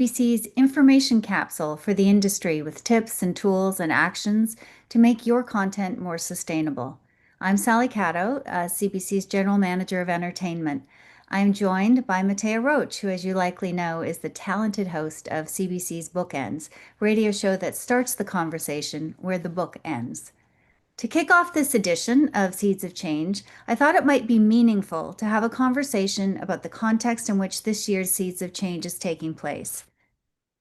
CBC's information capsule for the industry with tips and tools and actions to make your content more sustainable. I'm Sally Caddo, CBC's General Manager of Entertainment. I'm joined by Matea Roach, who, as you likely know, is the talented host of CBC's Bookends, radio show that starts the conversation where the book ends. To kick off this edition of Seeds of Change, I thought it might be meaningful to have a conversation about the context in which this year's Seeds of Change is taking place.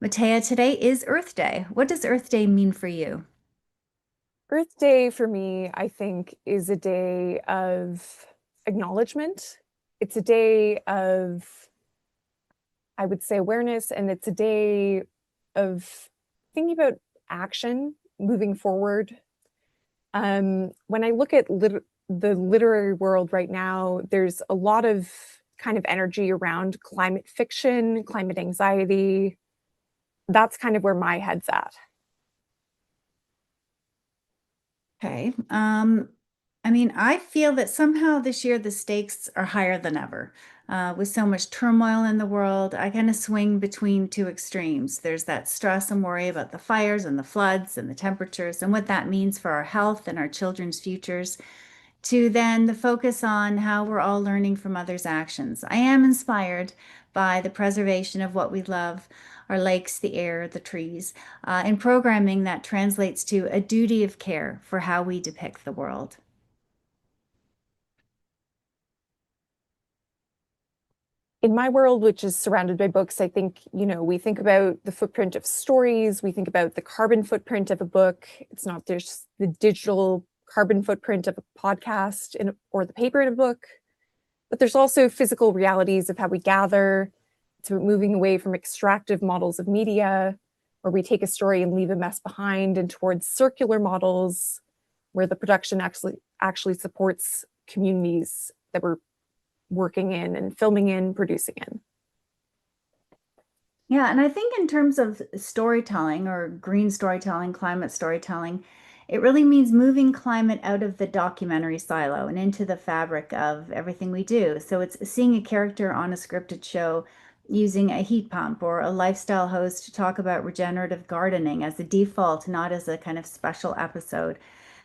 Matea, today is Earth Day. What does Earth Day mean for you? Earth Day for me, I think, is a day of acknowledgement. It's a day of, I would say, awareness, and it's a day of thinking about action moving forward. When I look at the literary world right now, there's a lot of kind of energy around climate fiction, climate anxiety. That's kind of where my head's at. Okay. I feel that somehow this year the stakes are higher than ever. With so much turmoil in the world, I kind of swing between two extremes. There's that stress and worry about the fires and the floods and the temperatures and what that means for our health and our children's futures, to then the focus on how we're all learning from others' actions. I am inspired by the preservation of what we love, our lakes, the air, the trees, in programming that translates to a duty of care for how we depict the world. In my world, which is surrounded by books, I think, we think about the footprint of stories, we think about the carbon footprint of a book. It's not just the digital carbon footprint of a podcast or the paper in a book, but there's also physical realities of how we gather. It's about moving away from extractive models of media, where we take a story and leave a mess behind, and towards circular models, where the production actually supports communities that we're working in and filming in, producing in. Yeah, and I think in terms of storytelling or green storytelling, climate storytelling, it really means moving climate out of the documentary silo and into the fabric of everything we do. So it's seeing a character on a scripted show using a heat pump, or a lifestyle host to talk about regenerative gardening as a default, not as a kind of special episode.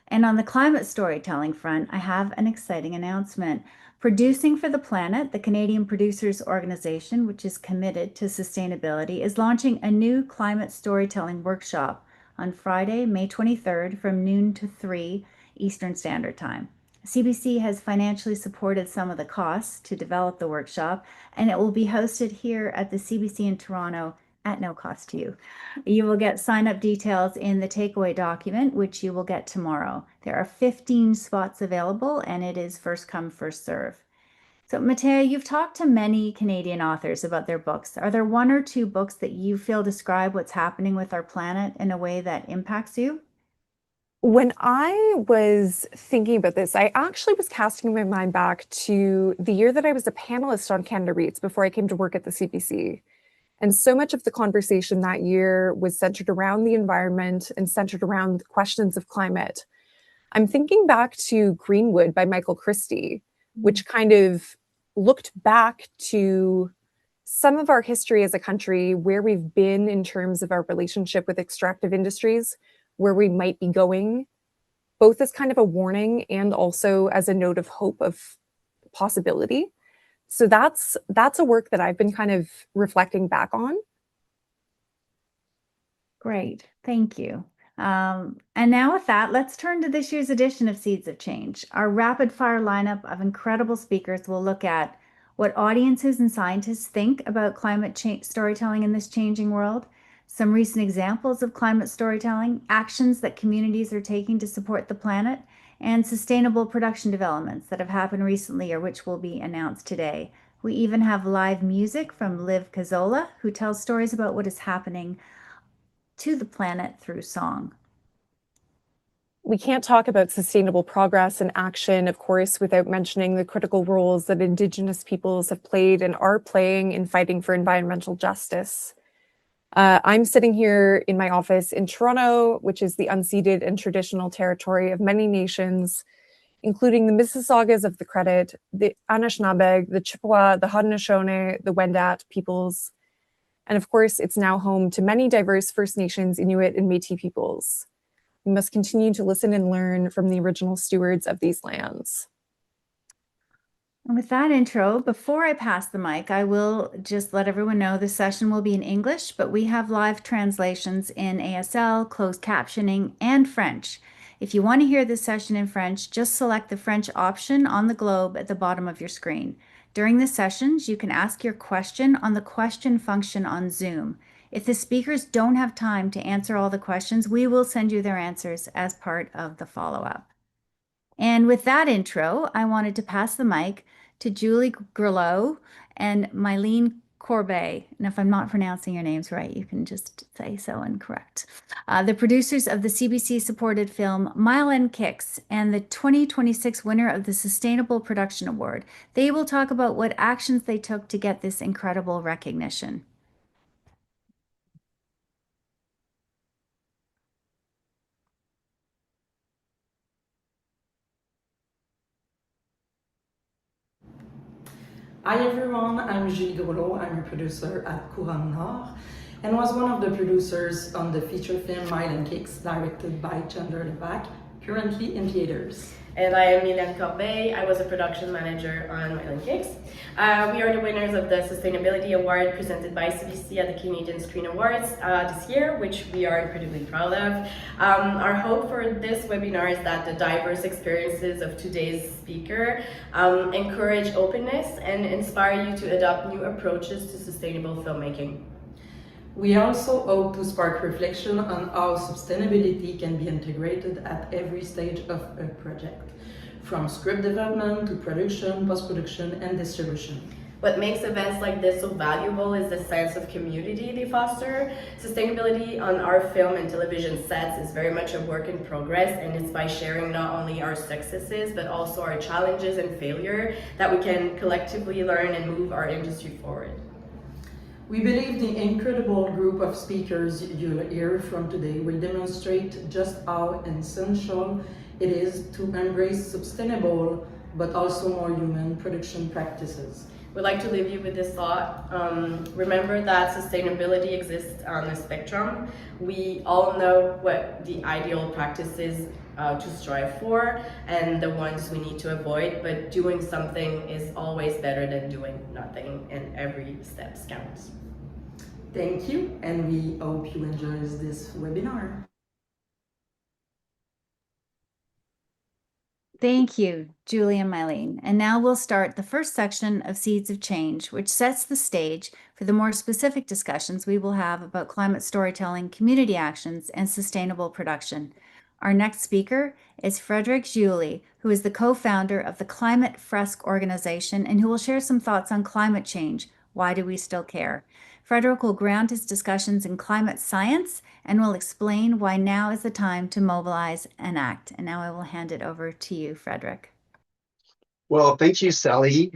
And on the climate storytelling front, I have an exciting announcement. Producing for the Planet, the Canadian Producers Organization, which is committed to sustainability, is launching a new climate storytelling workshop on Friday, May 23rd from noon to 3 Eastern Standard Time. CBC has financially supported some of the costs to develop the workshop, and it will be hosted here at the CBC in Toronto at no cost to you. You will get sign up details in the takeaway document, which you will get tomorrow. There are 15 spots available, and it is first come, first serve. So, Matea, you've talked to many Canadian authors about their books. Are there one or two books that you feel describe what's happening with our planet in a way that impacts you? When I was thinking about this, I actually was casting my mind back to the year that I was a panelist on Canada Reads before I came to work at the CBC. And so much of the conversation that year was centered around the environment and centered around questions of climate. I'm thinking back to Greenwood by Michael Christie, which kind of looked back to some of our history as a country, where we've been in terms of our relationship with extractive industries, where we might be going, both as kind of a warning and also as a note of hope of possibility. So that's a work that I've been kind of reflecting back on. Great, thank you. And now, with that, let's turn to this year's edition of Seeds of Change. Our rapid fire lineup of incredible speakers will look at what audiences and scientists think about climate change storytelling in this changing world, some recent examples of climate storytelling, actions that communities are taking to support the planet, and sustainable production developments that have happened recently or which will be announced today. We even have live music from Liv Cazola, who tells stories about what is happening to the planet through song. We can't talk about sustainable progress and action, of course, without mentioning the critical roles that Indigenous peoples have played and are playing in fighting for environmental justice. I'm sitting here in my office in Toronto, which is the unceded and traditional territory of many nations, including the Mississaugas of the Credit, the Anishinaabeg, the Chippewa, the Haudenosaunee, the Wendat peoples. And of course, it's now home to many diverse First Nations, Inuit, and Métis peoples. We must continue to listen and learn from the original stewards of these lands. And with that intro, before I pass the mic, I will just let everyone know the session will be in English, but we have live translations in ASL, closed captioning, and French. If you want to hear this session in French, just select the French option on the globe at the bottom of your screen. During the sessions, you can ask your question on the question function on Zoom. If the speakers don't have time to answer all the questions, we will send you their answers as part of the follow-up. And with that intro, I wanted to pass the mic to Julie Grillo and Mylene Corbet. And if I'm not pronouncing your names right, you can just say so and correct. The producers of the CBC-supported film Mile End Kicks and the 2026 winner of the Sustainable Production Award. They will talk about what actions they took to get this incredible recognition. Hi everyone, I'm Julie Grelot. I'm a producer at Couronne Nord and was one of the producers on the feature film Mile and Kicks, directed by Generative, currently in theaters. And I am Mylene Corbet. I was a production manager on Mile and Kicks. We are the winners of the Sustainability Award presented by CBC at the Canadian Screen Awards this year, which we are incredibly proud of. Our hope for this webinar is that the diverse experiences of today's speaker encourage openness and inspire you to adopt new approaches to sustainable filmmaking. We also hope to spark reflection on how sustainability can be integrated at every stage of a project, from script development to production, post-production, and distribution. What makes events like this so valuable is the sense of community they foster. Sustainability on our film and television sets is very much a work in progress, and it's by sharing not only our successes, but also our challenges and failure that we can collectively learn and move our industry forward. We believe the incredible group of speakers you'll hear from today will demonstrate just how essential it is to embrace sustainable but also more human production practices. We'd like to leave you with this thought. Remember that sustainability exists on a spectrum. We all know what the ideal practices to strive for and the ones we need to avoid, but doing something is always better than doing nothing, and every step counts. Thank you, and we hope you enjoy this webinar. Thank you, Julie and Mylene. And now we'll start the first section of Seeds of Change, which sets the stage for the more specific discussions we will have about climate storytelling, community actions, and sustainable production. Our next speaker is Frederic Julie, who is the co-founder of the Climate Fresque organization and who will share some thoughts on climate change. Why do we still care? Frederic will ground his discussions in climate science and will explain why now is the time to mobilize and act. And now I will hand it over to you, Frederic. Well, thank you, Sally.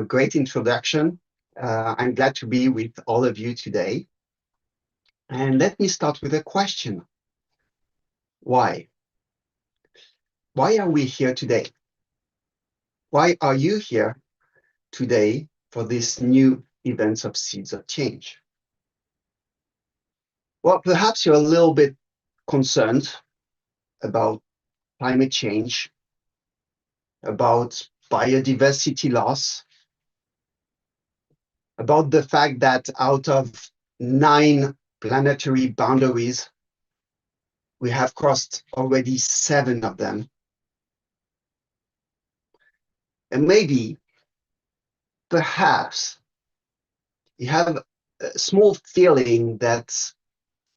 Great introduction. I'm glad to be with all of you today. And let me start with a question. Why? Why are we here today? Why are you here today for this new events of Seeds of Change? Well, perhaps you're a little bit concerned about climate change, about biodiversity loss, about the fact that out of 9 planetary boundaries, we have crossed already 7 of them. And maybe, perhaps, you have a small feeling that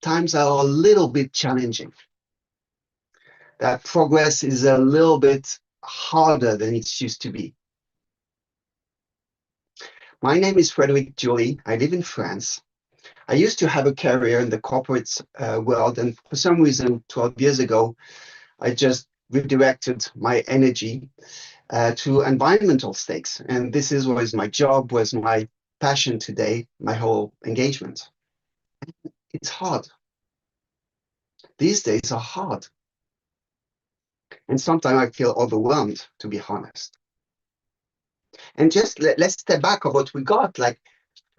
times are a little bit challenging, that progress is a little bit harder than it used to be. My name is Frederic Julie. I live in France. I used to have a career in the corporate world, and for some reason, 12 years ago, I just redirected my energy to environmental stakes. And this is was my job, was my passion today, my whole engagement. It's hard. These days are hard. And sometimes I feel overwhelmed, to be honest. And just let's step back of what we got. Like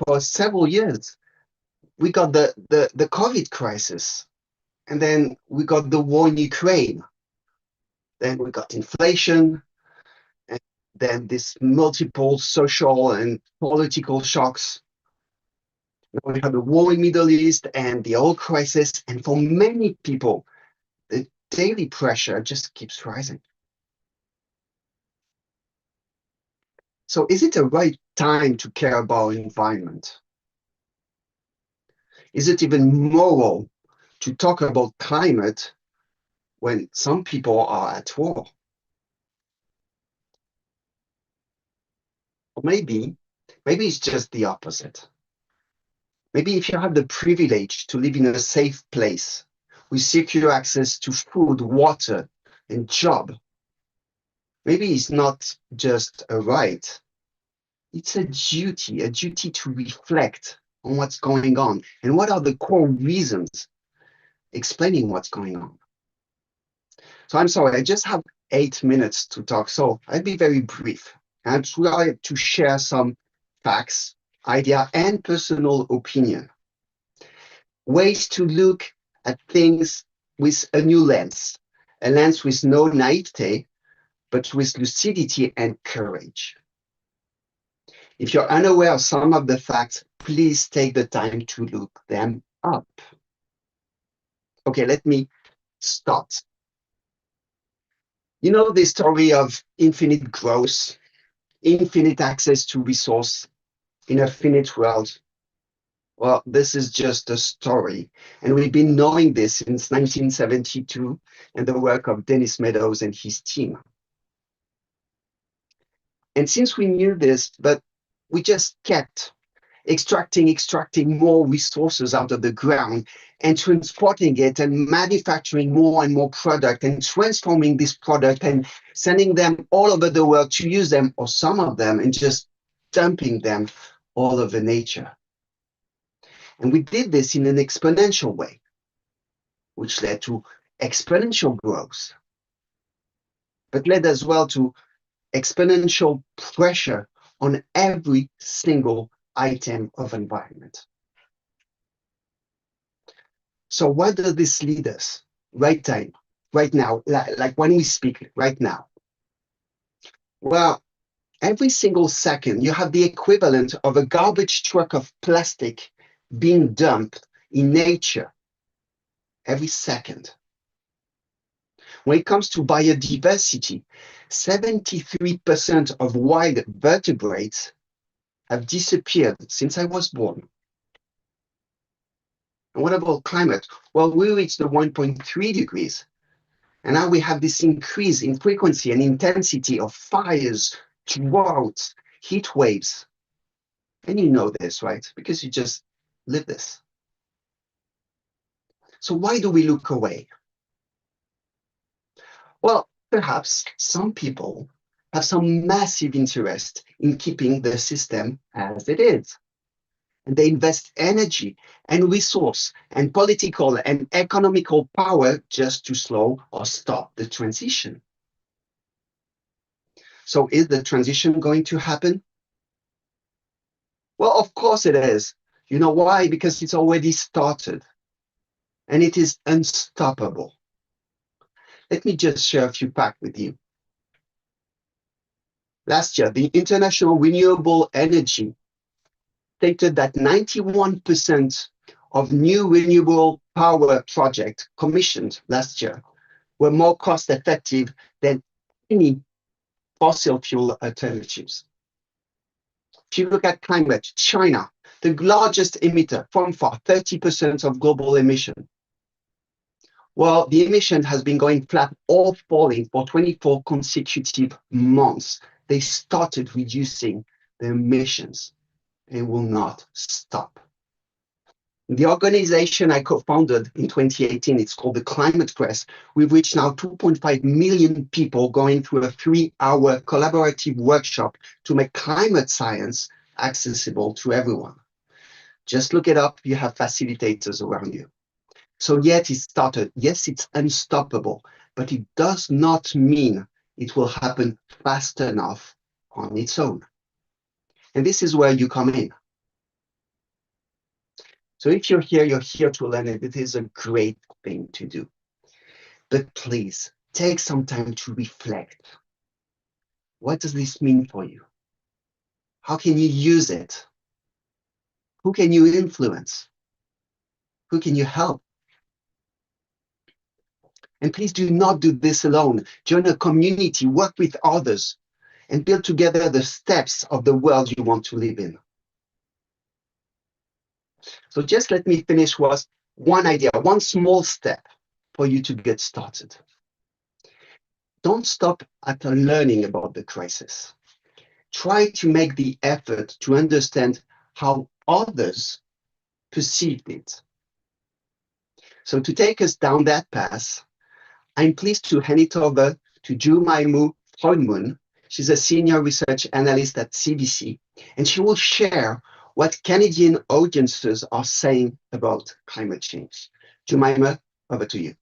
for several years, we got the COVID crisis, and then we got the war in Ukraine, then we got inflation, and then this multiple social and political shocks. Now we have the war in Middle East and the oil crisis, and for many people, the daily pressure just keeps rising. So is it the right time to care about environment? Is it even moral to talk about climate when some people are at war? Or maybe it's just the opposite. Maybe if you have the privilege to live in a safe place with secure access to food, water, and job, maybe it's not just a right, it's a duty to reflect on what's going on and what are the core reasons explaining what's going on. So I'm sorry, I just have 8 minutes to talk, so I'll be very brief. And try to share some facts, idea, and personal opinion. Ways to look at things with a new lens, a lens with no naivete, but with lucidity and courage. If you're unaware of some of the facts, please take the time to look them up. Okay, let me start. You know the story of infinite growth, infinite access to resource in a finite world? Well, this is just a story. And we've been knowing this since 1972 and the work of Dennis Meadows and his team. And since we knew this, but we just kept extracting more resources out of the ground and transporting it and manufacturing more and more product and transforming this product and sending them all over the world to use them, or some of them, and just dumping them all over nature. And we did this in an exponential way, which led to exponential growth, but led as well to exponential pressure on every single item of environment. So where does this lead us? Right time, right now, like when we speak right now. Well, every single second, you have the equivalent of a garbage truck of plastic being dumped in nature every second. When it comes to biodiversity, 73% of wild vertebrates have disappeared since I was born. And what about climate? Well, we reached the 1.3 degrees. And now we have this increase in frequency and intensity of fires, droughts, heat waves. And you know this, right? Because you just live this. So why do we look away? Well, perhaps some people have some massive interest in keeping the system as it is. And they invest energy and resource and political and economical power just to slow or stop the transition. So is the transition going to happen? Well, of course it is. You know why? Because it's already started and it is unstoppable. Let me just share a few facts with you. Last year, the International Renewable Energy stated that 91% of new renewable power projects commissioned last year were more cost effective than any fossil fuel alternatives. If you look at climate, China, the largest emitter, from far 30% of global emission. Well, the emission has been going flat or falling for 24 consecutive months. They started reducing their emissions and will not stop. The organization I co-founded in 2018, it's called the Climate Press. We've reached now 2.5 million people going through a 3-hour collaborative workshop to make climate science accessible to everyone. Just look it up, you have facilitators around you. So yet it started, yes, it's unstoppable, but it does not mean it will happen fast enough on its own. And this is where you come in. So if you're here to learn, and it is a great thing to do. But please take some time to reflect. What does this mean for you? How can you use it? Who can you influence? Who can you help? And please do not do this alone. Join a community, work with others, and build together the steps of the world you want to live in. So just let me finish with one idea, one small step for you to get started. Don't stop at learning about the crisis. Try to make the effort to understand how others perceived it. So to take us down that path, I'm pleased to hand it over to Jumaimu Freudmun. She's a senior research analyst at CBC, and she will share what Canadian audiences are saying about climate change. Jemima, over to you.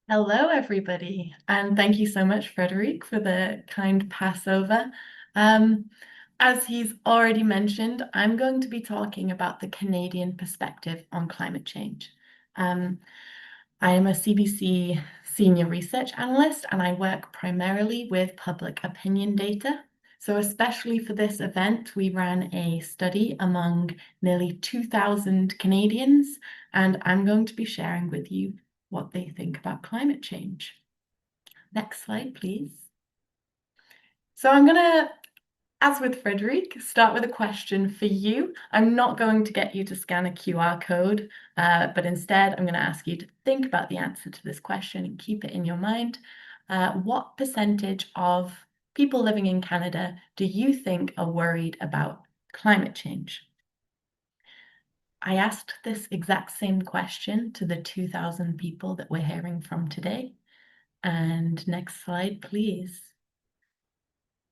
Hello, everybody, and thank you so much, Frederic, for the kind passover. As he's already mentioned, I'm going to be talking about the Canadian perspective on climate change. I am a CBC senior research analyst, and I work primarily with public opinion data. So especially for this event, we ran a study among nearly 2,000 Canadians, and I'm going to be sharing with you what they think about climate change. Next slide, please. So I'm going to, as with Frederic, start with a question for you. I'm not going to get you to scan a QR code, but instead I'm going to ask you to think about the answer to this question and keep it in your mind. What percentage of people living in Canada do you think are worried about climate change? I asked this exact same question to the 2,000 people that we're hearing from today. And next slide, please.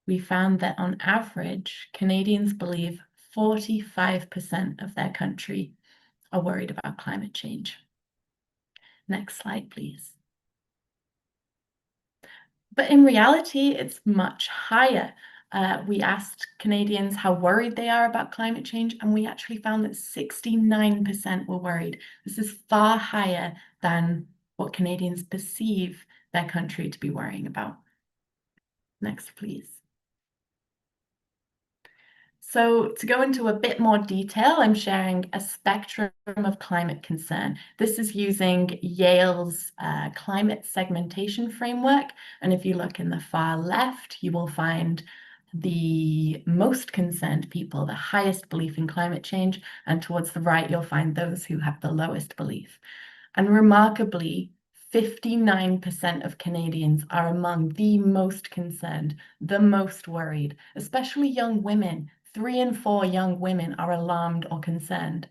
We found that on average, Canadians believe 45% of their country are worried about climate change. Next slide, please. But in reality, it's much higher. We asked Canadians how worried they are about climate change, and we actually found that 69% were worried. This is far higher than what Canadians perceive their country to be worrying about. Next, please. So to go into a bit more detail, I'm sharing a spectrum of climate concern. This is using Yale's climate segmentation framework. And if you look in the far left, you will find the most concerned people, the highest belief in climate change. And towards the right, you'll find those who have the lowest belief. And remarkably, 59% of Canadians are among the most concerned, the most worried, especially young women. 3 in 4 young women are alarmed or concerned.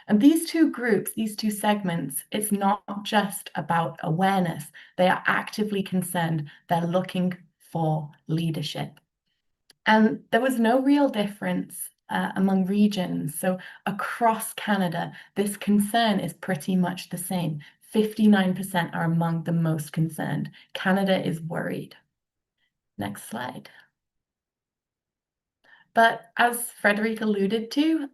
And these two groups, these two segments, it's not just about awareness. They are actively concerned. They're looking for leadership. And there was no real difference among regions. So across Canada, this concern is pretty much the same. 59% are among the most concerned. Canada is worried. Next slide. But as Frederic alluded to,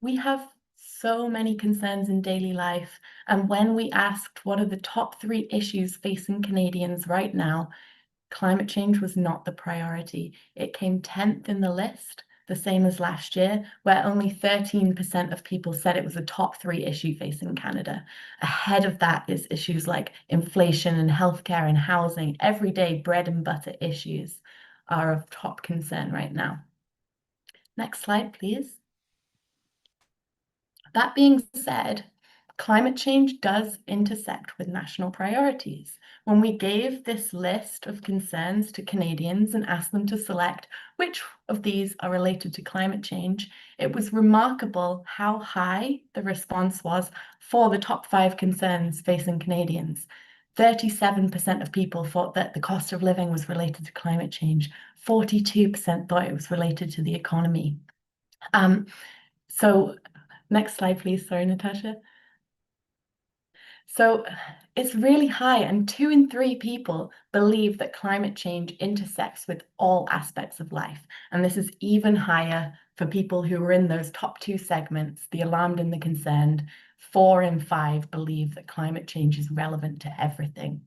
we have so many concerns in daily life. And when we asked what are the top 3 issues facing Canadians right now, climate change was not the priority. It came 10th in the list, the same as last year, where only 13% of people said it was a top 3 issue facing Canada. Ahead of that is issues like inflation and healthcare and housing. Everyday bread and butter issues are of top concern right now. Next slide, please. That being said, climate change does intersect with national priorities. When we gave this list of concerns to Canadians and asked them to select which of these are related to climate change, it was remarkable how high the response was for the top 5 concerns facing Canadians. 37% of people thought that the cost of living was related to climate change. 42% thought it was related to the economy. So next slide, please. Sorry, Natasha. So it's really high, and 2 in 3 people believe that climate change intersects with all aspects of life. And this is even higher for people who are in those top two segments, the alarmed and the concerned. 4 in 5 believe that climate change is relevant to everything.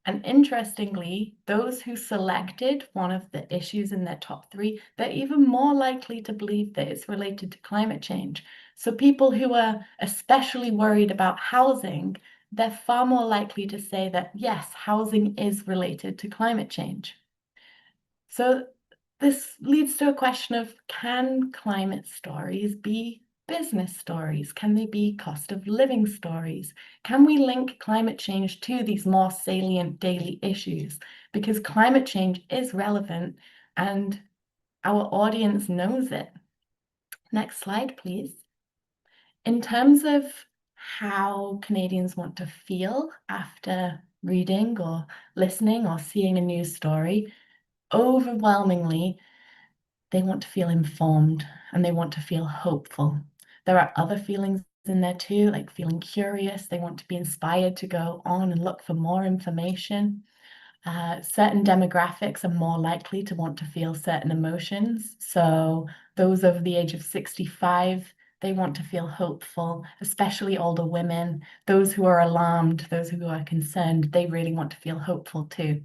And interestingly, those who selected one of the issues in their top three, they're even more likely to believe that it's related to climate change. So people who are especially worried about housing, they're far more likely to say that, yes, housing is related to climate change. So this leads to a question of, can climate stories be business stories? Can they be cost of living stories? Can we link climate change to these more salient daily issues? Because climate change is relevant and our audience knows it. Next slide, please. In terms of how Canadians want to feel after reading or listening or seeing a news story, overwhelmingly, they want to feel informed and they want to feel hopeful. There are other feelings in there too, like feeling curious. They want to be inspired to go on and look for more information. Certain demographics are more likely to want to feel certain emotions. So those over the age of 65, they want to feel hopeful, especially older women. Those who are alarmed, those who are concerned, they really want to feel hopeful too.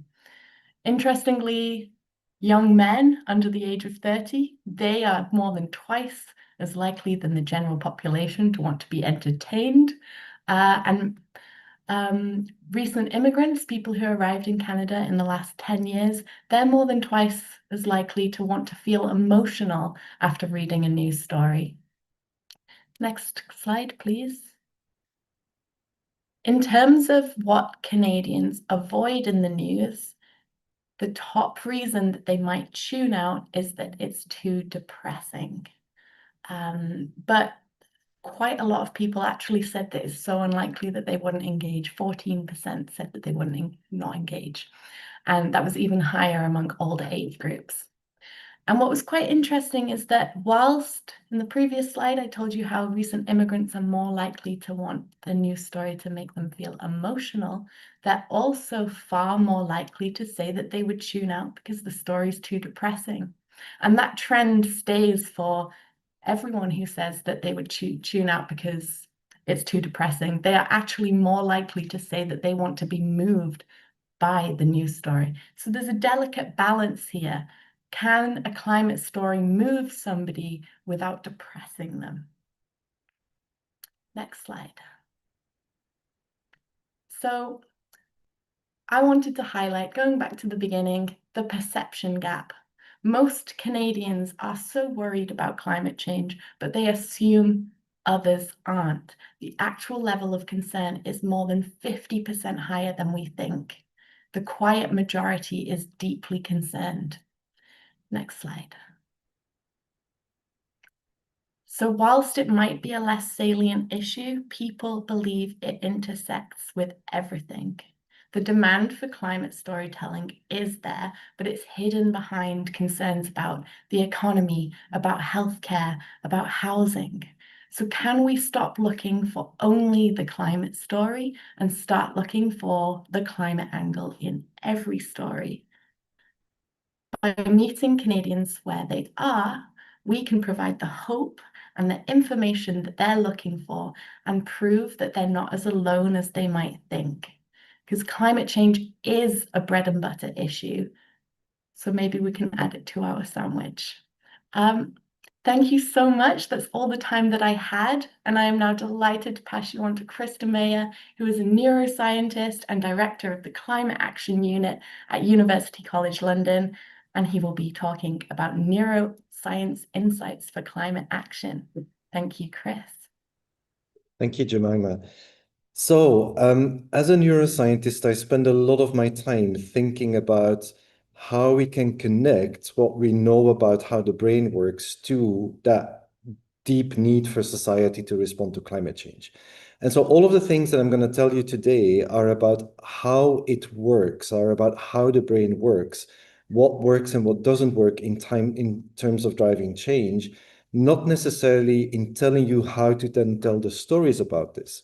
Interestingly, young men under the age of 30, they are more than twice as likely than the general population to want to be entertained. Recent immigrants, people who arrived in Canada in the last 10 years, they're more than twice as likely to want to feel emotional after reading a news story. Next slide, please. In terms of what Canadians avoid in the news, the top reason that they might tune out is that it's too depressing. But quite a lot of people actually said that it's so unlikely that they wouldn't engage. 14% said that they wouldn't not engage. And that was even higher among older age groups. And what was quite interesting is that whilst in the previous slide, I told you how recent immigrants are more likely to want the news story to make them feel emotional, they're also far more likely to say that they would tune out because the story's too depressing. And that trend stays for everyone who says that they would tune out because it's too depressing. They are actually more likely to say that they want to be moved by the news story. So there's a delicate balance here. Can a climate story move somebody without depressing them? Next slide. So I wanted to highlight, going back to the beginning, the perception gap. Most Canadians are so worried about climate change, but they assume others aren't. The actual level of concern is more than 50% higher than we think. The quiet majority is deeply concerned. Next slide. So whilst it might be a less salient issue, people believe it intersects with everything. The demand for climate storytelling is there, but it's hidden behind concerns about the economy, about healthcare, about housing. So can we stop looking for only the climate story and start looking for the climate angle in every story? By meeting Canadians where they are, we can provide the hope and the information that they're looking for and prove that they're not as alone as they might think. Because climate change is a bread and butter issue. So maybe we can add it to our sandwich. Thank you so much. That's all the time that I had. And I am now delighted to pass you on to Krista Mayer, who is a neuroscientist and director of the Climate Action Unit at University College London. And he will be talking about neuroscience insights for climate action. Thank you, Chris. Thank you, Jemima. So, as a neuroscientist, I spend a lot of my time thinking about how we can connect what we know about how the brain works to that deep need for society to respond to climate change. And so all of the things that I'm going to tell you today are about how it works, are about how the brain works, what works and what doesn't work in terms of driving change, not necessarily in telling you how to then tell the stories about this.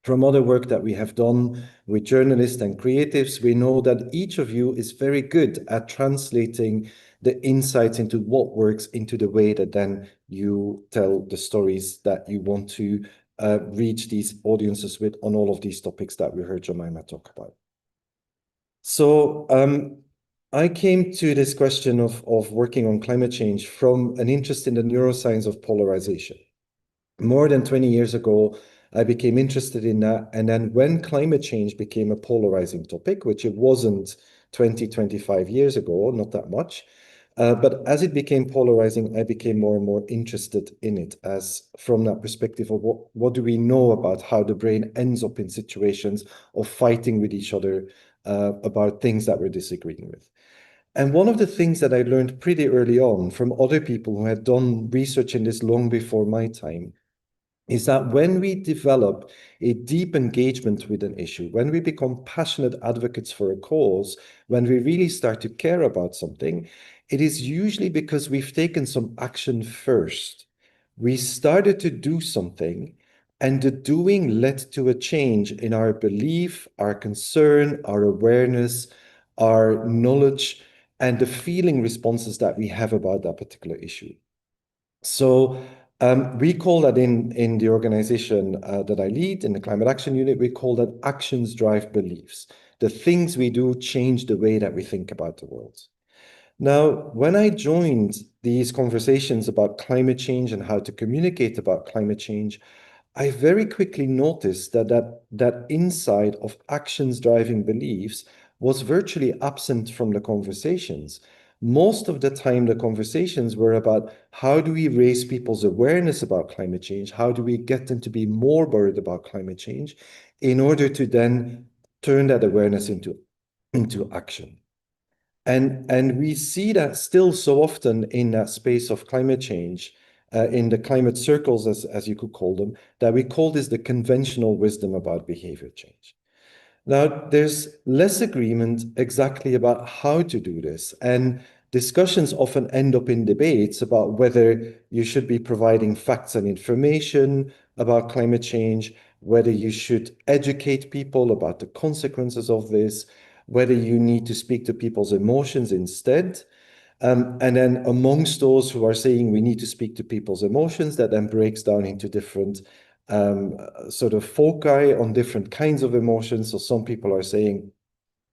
From other work that we have done with journalists and creatives, we know that each of you is very good at translating the insights into what works into the way that then you tell the stories that you want to reach these audiences with on all of these topics that we heard Jemima talk about. So I came to this question of working on climate change from an interest in the neuroscience of polarization. More than 20 years ago, I became interested in that. And then when climate change became a polarizing topic, which it wasn't 20, 25 years ago, not that much, but as it became polarizing, I became more and more interested in it as from that perspective of what do we know about how the brain ends up in situations of fighting with each other about things that we're disagreeing with. And one of the things that I learned pretty early on from other people who had done research in this long before my time is that when we develop a deep engagement with an issue, when we become passionate advocates for a cause, when we really start to care about something, it is usually because we've taken some action first. We started to do something, and the doing led to a change in our belief, our concern, our awareness, our knowledge, and the feeling responses that we have about that particular issue. So we call that in the organization that I lead, in the Climate Action Unit, we call that actions drive beliefs. The things we do change the way that we think about the world. Now, when I joined these conversations about climate change and how to communicate about climate change, I very quickly noticed that inside of actions driving beliefs was virtually absent from the conversations. Most of the time, the conversations were about how do we raise people's awareness about climate change? How do we get them to be more worried about climate change in order to then turn that awareness into action? And we see that still so often in that space of climate change, in the climate circles, as you could call them, that we call this the conventional wisdom about behavior change. Now, there's less agreement exactly about how to do this, and discussions often end up in debates about whether you should be providing facts and information about climate change, whether you should educate people about the consequences of this, whether you need to speak to people's emotions instead. And then amongst those who are saying we need to speak to people's emotions, that then breaks down into different sort of foci on different kinds of emotions. So some people are saying,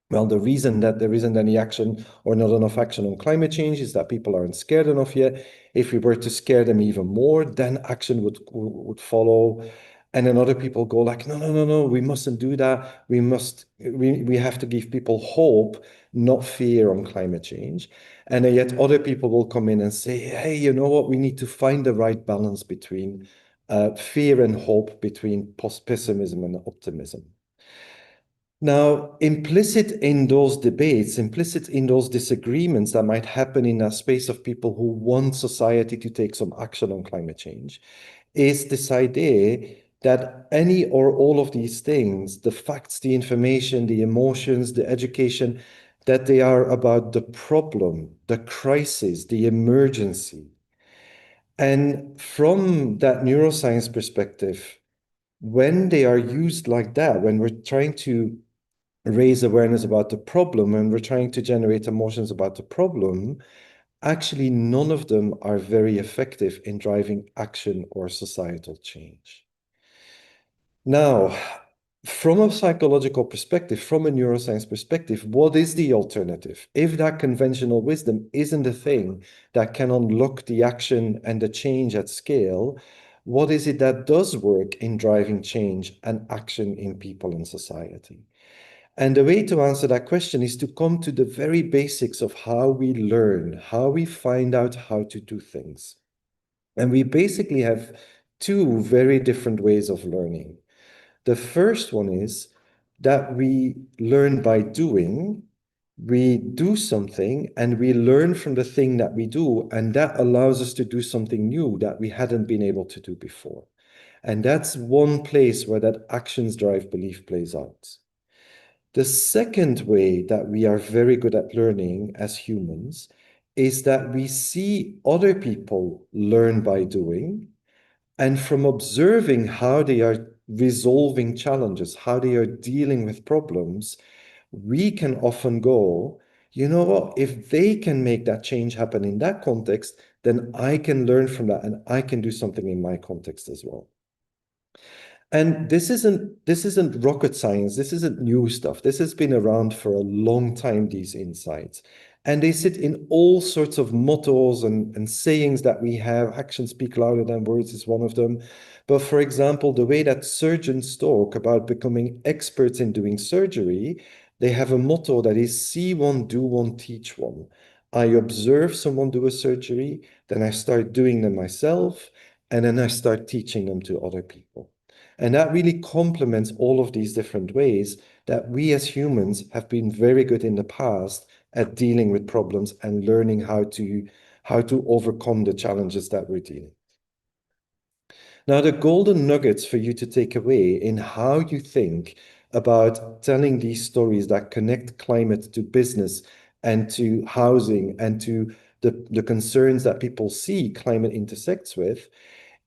well, the reason that there isn't any action or not enough action on climate change is that people aren't scared enough yet. If we were to scare them even more, then action would follow. And then other people go like, no, no, no, no, we mustn't do that. We have to give people hope, not fear on climate change. And then yet other people will come in and say, hey, you know what? We need to find the right balance between fear and hope, between pessimism and optimism. Now, implicit in those debates, implicit in those disagreements that might happen in a space of people who want society to take some action on climate change, is this idea that any or all of these things, the facts, the information, the emotions, the education, that they are about the problem, the crisis, the emergency. And from that neuroscience perspective, when they are used like that, when we're trying to raise awareness about the problem and we're trying to generate emotions about the problem, actually none of them are very effective in driving action or societal change. Now, from a psychological perspective, from a neuroscience perspective, what is the alternative? If that conventional wisdom isn't a thing that can unlock the action and the change at scale, what is it that does work in driving change and action in people and society? And the way to answer that question is to come to the very basics of how we learn, how we find out how to do things. And we basically have two very different ways of learning. The first one is that we learn by doing. We do something and we learn from the thing that we do, and that allows us to do something new that we hadn't been able to do before. And that's one place where that actions drive belief plays out. The second way that we are very good at learning as humans is that we see other people learn by doing, And from observing how they are resolving challenges, how they are dealing with problems, we can often go, you know what, if they can make that change happen in that context, then I can learn from that and I can do something in my context as well. And this isn't rocket science. This isn't new stuff. This has been around for a long time, these insights. And they sit in all sorts of mottos and sayings that we have. Actions speak louder than words is one of them. But for example, the way that surgeons talk about becoming experts in doing surgery, they have a motto that is see one, do one, teach one. I observe someone do a surgery, then I start doing them myself, and then I start teaching them to other people. And that really complements all of these different ways that we as humans have been very good in the past at dealing with problems and learning how to overcome the challenges that we're dealing. Now, the golden nuggets for you to take away in how you think about telling these stories that connect climate to business and to housing and to the concerns that people see climate intersects with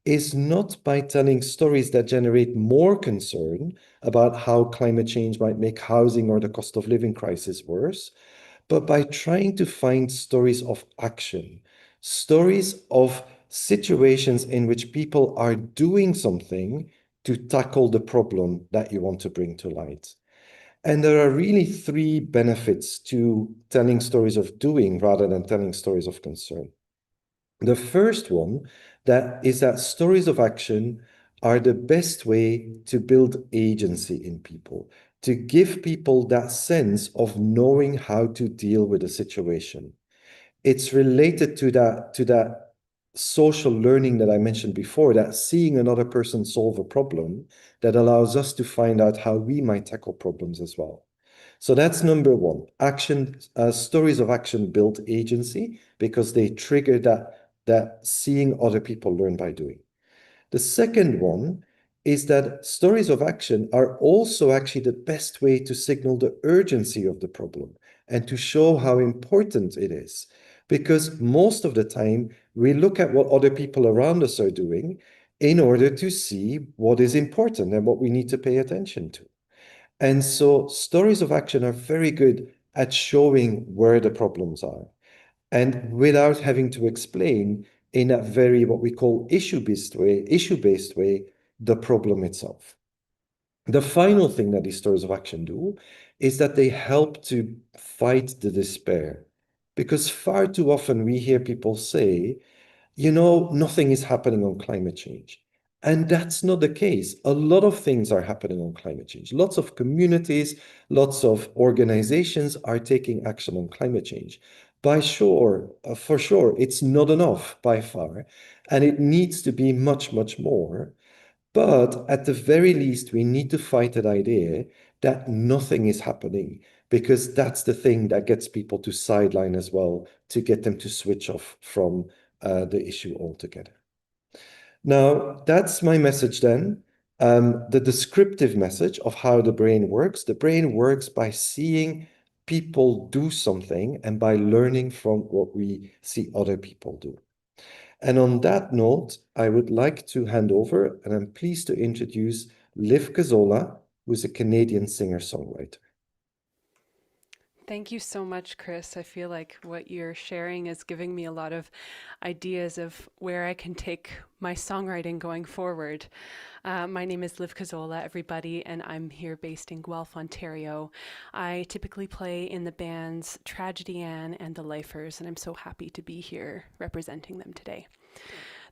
is not by telling stories that generate more concern about how climate change might make housing or the cost of living crisis worse, but by trying to find stories of action, stories of situations in which people are doing something to tackle the problem that you want to bring to light. And there are really three benefits to telling stories of doing rather than telling stories of concern. The first one that is that stories of action are the best way to build agency in people, to give people that sense of knowing how to deal with a situation. It's related to that social learning that I mentioned before, that seeing another person solve a problem that allows us to find out how we might tackle problems as well. So that's number one. Action, stories of action build agency because they trigger that seeing other people learn by doing. The second one is that stories of action are also actually the best way to signal the urgency of the problem and to show how important it is. Because most of the time, we look at what other people around us are doing in order to see what is important and what we need to pay attention to. And so stories of action are very good at showing where the problems are and without having to explain in a very what we call issue-based way, the problem itself. The final thing that these stories of action do is that they help to fight the despair. Because far too often we hear people say, nothing is happening on climate change. And that's not the case. A lot of things are happening on climate change. Lots of communities, lots of organizations are taking action on climate change. For sure, it's not enough by far, and it needs to be much, much more. But at the very least, we need to fight that idea that nothing is happening, because that's the thing that gets people to sideline as well, to get them to switch off from the issue altogether. Now, that's my message then. The descriptive message of how the brain works. The brain works by seeing people do something and by learning from what we see other people do. And on that note, I would like to hand over, and I'm pleased to introduce Liv Cazzola, who's a Canadian singer-songwriter. Thank you so much, Chris. I feel like what you're sharing is giving me a lot of ideas of where I can take my songwriting going forward. My name is Liv Cazzola, everybody, and I'm here based in Guelph, Ontario. I typically play in the bands Tragedy Ann and The Lifers, and I'm so happy to be here representing them today.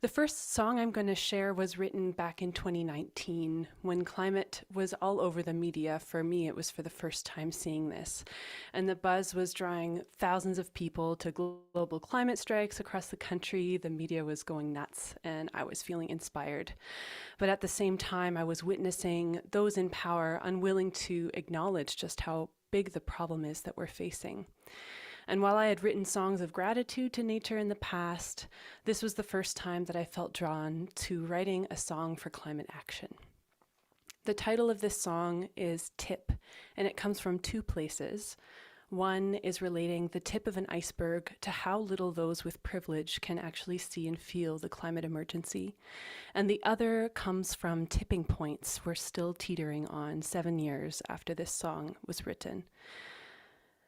The first song I'm going to share was written back in 2019 when climate was all over the media. For me, it was for the first time seeing this. And the buzz was drawing thousands of people to global climate strikes across the country. The media was going nuts, and I was feeling inspired. But at the same time, I was witnessing those in power unwilling to acknowledge just how big the problem is that we're facing. And while I had written songs of gratitude to nature in the past, this was the first time that I felt drawn to writing a song for climate action. The title of this song is Tip, and it comes from two places. One is relating the tip of an iceberg to how little those with privilege can actually see and feel the climate emergency. And the other comes from tipping points we're still teetering on 7 years after this song was written.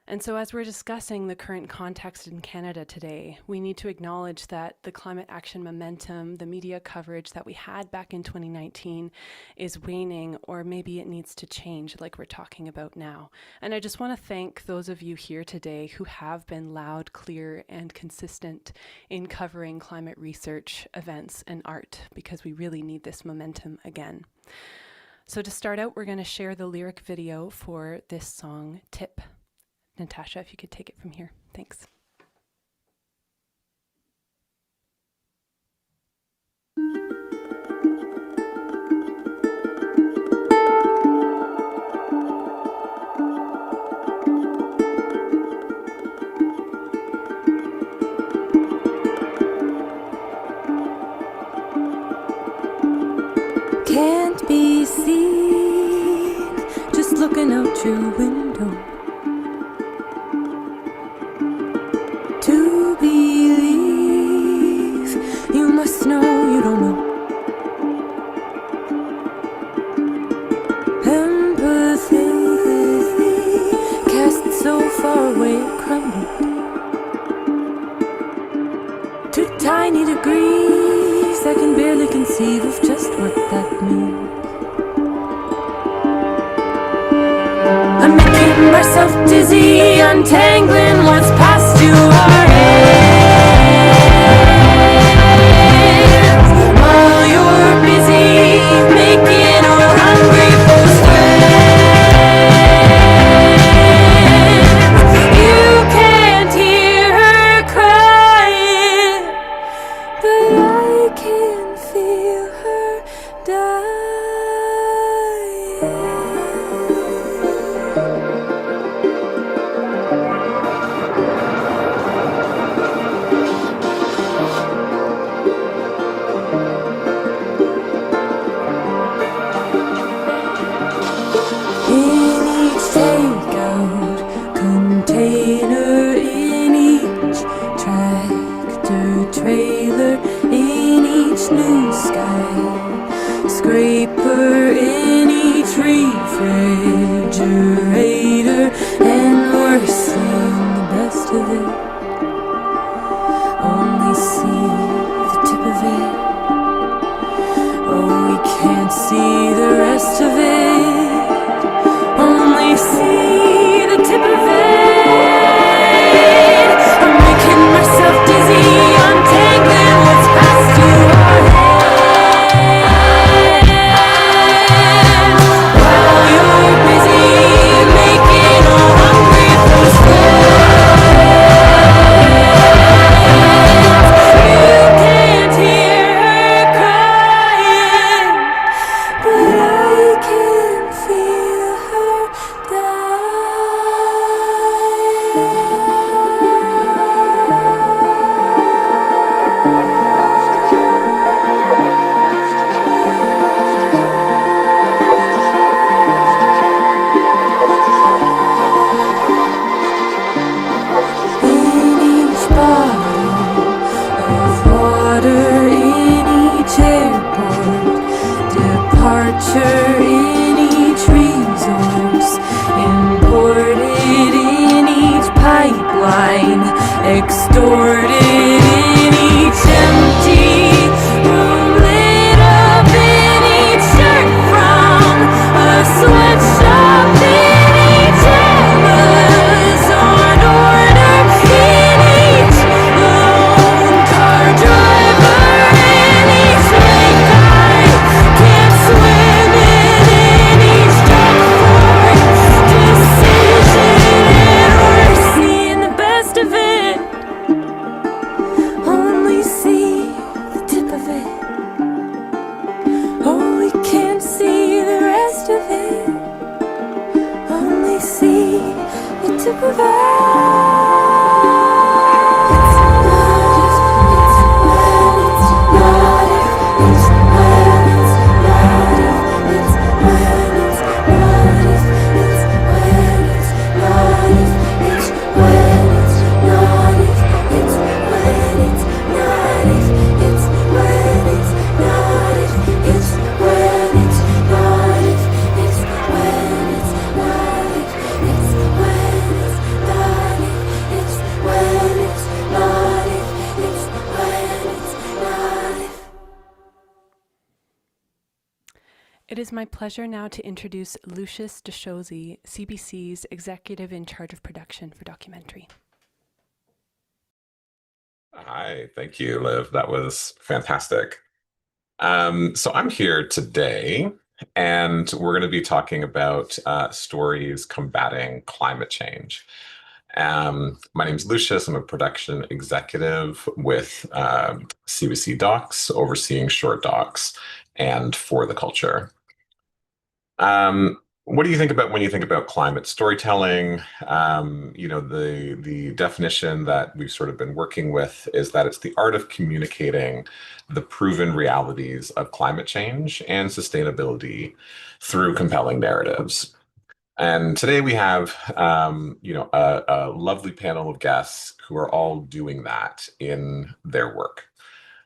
And so as we're discussing the current context in Canada today, we need to acknowledge that the climate action momentum, the media coverage that we had back in 2019 is waning, or maybe it needs to change like we're talking about now. And I just want to thank those of you here today who have been loud, clear, and consistent in covering climate research, events, and art, because we really need this momentum again. So to start out, we're going to share the lyric video for this song, Tip. Natasha, if you could take it from here. Thanks. Can't be seen, just looking out your window. To believe, you must know you don't know. Empathy, cast so far away it crumbled to tiny degrees. I can barely conceive of just what that means. I'm making myself dizzy, untangling what's past you are hands. While you're busy making a run for strands. You can't hear her crying, but I can feel her dying. In each takeout container, in each tractor trailer, in each news sky scraper, in each refrigerator, and we're seeing the best of it. Only see the tip of it. Oh, we can't see the rest of it. Only see the tip of it. I'm making myself dizzy, untangling what's past you are hands. While you're busy making a hungry for strands. You can't hear her crying, but I can feel her in each bottle of water, in each airport departure, in each resource imported, in each pipeline extorted, in each empty room lit up, in each shirt from a sweatshop, in each Amazon order, in each lone car driver, in each lake I can't swim in each dark decision, and we're seeing the best of it. It is my pleasure now to introduce Lucius Deshozy, CBC's executive in charge of production for documentary. Hi, thank you, Liv. That was fantastic. So I'm here today, and we're going to be talking about stories combating climate change. My name is Lucius. I'm a production executive with CBC Docs, overseeing short docs and For the Culture. What do you think about when you think about climate storytelling? The definition that we've sort of been working with is that it's the art of communicating the proven realities of climate change and sustainability through compelling narratives. And today we have, a lovely panel of guests who are all doing that in their work.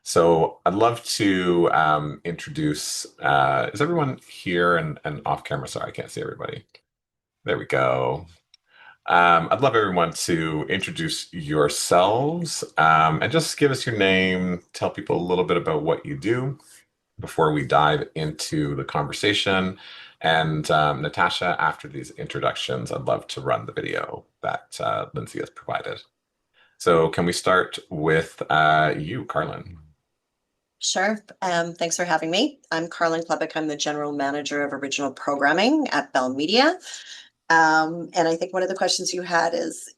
So I'd love to introduce, is everyone here and off camera? Sorry, I can't see everybody. There we go. I'd love everyone to introduce yourselves and just give us your name, tell people a little bit about what you do before we dive into the conversation. And Natasha, after these introductions, I'd love to run the video that Lindsay has provided. So can we start with you, Carlin? Sure. Thanks for having me. I'm Carlin Klebeck. I'm the General Manager of Original Programming at Bell Media. And I think one of the questions you had is,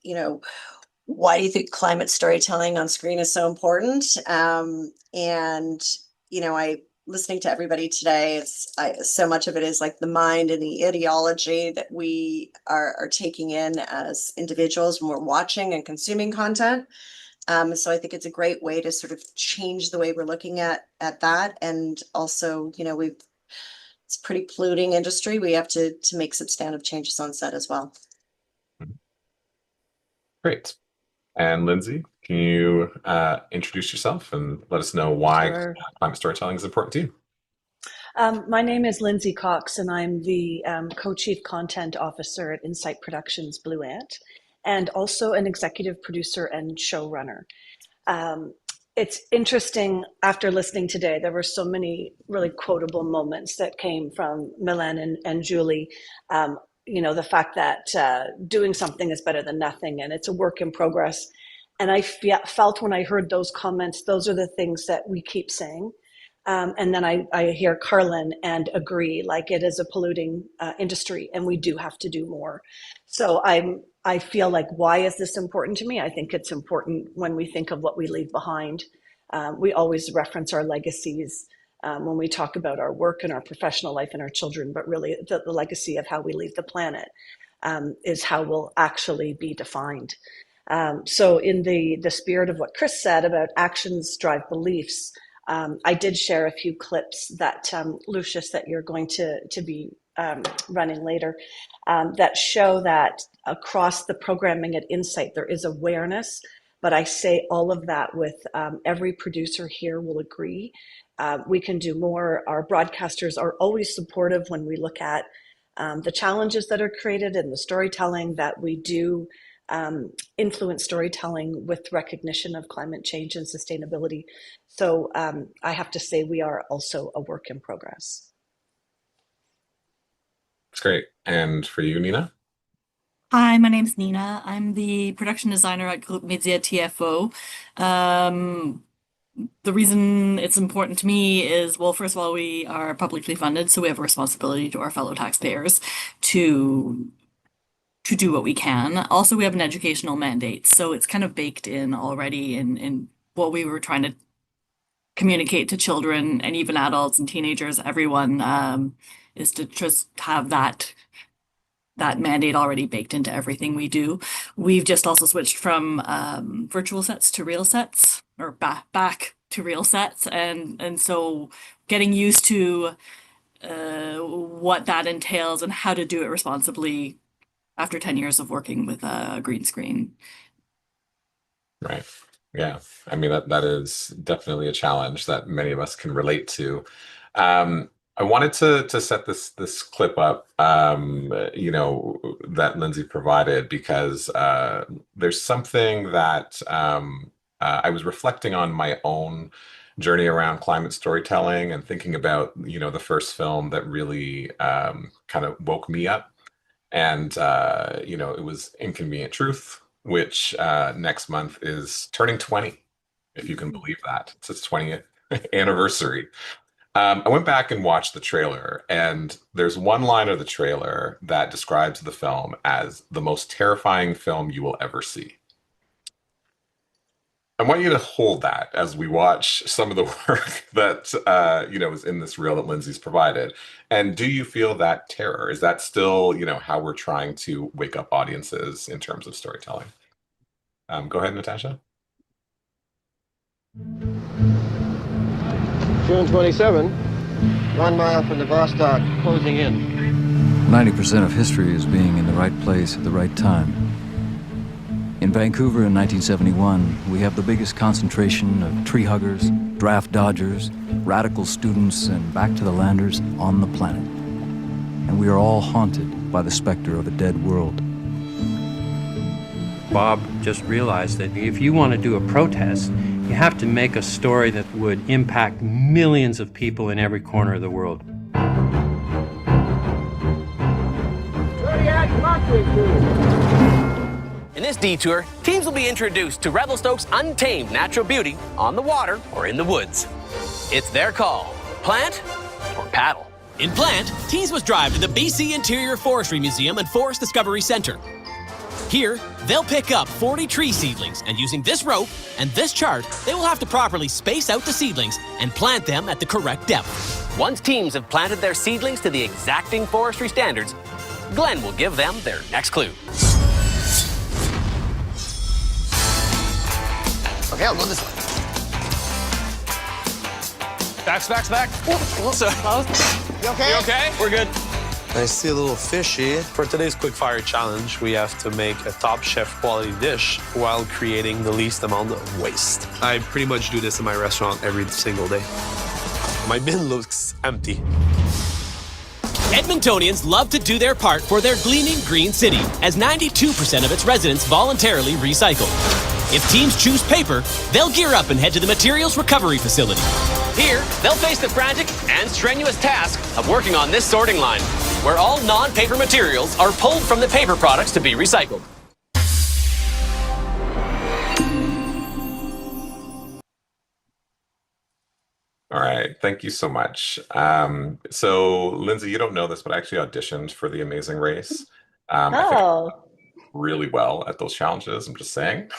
why do you think climate storytelling on screen is so important? Listening to everybody today, so much of it is like the mind and the ideology that we are taking in as individuals when we're watching and consuming content. So I think it's a great way to sort of change the way we're looking at that. And also, it's a pretty polluting industry. We have to make substantive changes on set as well. Great. And Lindsay, can you introduce yourself and let us know why Sure. climate storytelling is important to you? My name is Lindsay Cox, and I'm the co-chief content officer at Insight Productions Blue Ant, and also an executive producer and showrunner. It's interesting, after listening today, there were so many really quotable moments that came from Milan and Julie. The fact that doing something is better than nothing, and it's a work in progress. And I felt when I heard those comments, those are the things that we keep saying. And then I hear Carlin and agree, like it is a polluting industry and we do have to do more. So I feel like, why is this important to me? I think it's important when we think of what we leave behind. We always reference our legacies when we talk about our work and our professional life and our children, but really the legacy of how we leave the planet is how we'll actually be defined. So in the spirit of what Chris said about actions drive beliefs, I did share a few clips that Lucius, that you're going to be running later, that show that across the programming at Insight there is awareness. But I say all of that with every producer here will agree. We can do more. Our broadcasters are always supportive when we look at the challenges that are created and the storytelling that we do. Influence storytelling with recognition of climate change and sustainability. So I have to say we are also a work in progress. That's great. And for you, Nina? Hi, my name's Nina. I'm the production designer at Group Media TFO. The reason it's important to me is, well, first of all, we are publicly funded, so we have a responsibility to our fellow taxpayers to do what we can. Also, we have an educational mandate, so it's kind of baked in already in what we were trying to communicate to children and even adults and teenagers, everyone, is to just have that mandate already baked into everything we do. We've just also switched from virtual sets to real sets, or back to real sets, and so getting used to what that entails and how to do it responsibly after 10 years of working with a green screen. Right. Yeah. I mean, that is definitely a challenge that many of us can relate to. I wanted to set this clip up, that Lindsay provided, because there's something that I was reflecting on my own journey around climate storytelling and thinking about, the first film that really kind of woke me up. And, it was Inconvenient Truth, which next month is turning 20, if you can believe that. It's its 20th anniversary. I went back and watched the trailer, and there's one line of the trailer that describes the film as the most terrifying film you will ever see. I want you to hold that as we watch some of the work that is in this reel that Lindsay's provided. And do you feel that terror? Is that still, how we're trying to wake up audiences in terms of storytelling? Go ahead, Natasha. June 27, 1 mile from the Vostok, closing in. 90% of history is being in the right place at the right time. In Vancouver in 1971, we have the biggest concentration of tree huggers, draft dodgers, radical students, and back-to-the-landers on the planet. And we are all haunted by the specter of a dead world. Bob just realized that if you want to do a protest, you have to make a story that would impact millions of people in every corner of the world. In this detour, teams will be introduced to Revelstoke's untamed natural beauty on the water or in the woods. It's their call, plant or paddle. In Plant, teams must drive to the BC Interior Forestry Museum and Forest Discovery Center. Here, they'll pick up 40 tree seedlings, and using this rope and this chart, they will have to properly space out the seedlings and plant them at the correct depth. Once teams have planted their seedlings to the exacting forestry standards, Glenn will give them their next clue. Okay, I'll go this way. Back. Sorry. You okay? You okay? We're good. I see a little fishy. For today's quick fire challenge, we have to make a top chef quality dish while creating the least amount of waste. I pretty much do this in my restaurant every single day. My bin looks empty. Edmontonians love to do their part for their gleaming green city, as 92% of its residents voluntarily recycle. If teams choose paper, they'll gear up and head to the materials recovery facility. Here, they'll face the frantic and strenuous task of working on this sorting line, where all non-paper materials are pulled from the paper products to be recycled. All right, thank you so much. So Lindsay, you don't know this, but I actually auditioned for The Amazing Race. I think I did really well at those challenges, I'm just saying.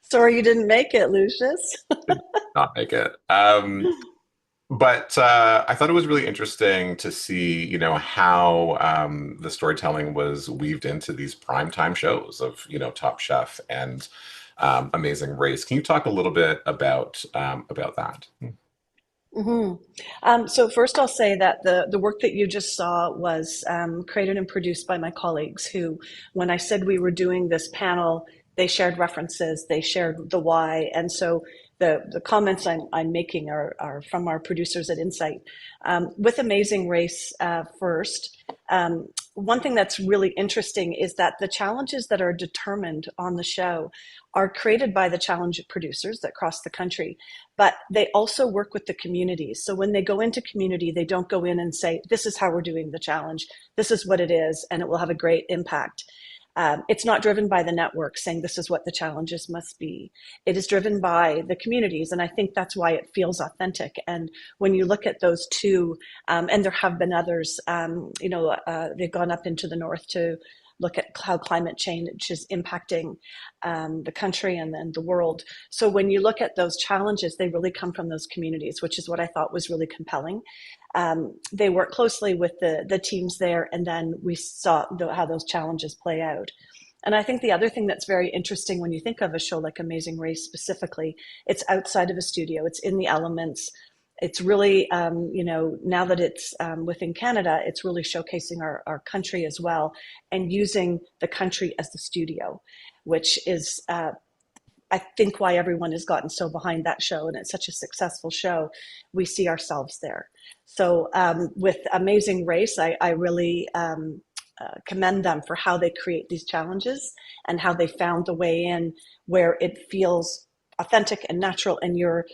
Sorry you didn't make it, Lucius. Did not make it. But I thought it was really interesting to see, how the storytelling was weaved into these primetime shows of, Top Chef and Amazing Race. Can you talk a little bit about that? So first I'll say that the work that you just saw was created and produced by my colleagues who, when I said we were doing this panel, they shared references, they shared the why. And so the comments I'm making are from our producers at Insight. With Amazing Race first, one thing that's really interesting is that the challenges that are determined on the show are created by the challenge producers across the country, but they also work with the communities. So when they go into community, they don't go in and say, this is how we're doing the challenge, this is what it is, and it will have a great impact. It's not driven by the network saying this is what the challenges must be. It is driven by the communities, and I think that's why it feels authentic. And when you look at those two, and there have been others, they've gone up into the north to look at how climate change is impacting the country and then the world. So when you look at those challenges, they really come from those communities, which is what I thought was really compelling. They work closely with the teams there, and then we saw how those challenges play out. And I think the other thing that's very interesting when you think of a show like Amazing Race specifically, it's outside of a studio, it's in the elements. It's really, now that it's within Canada, it's really showcasing our country as well, and using the country as the studio, which is, I think, why everyone has gotten so behind that show, and it's such a successful show. We see ourselves there. So with Amazing Race, I really commend them for how they create these challenges and how they found the way in where it feels authentic and natural, and you're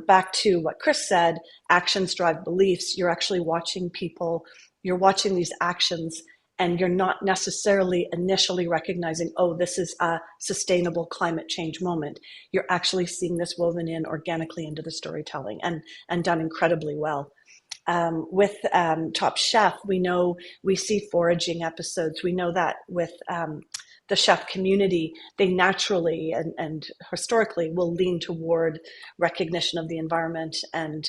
back to what Chris said, actions drive beliefs. You're actually watching people, you're watching these actions, and you're not necessarily initially recognizing, oh, this is a sustainable climate change moment. You're actually seeing this woven in organically into the storytelling, and done incredibly well. With Top Chef, we see foraging episodes. We know that with the chef community, they naturally and historically will lean toward recognition of the environment. And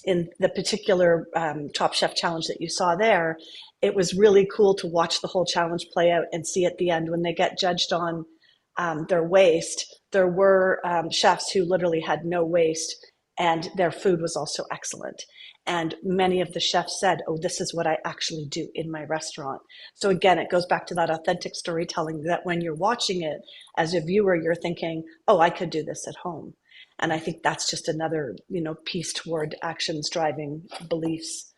in the particular Top Chef challenge that you saw there, it was really cool to watch the whole challenge play out and see at the end when they get judged on their waste. There were chefs who literally had no waste, and their food was also excellent. And many of the chefs said, oh, this is what I actually do in my restaurant. So again, it goes back to that authentic storytelling, that when you're watching it as a viewer, you're thinking, oh, I could do this at home. And I think that's just another, piece toward actions driving beliefs.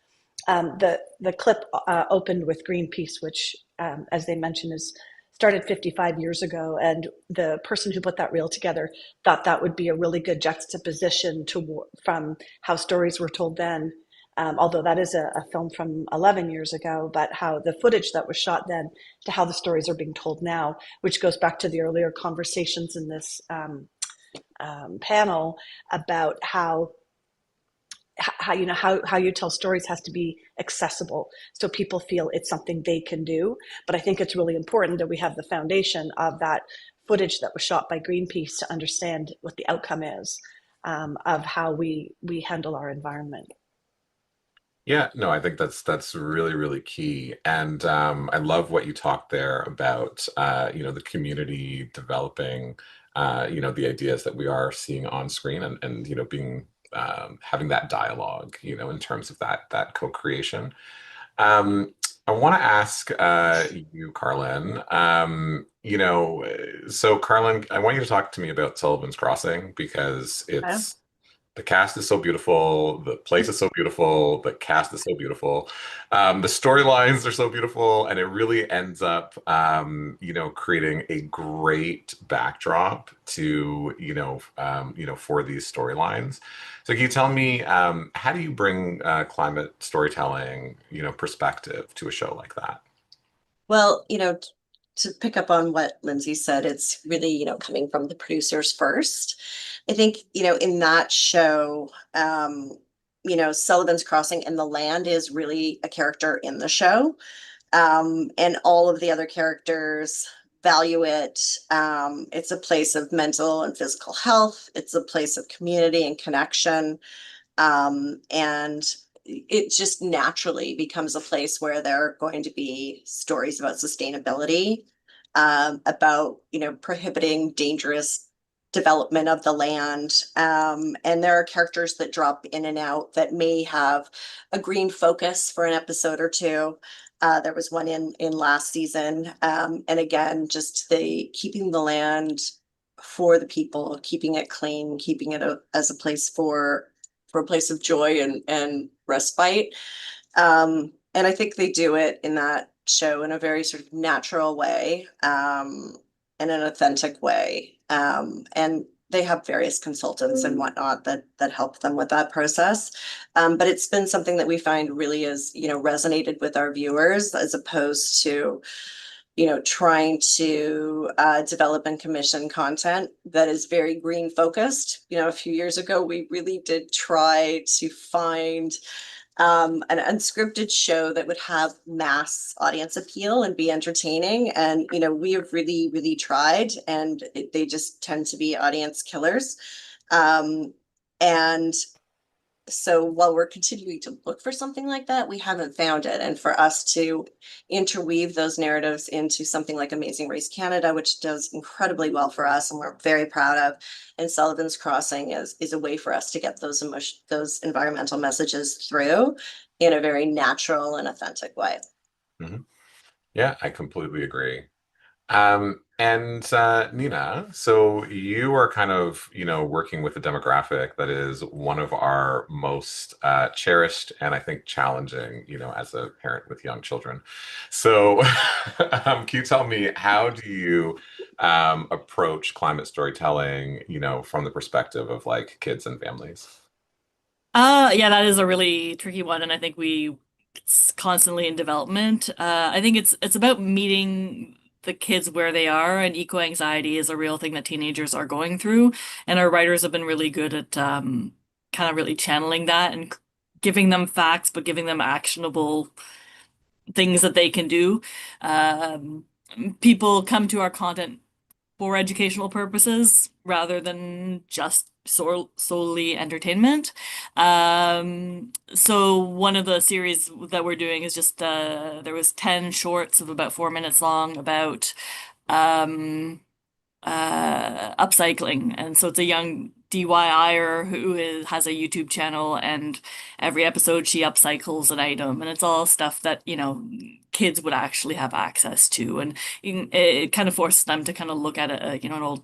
The clip opened with Greenpeace, which, as they mentioned, is started 55 years ago, and the person who put that reel together thought that would be a really good juxtaposition from how stories were told then, although that is a film from 11 years ago, but how the footage that was shot then to how the stories are being told now, which goes back to the earlier conversations in this panel about how you tell stories has to be accessible, so people feel it's something they can do. But I think it's really important that we have the foundation of that footage that was shot by Greenpeace to understand what the outcome is of how we handle our environment. Yeah, no, I think that's really, really key. And I love what you talked there about the community developing the ideas that we are seeing on screen, and being having that dialogue, in terms of that co-creation. I want to ask you, Carlin. So Carlin, I want you to talk to me about Sullivan's Crossing, because the cast is so beautiful, the place is so beautiful, the cast is so beautiful, the storylines are so beautiful, and it really ends up, creating a great backdrop to, for these storylines. So can you tell me, how do you bring climate storytelling, perspective to a show like that? Well, to pick up on what Lindsay said, it's really, coming from the producers first. I think, in that show, Sullivan's Crossing and the land is really a character in the show. And all of the other characters value it. It's a place of mental and physical health. It's a place of community and connection. And it just naturally becomes a place where there are going to be stories about sustainability, about, prohibiting dangerous development of the land. And there are characters that drop in and out that may have a green focus for an episode or two. There was one in last season. And again, just keeping the land for the people, keeping it clean, keeping it as a place for a place of joy and respite. And I think they do it in that show in a very sort of natural way, in an authentic way. And they have various consultants and whatnot that help them with that process. But it's been something that we find really is, resonated with our viewers, as opposed to, trying to develop and commission content that is very green focused. A few years ago, we really did try to find an unscripted show that would have mass audience appeal and be entertaining. And, we have really, really tried, and they just tend to be audience killers. And so while we're continuing to look for something like that, we haven't found it. And for us to interweave those narratives into something like Amazing Race Canada, which does incredibly well for us and we're very proud of, and Sullivan's Crossing is a way for us to get those environmental messages through in a very natural and authentic way. Mm-hmm. Yeah, I completely agree. And Nina, so you are kind of, working with a demographic that is one of our most cherished and I think challenging, as a parent with young children. So, can you tell me how do you approach climate storytelling, from the perspective of like kids and families? Yeah, that is a really tricky one, and I think it's constantly in development. I think it's about meeting the kids where they are, and eco-anxiety is a real thing that teenagers are going through, and our writers have been really good at kind of really channeling that and giving them facts, but giving them actionable things that they can do. Um, People come to our content for educational purposes rather than just solely entertainment. So one of the series that we're doing is just there was 10 shorts of about 4 minutes long about um, upcycling. And so it's a young DIYer has a YouTube channel, and every episode she upcycles an item, and it's all stuff that, kids would actually have access to. And it kind of forces them to kind of look at an old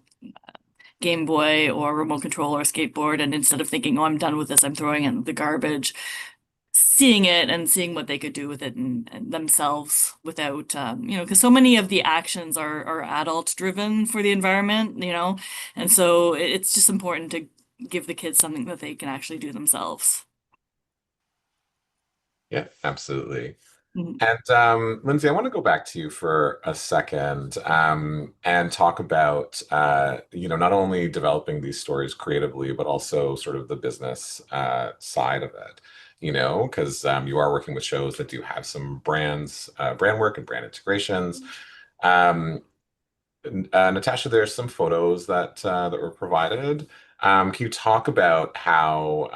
Game Boy or remote control or skateboard, and instead of thinking, oh, I'm done with this, I'm throwing it in the garbage, seeing it and seeing what they could do with it and themselves without because so many of the actions are adult driven for the environment, and so it's just important to give the kids something that they can actually do themselves. Yeah, absolutely. Mhm. And Lindsay, I want to go back to you for a second and talk about, not only developing these stories creatively, but also sort of the business side of it, because you are working with shows that do have some brand work and brand integrations. Um, Natasha, there's some photos that were provided. Can you talk about how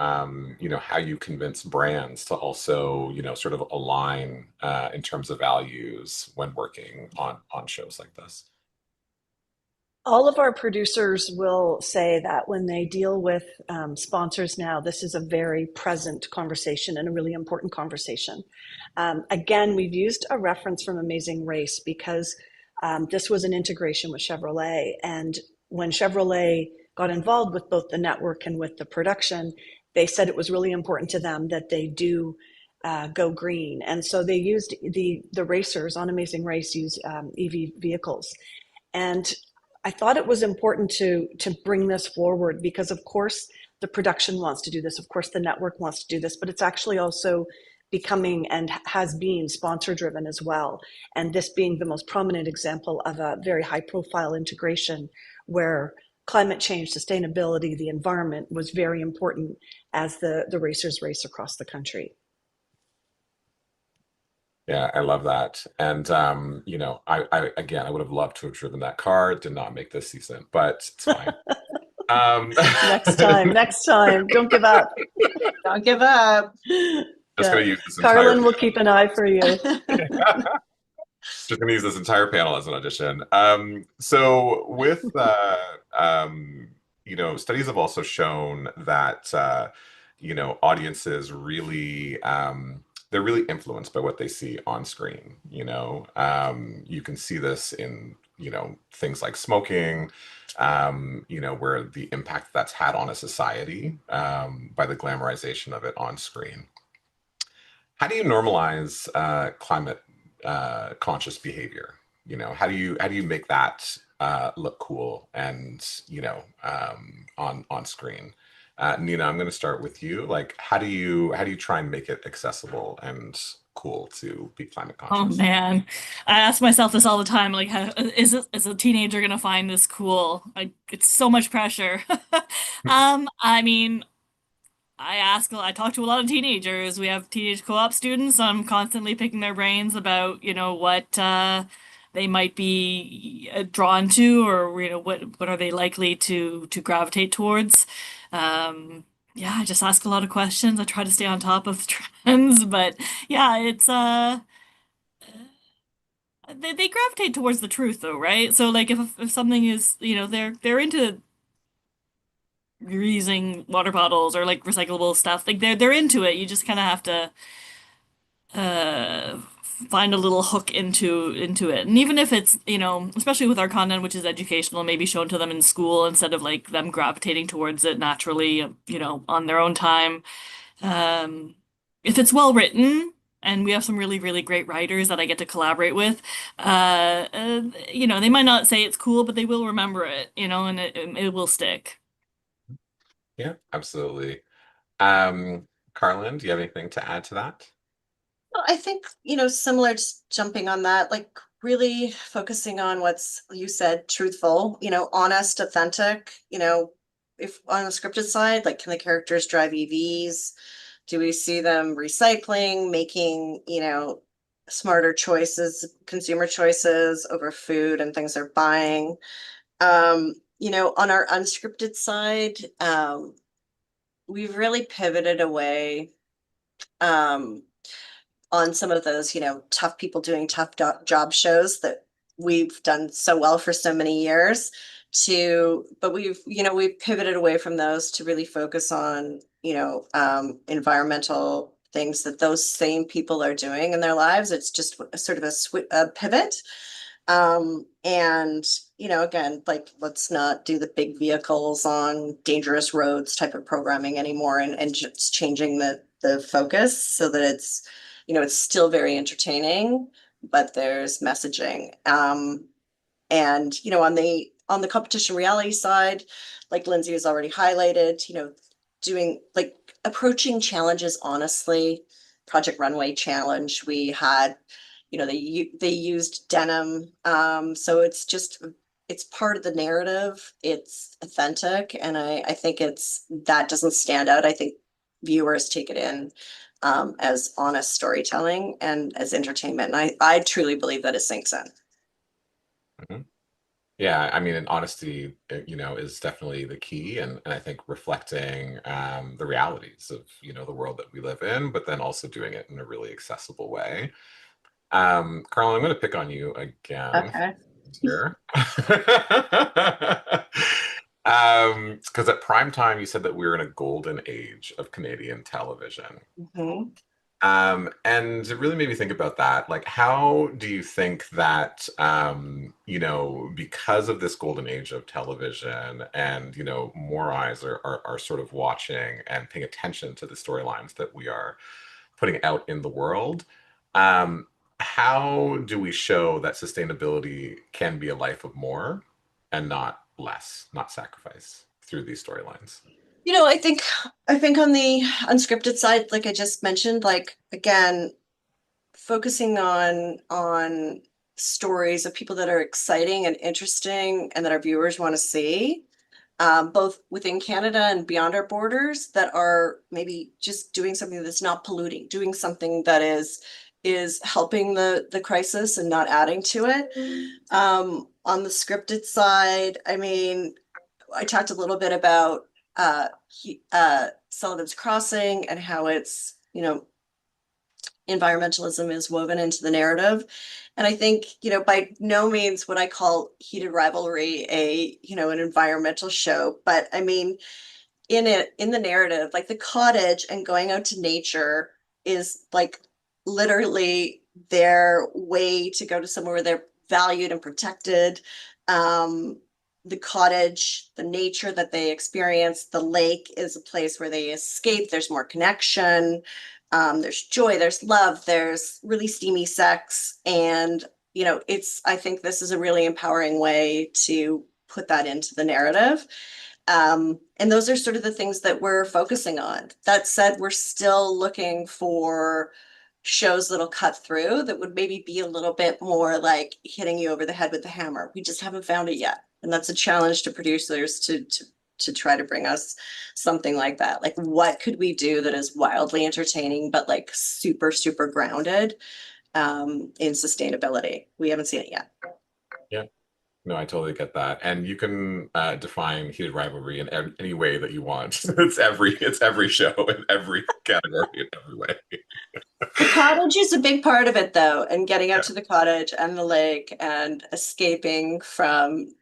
how you convince brands to also sort of align in terms of values when working on shows like this? All of our producers will say that when they deal with sponsors now, this is a very present conversation and a really important conversation. Again, we've used a reference from Amazing Race because this was an integration with Chevrolet. And when Chevrolet got involved with both the network and with the production, they said it was really important to them that they do go green. And so they used the racers on Amazing Race use EV vehicles. And I thought it was important to bring this forward because, of course, the production wants to do this. Of course, the network wants to do this, but it's actually also becoming and has been sponsor driven as well. And this being the most prominent example of a very high profile integration where climate change, sustainability, the environment was very important as the racers race across the country. Yeah, I love that. And I again, I would have loved to have driven that car. Did not make this season, but it's fine. Next time, don't give up. Don't give up. Just Yeah. gonna use this entire Carlin will keep an eye for you. just gonna use this entire panel as an audition. So with studies have also shown that audiences really they're really influenced by what they see on screen. You can see this in things like smoking, where the impact that's had on a society by the glamorization of it on screen. How do you normalize climate conscious behavior? How do you make that look cool and on screen? Nina, I'm going to start with you. Like, how do you try and make it accessible and cool to be climate Oh conscious? man, I ask myself this all the time. Like, is a teenager gonna find this cool? It's so much pressure. I mean, I talk to a lot of teenagers. We have teenage co-op students. So I'm constantly picking their brains about, what they might be drawn to, or what are they likely to gravitate towards. Yeah, I just ask a lot of questions. I try to stay on top of the trends, but yeah, it's they gravitate towards the truth though, right? So like if something is, they're into reusing water bottles or like recyclable stuff. Like they're into it. You just kind of have to uh find a little hook into it. And even if it's, especially with our content, which is educational, maybe shown to them in school instead of like them gravitating towards it naturally, on their own time. Um, if it's well written, and we have some really, really great writers that I get to collaborate with, they might not say it's cool, but they will remember it, and it will stick. Yeah, absolutely. Carlin, do you have anything to add to that? Well, I think, similar to jumping on that, like really focusing on what's, you said, truthful, honest, authentic, if on the scripted side, like can the characters drive EVs? Do we see them recycling, making, smarter choices, consumer choices over food and things they're buying? On our unscripted side, we've really pivoted away on some of those, tough people doing tough job shows that we've done so well for so many years but we've pivoted away from those to really focus on, environmental things that those same people are doing in their lives. It's just a sort of a pivot. And, again, like, let's not do the big vehicles on dangerous roads type of programming anymore, and just changing the focus so that it's still very entertaining, but there's messaging. And, on the competition reality side, like Lindsay has already highlighted, doing like approaching challenges honestly. Project Runway Challenge, we had, they used denim. So it's part of the narrative. It's authentic. And I think that doesn't stand out. I think viewers take it in as honest storytelling and as entertainment. And I truly believe that it sinks in. Mhm. Yeah, I mean, and honesty, is definitely the key, and I think reflecting the realities of, the world that we live in, but then also doing it in a really accessible way. Carl, I'm going to pick on you again Okay. here. Because at prime time, you said that we were in a golden age of Canadian television. Mhm. And it really made me think about that. Like, how do you think that, because of this golden age of television and, more eyes are sort of watching and paying attention to the storylines that we are putting out in the world, um, how do we show that sustainability can be a life of more and not less, not sacrifice through these storylines? I think on the unscripted side, like I just mentioned, like again, focusing on stories of people that are exciting and interesting and that our viewers want to see, both within Canada and beyond our borders, that are maybe just doing something that's not polluting, doing something that is helping the crisis and not adding to it. On the scripted side, I mean, I talked a little bit about Sullivan's Crossing and how it's, environmentalism is woven into the narrative. And I think, by no means would I call Heated Rivalry an environmental show, but I mean, in the narrative, like the cottage and going out to nature is like literally their way to go to somewhere where they're valued and protected. The cottage, the nature that they experience, the lake is a place where they escape. There's more connection. There's joy, there's love, there's really steamy sex. And, I think this is a really empowering way to put that into the narrative. And those are sort of the things that we're focusing on. That said, we're still looking for shows that'll cut through, that would maybe be a little bit more like hitting you over the head with the hammer. We just haven't found it yet. And that's a challenge to producers to try to bring us something like that. Like, what could we do that is wildly entertaining, but like super, super grounded in sustainability? We haven't seen it yet. Yeah. No, I totally get that. And you can define heated rivalry in any way that you want. It's every show in every category in every way. The cottage is a big part of it, though, and getting out Yeah. to the cottage and the lake and escaping from,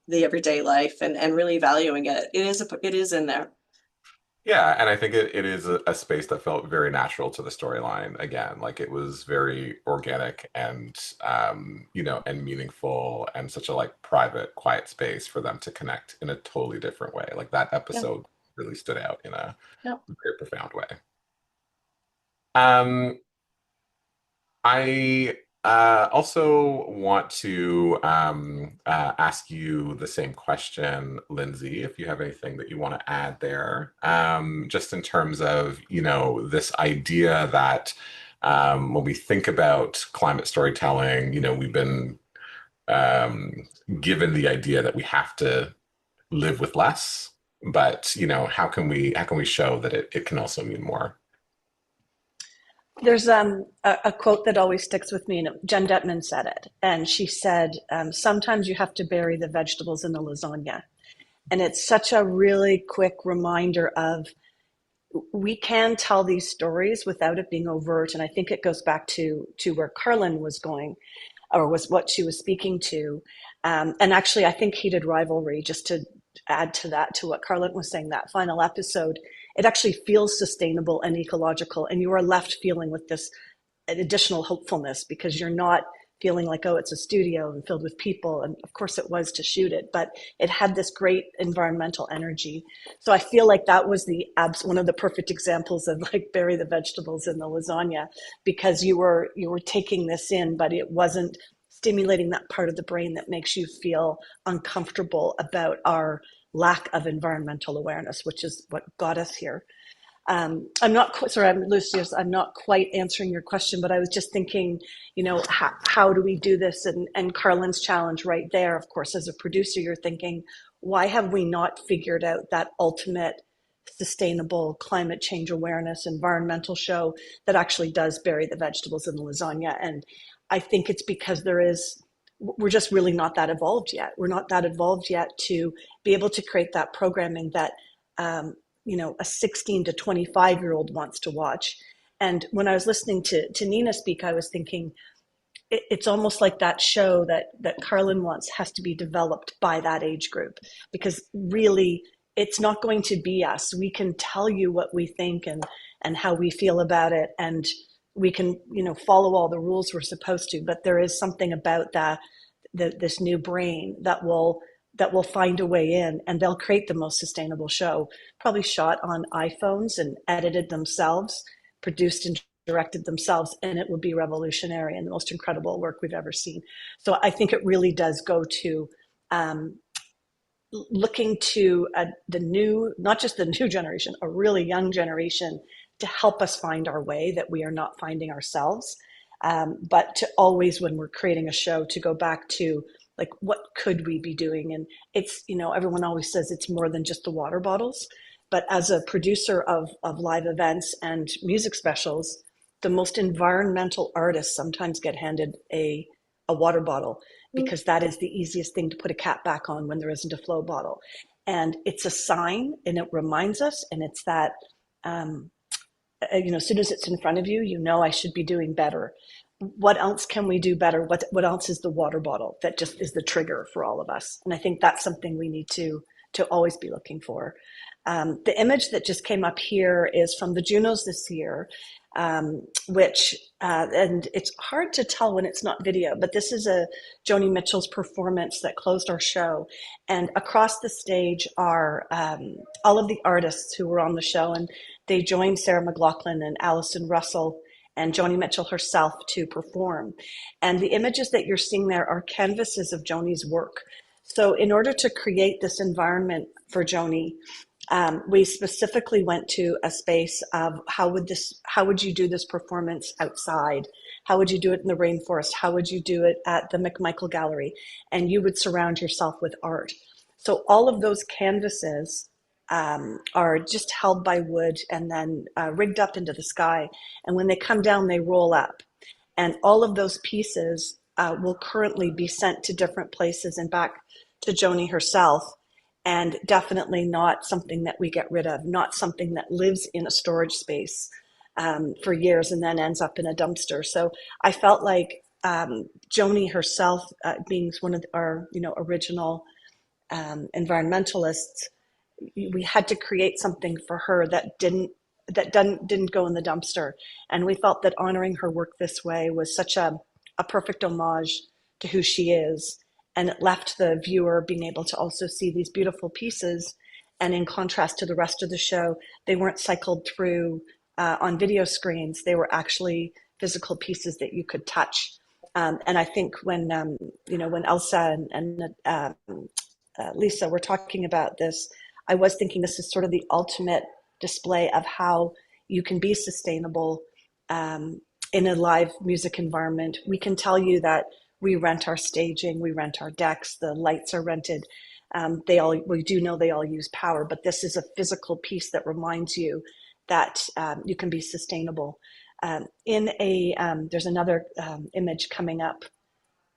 the everyday life and really valuing it. It is in there. Yeah, and I think it is a space that felt very natural to the storyline again. Like it was very organic and and meaningful and such a like private, quiet space for them to connect in a totally different way. Like that Yep. episode really stood out in a Yep. very profound way. Um, I also want to ask you the same question, Lindsay, if you have anything that you want to add there, just in terms of, this idea that when we think about climate storytelling, we've been um, given the idea that we have to live with less, but, how can we show that it can also mean more? There's a quote that always sticks with me, and Jen Detman said it, and she said, "Sometimes you have to bury the vegetables in the lasagna," and it's such a really quick reminder of we can tell these stories without it being overt, and I think it goes back to where Carlin was going, or was what she was speaking to. And actually, I think Heated Rivalry, just to add to that, to what Carlin was saying, that final episode, it actually feels sustainable and ecological. And you are left feeling with this additional hopefulness because you're not feeling like, oh, it's a studio and filled with people. And of course it was to shoot it, but it had this great environmental energy. So I feel like that was one of the perfect examples of like bury the vegetables in the lasagna, because you were taking this in, but it wasn't stimulating that part of the brain that makes you feel uncomfortable about our lack of environmental awareness, which is what got us here. I'm not sorry, Lucius. I'm not quite answering your question, but I was just thinking, how do we do this? And Carlin's challenge right there, of course, as a producer, you're thinking, why have we not figured out that ultimate sustainable climate change awareness environmental show that actually does bury the vegetables in the lasagna? And I think it's because we're just really not that evolved yet. We're not that evolved yet to be able to create that programming that a 16 to 25-year-old wants to watch. And when I was listening to Nina speak, I was thinking it's almost like that show that Carlin wants has to be developed by that age group, because really it's not going to be us. We can tell you what we think and how we feel about it, and we can follow all the rules we're supposed to, but there is something about this new brain that will find a way in, and they'll create the most sustainable show, probably shot on iPhones and edited themselves, produced and directed themselves, and it will be revolutionary and the most incredible work we've ever seen. So I think it really does go to looking to the new, not just the new generation, a really young generation, to help us find our way that we are not finding ourselves. But to always, when we're creating a show, to go back to like, what could we be doing? And it's, everyone always says it's more than just the water bottles. But as a producer of live events and music specials, the most environmental artists sometimes get handed a water bottle, because that is the easiest thing to put a cap back on when there isn't a flow bottle. And it's a sign, and it reminds us, and it's that, as soon as it's in front of you, I should be doing better. What else can we do better? What else is the water bottle that just is the trigger for all of us? And I think that's something we need to always be looking for. The image that just came up here is from the Junos this year, which, and it's hard to tell when it's not video, but this is a Joni Mitchell's performance that closed our show. And across the stage are all of the artists who were on the show, and they joined Sarah McLachlan and Alison Russell and Joni Mitchell herself to perform. And the images that you're seeing there are canvases of Joni's work. So in order to create this environment for Joni, we specifically went to a space of how would you do this performance outside? How would you do it in the rainforest? How would you do it at the McMichael Gallery? And you would surround yourself with art. So all of those canvases are just held by wood and then rigged up into the sky. And when they come down, they roll up. And all of those pieces will currently be sent to different places and back to Joni herself. And definitely not something that we get rid of, not something that lives in a storage space for years and then ends up in a dumpster. So I felt like Joni herself, being one of our original environmentalists, we had to create something for her that didn't go in the dumpster. And we felt that honoring her work this way was such a perfect homage to who she is. And it left the viewer being able to also see these beautiful pieces. And in contrast to the rest of the show, they weren't cycled through on video screens. They were actually physical pieces that you could touch. And I think when Elsa and Lisa were talking about this, I was thinking this is sort of the ultimate display of how you can be sustainable in a live music environment. We can tell you that we rent our staging, we rent our decks, the lights are rented. We do know they all use power, but this is a physical piece that reminds you that you can be sustainable. There's another image coming up.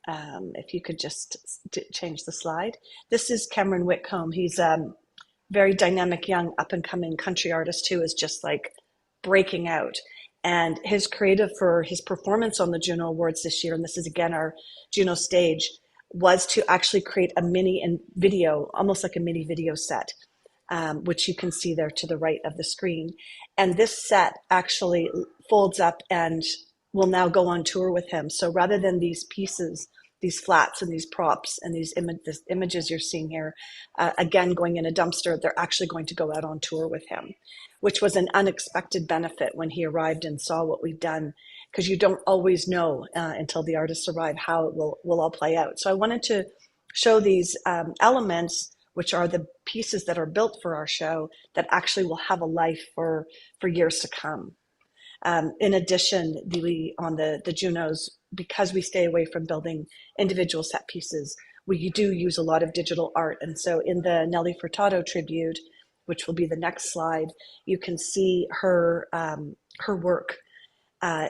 If you could just change the slide. This is Cameron Whitcomb. He's very dynamic, young, up and coming country artist who is just like breaking out. And his creative for his performance on the Juno Awards this year, and this is again our Juno stage, was to actually create a mini video, almost like a mini video set, which you can see there to the right of the screen. And this set actually folds up and will now go on tour with him. So rather than these pieces, these flats and these props and these images you're seeing here, again, going in a dumpster, they're actually going to go out on tour with him, which was an unexpected benefit when he arrived and saw what we've done, because you don't always know until the artists arrive how it will all play out. So I wanted to show these elements, which are the pieces that are built for our show that actually will have a life for years to come. In addition, on the Junos, because we stay away from building individual set pieces, we do use a lot of digital art. And so in the Nelly Furtado tribute, which will be the next slide, you can see her work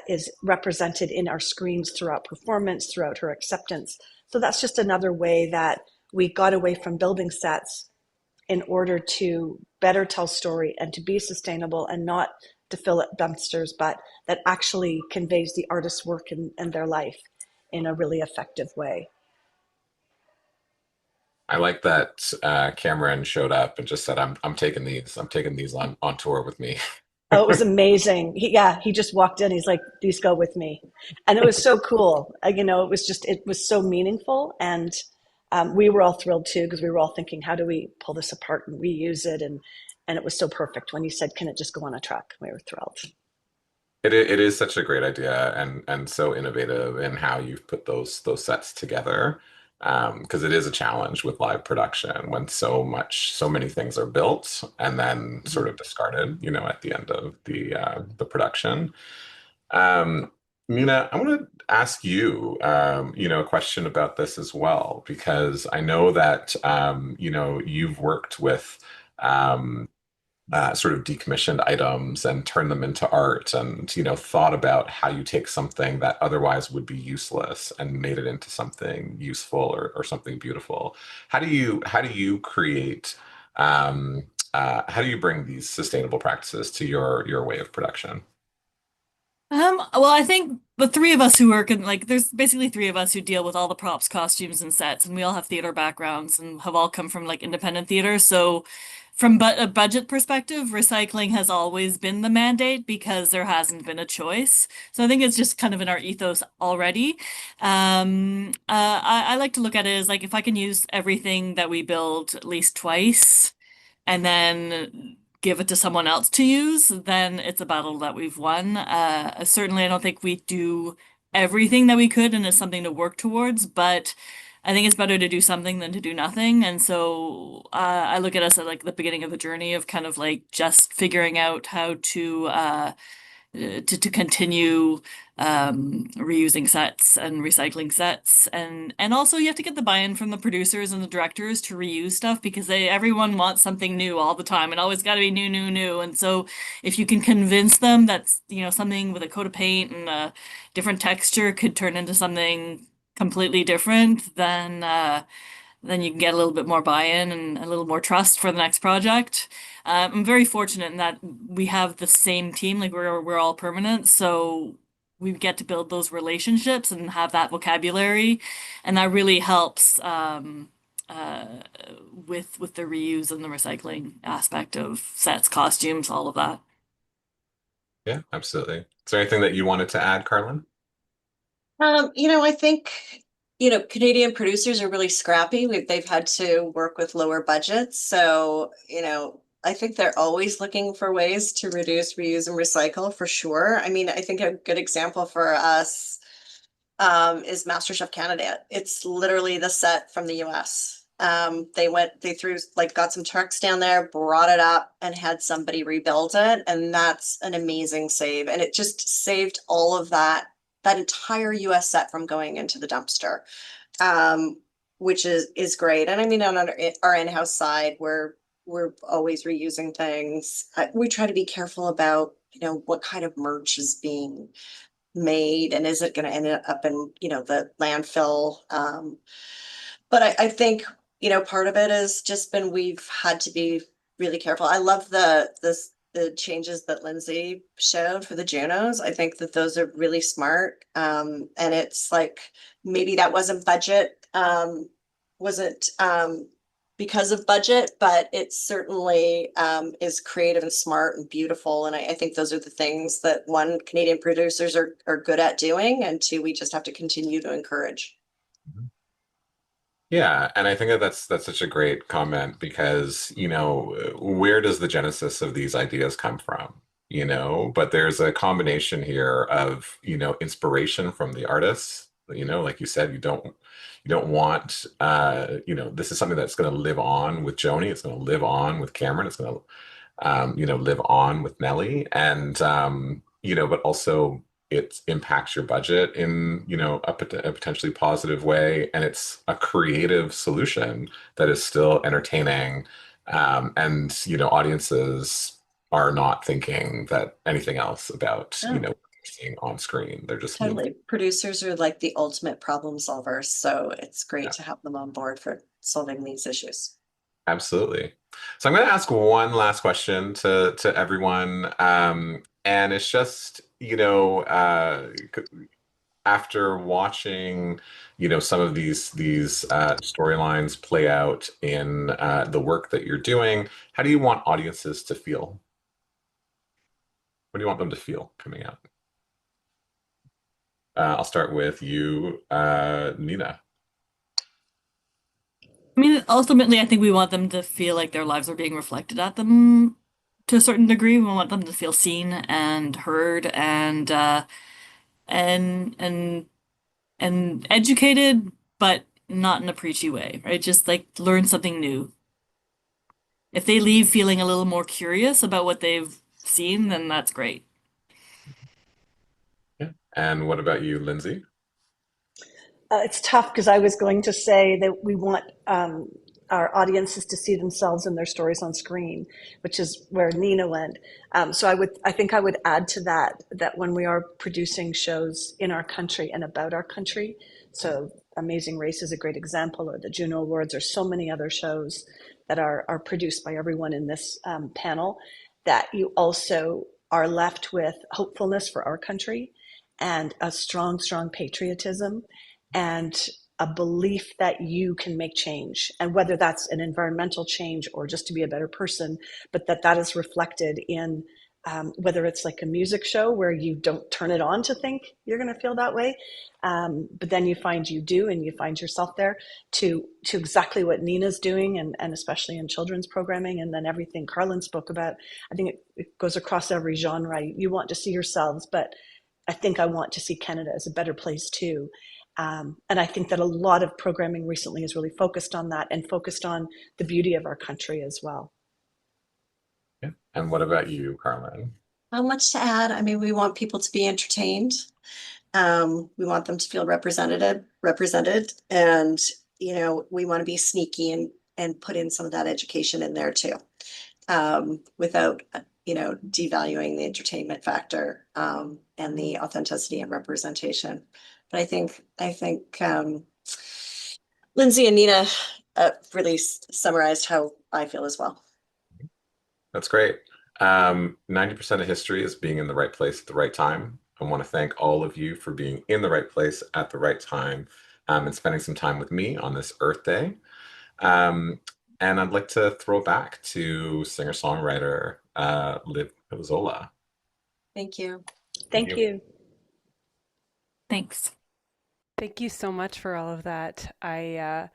is represented in our screens throughout performance, throughout her acceptance. So that's just another way that we got away from building sets in order to better tell story and to be sustainable and not to fill up dumpsters, but that actually conveys the artist's work and their life in a really effective way. I like that Cameron showed up and just said, I'm taking these on tour with me." Oh, it was amazing. He just walked in. He's like, "These go with me," and it was so cool. It was so meaningful, and we were all thrilled too, because we were all thinking, how do we pull this apart and reuse it? And it was so perfect when he said, "Can it just go on a truck?" We were thrilled. It is such a great idea and so innovative in how you've put those sets together. Because it is a challenge with live production when so many things are built and then sort of discarded, at the end of the production. Mina, I want to ask you, a question about this as well, because I know that, you've worked with sort of decommissioned items and turned them into art and, thought about how you take something that otherwise would be useless and made it into something useful or something beautiful. How do you create, how do you bring these sustainable practices to your way of production? Well, I think the three of us who work in there's basically three of us who deal with all the props, costumes, and sets, and we all have theater backgrounds and have all come from independent theater. So from a budget perspective, recycling has always been the mandate because there hasn't been a choice. So I think it's just kind of in our ethos already. I like to look at it as if I can use everything that we build at least twice and then give it to someone else to use, then it's a battle that we've won. Certainly, I don't think we do everything that we could, and it's something to work towards, but I think it's better to do something than to do nothing. And so I look at us at the beginning of the journey of kind of just figuring out how to continue reusing sets and recycling sets, and also you have to get the buy-in from the producers and the directors to reuse stuff, because everyone wants something new all the time and always got to be new. And so if you can convince them that something with a coat of paint and a different texture could turn into something completely different, then you can get a little bit more buy-in and a little more trust for the next project. I'm very fortunate in that we have the same team, we're all permanent, so we get to build those relationships and have that vocabulary, and that really helps with the reuse and the recycling aspect of sets, costumes, all of that. Yeah, absolutely. Is there anything that you wanted to add, Carlin? I think, Canadian producers are really scrappy. They've had to work with lower budgets. So, I think they're always looking for ways to reduce, reuse, and recycle for sure. I mean, I think a good example for us is MasterChef Canada. It's literally the set from the US. They threw, like, got some trucks down there, brought it up, and had somebody rebuild it. And that's an amazing save. And it just saved all of that entire US set from going into the dumpster, which is great. And I mean, on our in-house side, we're always reusing things. We try to be careful about, what kind of merch is being made and is it going to end up in, the landfill. But I think, part of it has just been we've had to be really careful. I love the changes that Lindsay showed for the Junos. I think that those are really smart. And it's like maybe that wasn't because of budget, but it certainly is creative and smart and beautiful. And I think those are the things that, one, Canadian producers are good at doing, and two, we just have to continue to encourage. Yeah, and I think that that's such a great comment because, where does the genesis of these ideas come from? But there's a combination here of, inspiration from the artists. Like you said, you don't want, this is something that's going to live on with Joni. It's going to live on with Cameron. It's going to, live on with Nelly, and but also it impacts your budget in, a potentially positive way, and it's a creative solution that is still entertaining, and audiences are not thinking that anything else about, No. what they're seeing on screen. They're just Totally. Producers are like the ultimate problem solvers, so it's great to have them on board for solving these issues. Absolutely. So I'm going to ask one last question to everyone, and it's just, after watching, some of these storylines play out in the work that you're doing, how do you want audiences to feel? What do you want them to feel coming out? I'll start with you, Nina. I mean, ultimately, I think we want them to feel like their lives are being reflected at them to a certain degree. We want them to feel seen and heard and and educated, but not in a preachy way, right? Just like learn something new. If they leave feeling a little more curious about what they've seen, then that's great. Yeah. And what about you, Lindsay? It's tough because I was going to say that we want our audiences to see themselves and their stories on screen, which is where Nina went. So I think I would add to that when we are producing shows in our country and about our country. So Amazing Race is a great example, or the Juno Awards, or so many other shows that are produced by everyone in this panel, that you also are left with hopefulness for our country and a strong, strong patriotism and a belief that you can make change, and whether that's an environmental change or just to be a better person, but that is reflected in whether it's like a music show where you don't turn it on to think you're going to feel that way, but then you find you do, and you find yourself there, to exactly what Nina's doing, and especially in children's programming, and then everything Carlin spoke about. I think it goes across every genre. You want to see yourselves, but I think I want to see Canada as a better place too. And I think that a lot of programming recently is really focused on that and focused on the beauty of our country as well. Yeah. And what about you, Carmen? Not much to add. I mean, we want people to be entertained. We want them to feel represented, and we want to be sneaky and put in some of that education in there too, without devaluing the entertainment factor, and the authenticity and representation. But I think Lindsay and Nina really summarized how I feel as well. That's great. 90% of history is being in the right place at the right time. I want to thank all of you for being in the right place at the right time, and spending some time with me on this Earth Day. And I'd like to throw back to singer-songwriter Liv Zola. Thank you. Thank you. Thanks. Thank you so much for all of that. I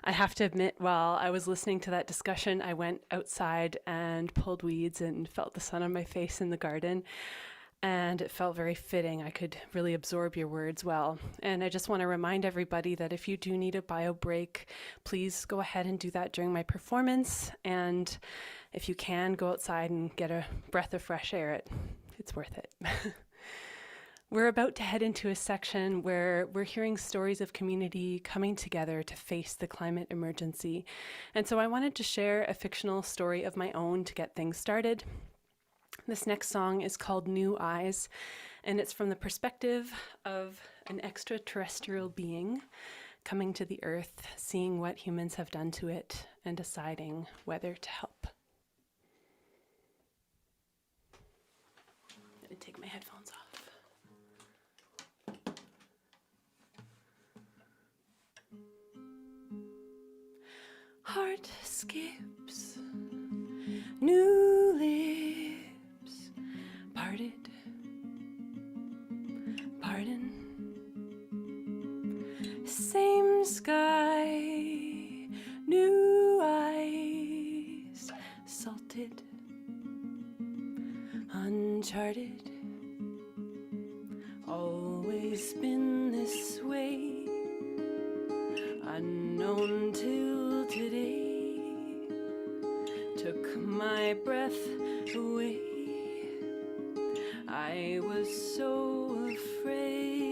have to admit, while I was listening to that discussion, I went outside and pulled weeds and felt the sun on my face in the garden. And it felt very fitting. I could really absorb your words well. And I just want to remind everybody that if you do need a bio break, please go ahead and do that during my performance. And if you can, go outside and get a breath of fresh air. It's worth it. We're about to head into a section where we're hearing stories of community coming together to face the climate emergency. And so I wanted to share a fictional story of my own to get things started. This next song is called New Eyes, and it's from the perspective of an extraterrestrial being coming to the Earth, seeing what humans have done to it, and deciding whether to help. I'm going to take my headphones off. Heart skips, new lips, parted, pardon, same sky, new eyes, salted, uncharted, always been this way, unknown till today, took my breath away. I was so afraid.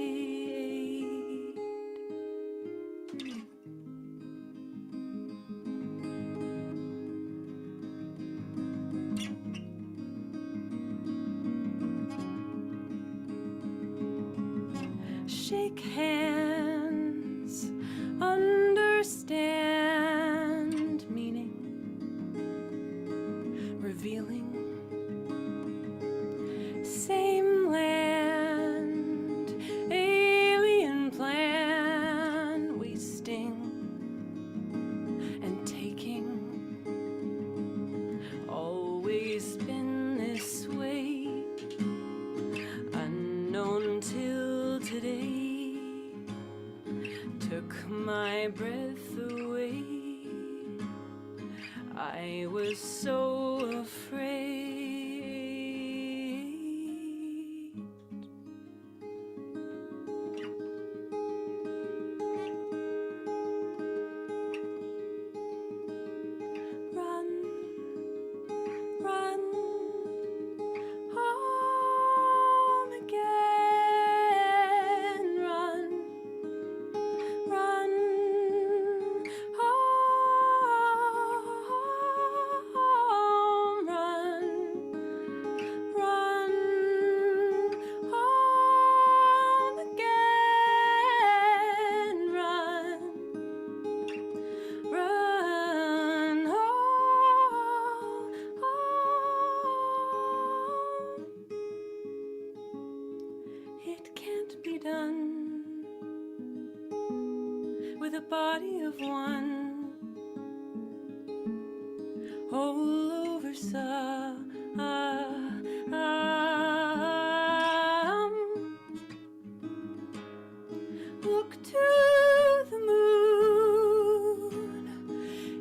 Shake hands, understand meaning, revealing. Same land, alien plan, wasting and taking. Always been this way, unknown till today, took my breath away. I was so afraid. Run, run, home again. Run, run, home. Run, run, home again. Run, run home. It can't be done with a body of one, all over some. Look to the moon,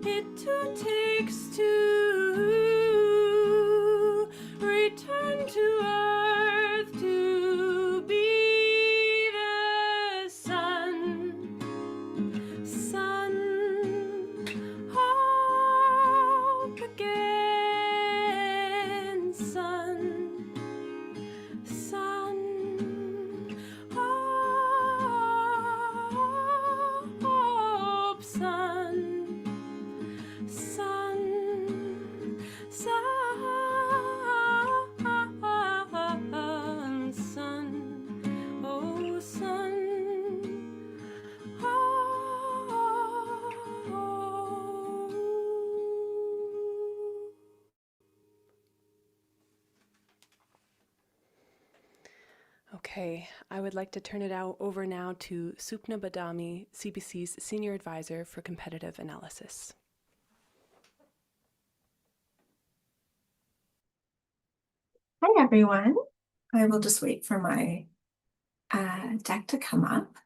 it too takes two. Return to earth to be the sun. Sun, hope again. Sun, sun, hope. Sun, sun, Okay, I would like to turn it over now to Supna Badami, CBC's Senior Advisor for Competitive Analysis. Hi, everyone. I will just wait for my deck to come up.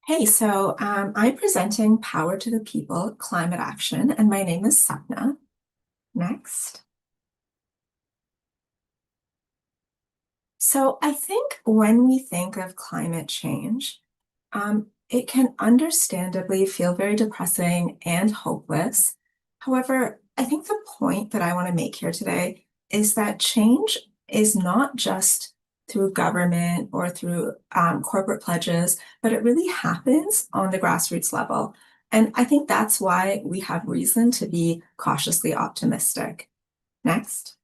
Okay, so I'm presenting Power to the People, Climate Action, and my name is Sapna. Next. So I think when we think of climate change, it can understandably feel very depressing and hopeless. However, I think the point that I want to make here today is that change is not just through government or through corporate pledges, but it really happens on the grassroots level. And I think that's why we have reason to be cautiously optimistic. Next.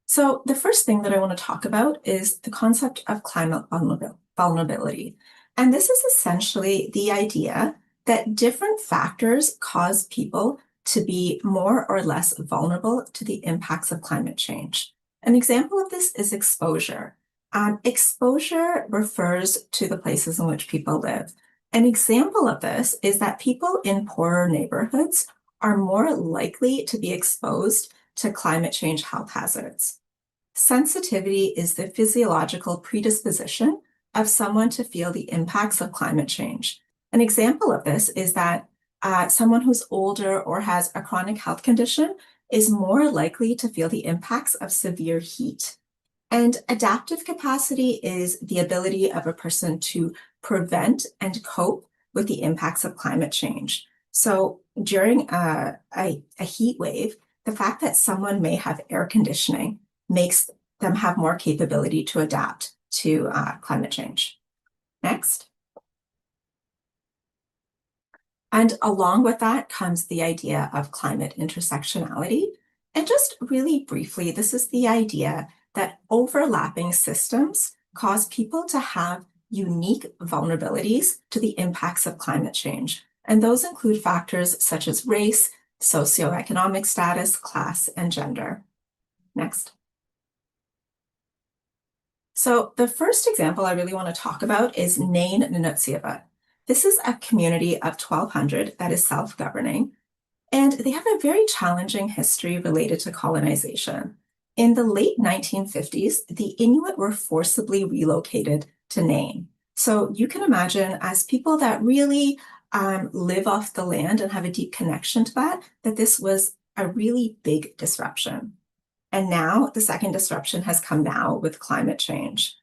So the first thing that I want to talk about is the concept of climate vulnerability. And this is essentially the idea that different factors cause people to be more or less vulnerable to the impacts of climate change. An example of this is exposure. Exposure refers to the places in which people live. An example of this is that people in poorer neighborhoods are more likely to be exposed to climate change health hazards. Sensitivity is the physiological predisposition of someone to feel the impacts of climate change. An example of this is that someone who's older or has a chronic health condition is more likely to feel the impacts of severe heat. And adaptive capacity is the ability of a person to prevent and cope with the impacts of climate change. So during a heat wave, the fact that someone may have air conditioning makes them have more capability to adapt to climate change. Next. And along with that comes the idea of climate intersectionality. And just really briefly, this is the idea that overlapping systems cause people to have unique vulnerabilities to the impacts of climate change. And those include factors such as race, socioeconomic status, class, and gender. Next. So the first example I really want to talk about is Nain Nunatsiavut. This is a community of 1,200 that is self-governing, and they have a very challenging history related to colonization. In the late 1950s, the Inuit were forcibly relocated to Nain. So you can imagine, as people that really live off the land and have a deep connection to that this was a really big disruption. And now the second disruption has come now with climate change.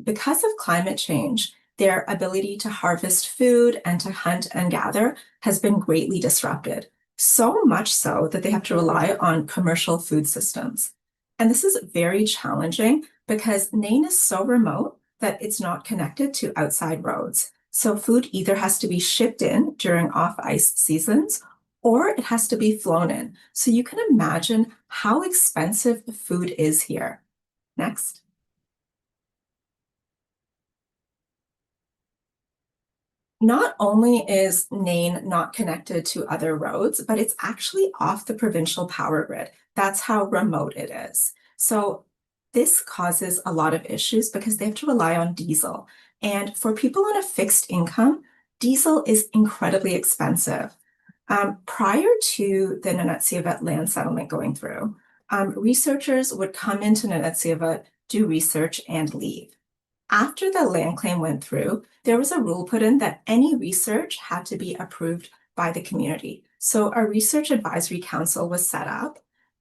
Because of climate change, their ability to harvest food and to hunt and gather has been greatly disrupted, so much so that they have to rely on commercial food systems. And this is very challenging because Nain is so remote that it's not connected to outside roads. So food either has to be shipped in during off-ice seasons or it has to be flown in. So you can imagine how expensive food is here. Next. Not only is Nain not connected to other roads, but it's actually off the provincial power grid. That's how remote it is. So this causes a lot of issues because they have to rely on diesel. And for people on a fixed income, diesel is incredibly expensive. Prior to the Nunatsiavut land settlement going through, researchers would come into Nunatsiavut, do research, and leave. After the land claim went through, there was a rule put in that any research had to be approved by the community. So a research advisory council was set up.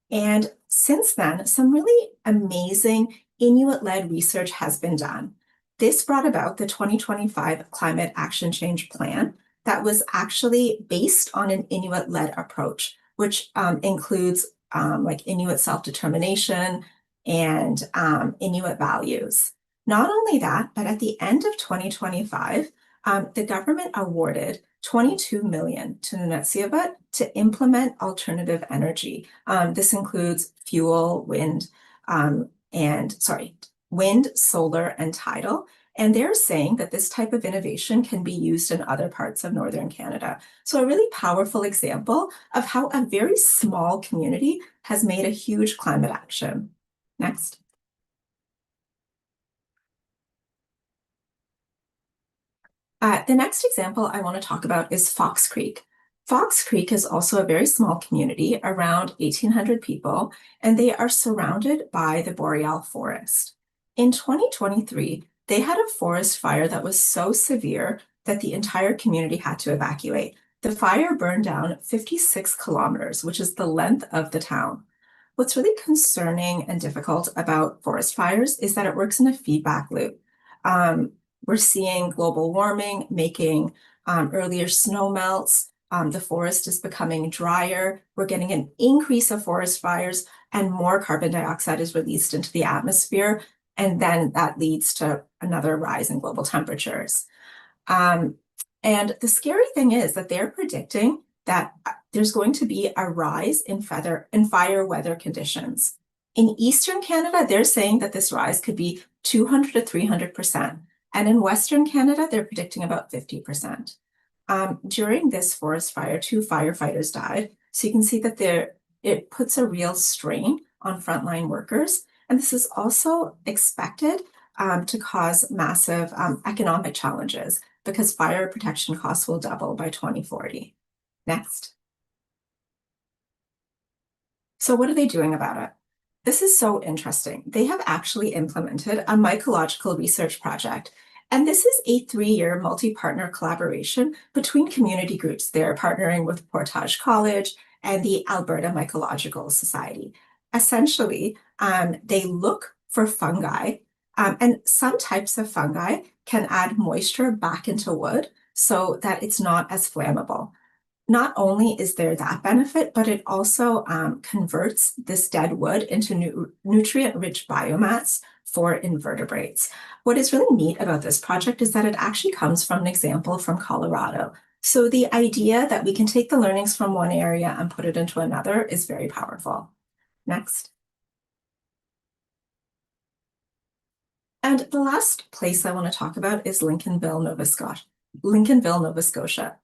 And since then, some really amazing Inuit-led research has been done. This brought about the 2025 Climate Action Change Plan that was actually based on an Inuit-led approach, which includes like Inuit self-determination and Inuit values. Not only that, but at the end of 2025, the government awarded 22 million to Nunatsiavut to implement alternative energy. This includes fuel, wind, wind, solar, and tidal. And they're saying that this type of innovation can be used in other parts of northern Canada. So a really powerful example of how a very small community has made a huge climate action. Next. The next example I want to talk about is Fox Creek. Fox Creek is also a very small community, around 1,800 people, and they are surrounded by the boreal forest. In 2023, they had a forest fire that was so severe that the entire community had to evacuate. The fire burned down 56 kilometers, which is the length of the town. What's really concerning and difficult about forest fires is that it works in a feedback loop. We're seeing global warming making earlier snow melts. The forest is becoming drier. We're getting an increase of forest fires, and more carbon dioxide is released into the atmosphere. And then that leads to another rise in global temperatures. And the scary thing is that they're predicting that there's going to be a rise in fire weather conditions. In Eastern Canada, they're saying that this rise could be 200 to 300%. And in Western Canada, they're predicting about 50%. During this forest fire, 2 firefighters died. So you can see that it puts a real strain on frontline workers. And this is also expected to cause massive economic challenges because fire protection costs will double by 2040. Next. So what are they doing about it? This is so interesting. They have actually implemented a mycological research project. And this is a 3-year multi-partner collaboration between community groups. They're partnering with Portage College and the Alberta Mycological Society. Essentially, they look for fungi, and some types of fungi can add moisture back into wood so that it's not as flammable. Not only is there that benefit, but it also converts this dead wood into nutrient-rich biomass for invertebrates. What is really neat about this project is that it actually comes from an example from Colorado. So the idea that we can take the learnings from one area and put it into another is very powerful. Next. And the last place I want to talk about is Lincolnville, Nova Scotia.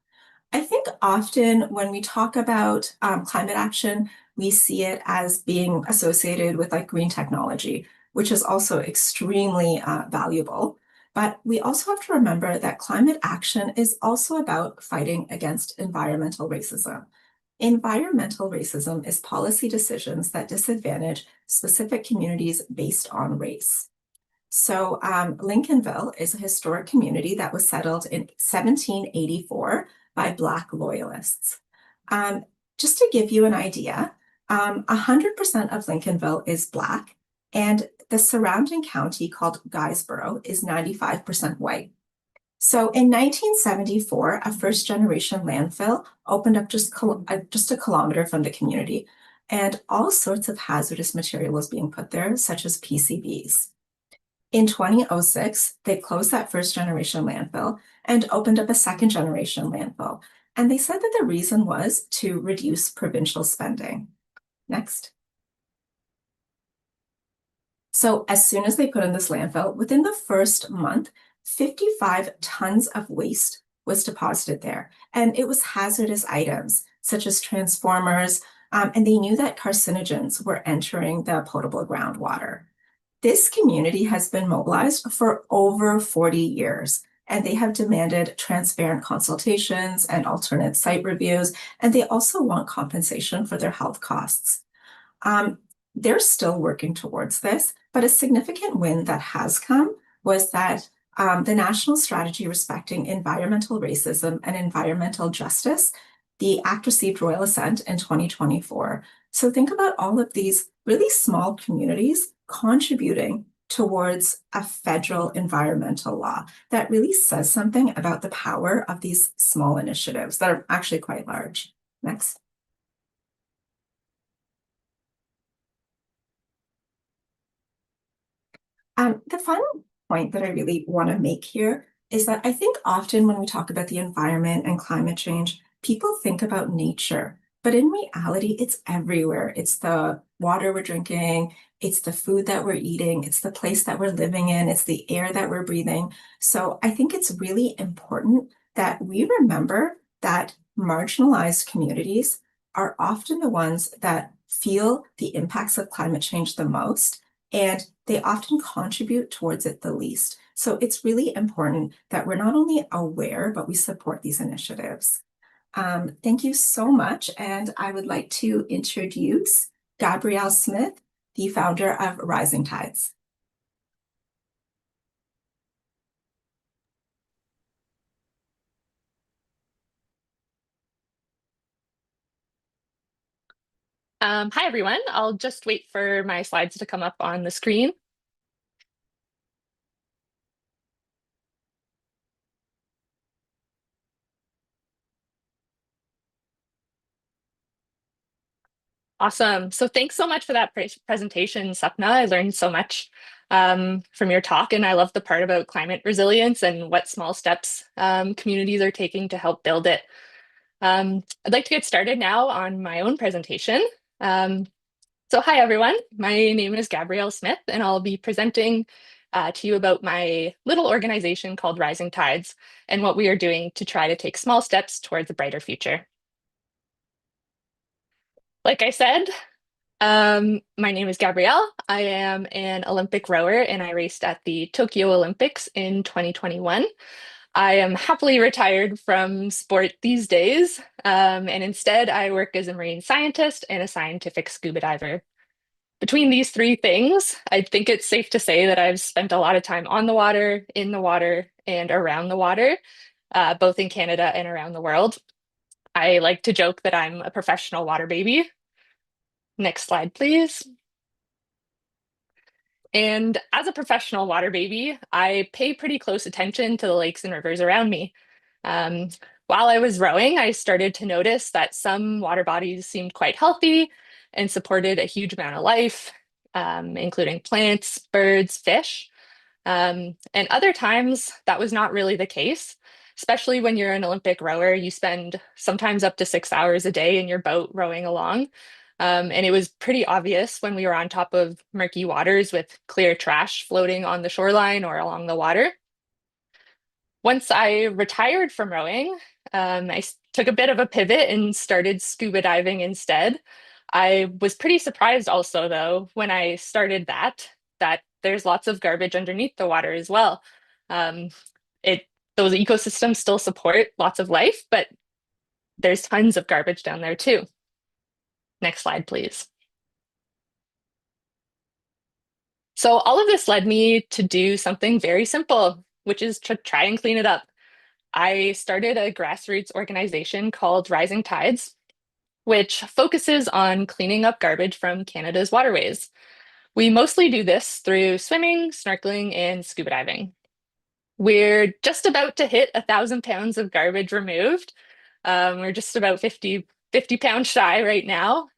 I think often when we talk about climate action, we see it as being associated with like green technology, which is also extremely valuable. But we also have to remember that climate action is also about fighting against environmental racism. Environmental racism is policy decisions that disadvantage specific communities based on race. So Lincolnville is a historic community that was settled in 1784 by Black loyalists. Just to give you an idea, 100% of Lincolnville is Black, and the surrounding county called Guysborough is 95% white. So in 1974, a first-generation landfill opened up just a kilometer from the community, and all sorts of hazardous material was being put there, such as PCBs. In 2006, they closed that first-generation landfill and opened up a second-generation landfill. And they said that the reason was to reduce provincial spending. Next. So as soon as they put in this landfill, within the first month, 55 tons of waste was deposited there. And it was hazardous items such as transformers, and they knew that carcinogens were entering the potable groundwater. This community has been mobilized for over 40 years, and they have demanded transparent consultations and alternate site reviews, and they also want compensation for their health costs. They're still working towards this, but a significant win that has come was that the National Strategy Respecting Environmental Racism and Environmental Justice, the act received royal assent in 2024. So think about all of these really small communities contributing towards a federal environmental law that really says something about the power of these small initiatives that are actually quite large. Next. The final point that I really want to make here is that I think often when we talk about the environment and climate change, people think about nature, But in reality, it's everywhere. It's the water we're drinking, it's the food that we're eating, it's the place that we're living in, it's the air that we're breathing. So I think it's really important that we remember that marginalized communities are often the ones that feel the impacts of climate change the most, and they often contribute towards it the least. So it's really important that we're not only aware, but we support these initiatives. Thank you so much. And I would like to introduce Gabrielle Smith, the founder of Rising Tides. Hi, everyone. I'll just wait for my slides to come up on the screen. Awesome. So thanks so much for that presentation, Sapna. I learned so much from your talk, and I love the part about climate resilience and what small steps communities are taking to help build it. I'd like to get started now on my own presentation. So hi, everyone. My name is Gabrielle Smith, and I'll be presenting to you about my little organization called Rising Tides and what we are doing to try to take small steps towards a brighter future. Like I said, my name is Gabrielle. I am an Olympic rower, and I raced at the Tokyo Olympics in 2021. I am happily retired from sport these days, and instead I work as a marine scientist and a scientific scuba diver. Between these three things, I think it's safe to say that I've spent a lot of time on the water, in the water, and around the water, both in Canada and around the world. I like to joke that I'm a professional water baby. Next slide, please. And as a professional water baby, I pay pretty close attention to the lakes and rivers around me. Um, while I was rowing, I started to notice that some water bodies seemed quite healthy and supported a huge amount of life, including plants, birds, fish. And other times that was not really the case, especially when you're an Olympic rower, you spend sometimes up to 6 hours a day in your boat rowing along. And it was pretty obvious when we were on top of murky waters with clear trash floating on the shoreline or along the water. Once I retired from rowing, I took a bit of a pivot and started scuba diving instead. I was pretty surprised also, though, when I started that there's lots of garbage underneath the water as well. Um, it those ecosystems still support lots of life, but there's tons of garbage down there too. Next slide, please. So all of this led me to do something very simple, which is to try and clean it up. I started a grassroots organization called Rising Tides, which focuses on cleaning up garbage from Canada's waterways. We mostly do this through swimming, snorkeling, and scuba diving. We're just about to hit 1,000 pounds of garbage removed. We're just about 50 pounds shy right now,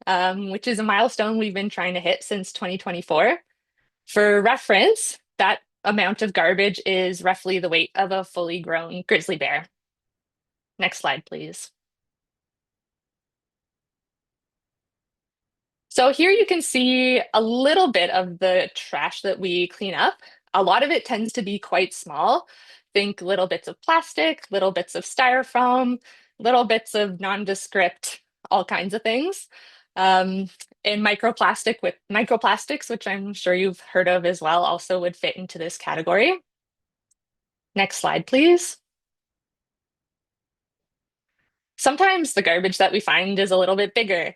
which is a milestone we've been trying to hit since 2024. For reference, that amount of garbage is roughly the weight of a fully grown grizzly bear. Next slide, please. So here you can see a little bit of the trash that we clean up. A lot of it tends to be quite small. Think little bits of plastic, little bits of styrofoam, little bits of nondescript, all kinds of things. And microplastics, which I'm sure you've heard of as well, also would fit into this category. Next slide, please. Sometimes the garbage that we find is a little bit bigger.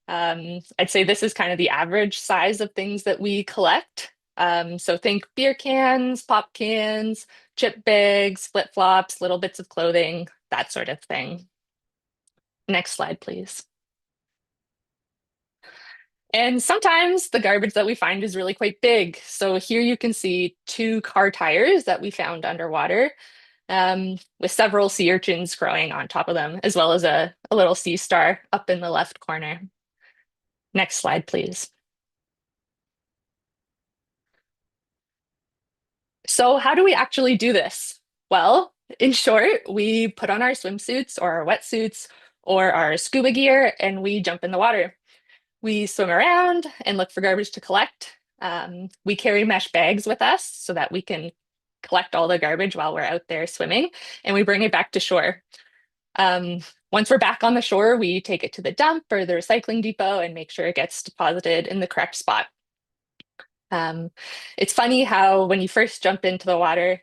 I'd say this is kind of the average size of things that we collect. So think beer cans, pop cans, chip bags, flip-flops, little bits of clothing, that sort of thing. Next slide, please. And sometimes the garbage that we find is really quite big. So here you can see 2 car tires that we found underwater, with several sea urchins growing on top of them, as well as a little sea star up in the left corner. Next slide, please. So how do we actually do this? Well, in short, we put on our swimsuits or our wetsuits or our scuba gear and we jump in the water. We swim around and look for garbage to collect. We carry mesh bags with us so that we can collect all the garbage while we're out there swimming, and we bring it back to shore. Once we're back on the shore, we take it to the dump or the recycling depot and make sure it gets deposited in the correct spot. It's funny how when you first jump into the water,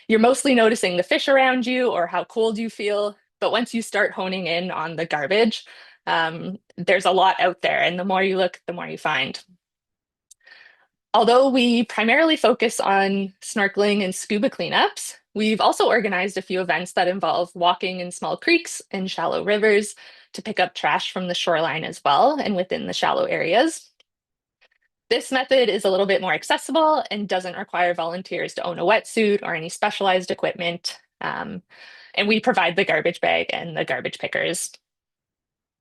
you're mostly noticing the fish around you or how cold you feel. But once you start honing in on the garbage, there's a lot out there. And the more you look, the more you find. Although we primarily focus on snorkeling and scuba cleanups, we've also organized a few events that involve walking in small creeks and shallow rivers to pick up trash from the shoreline as well and within the shallow areas. This method is a little bit more accessible and doesn't require volunteers to own a wetsuit or any specialized equipment. And we provide the garbage bag and the garbage pickers.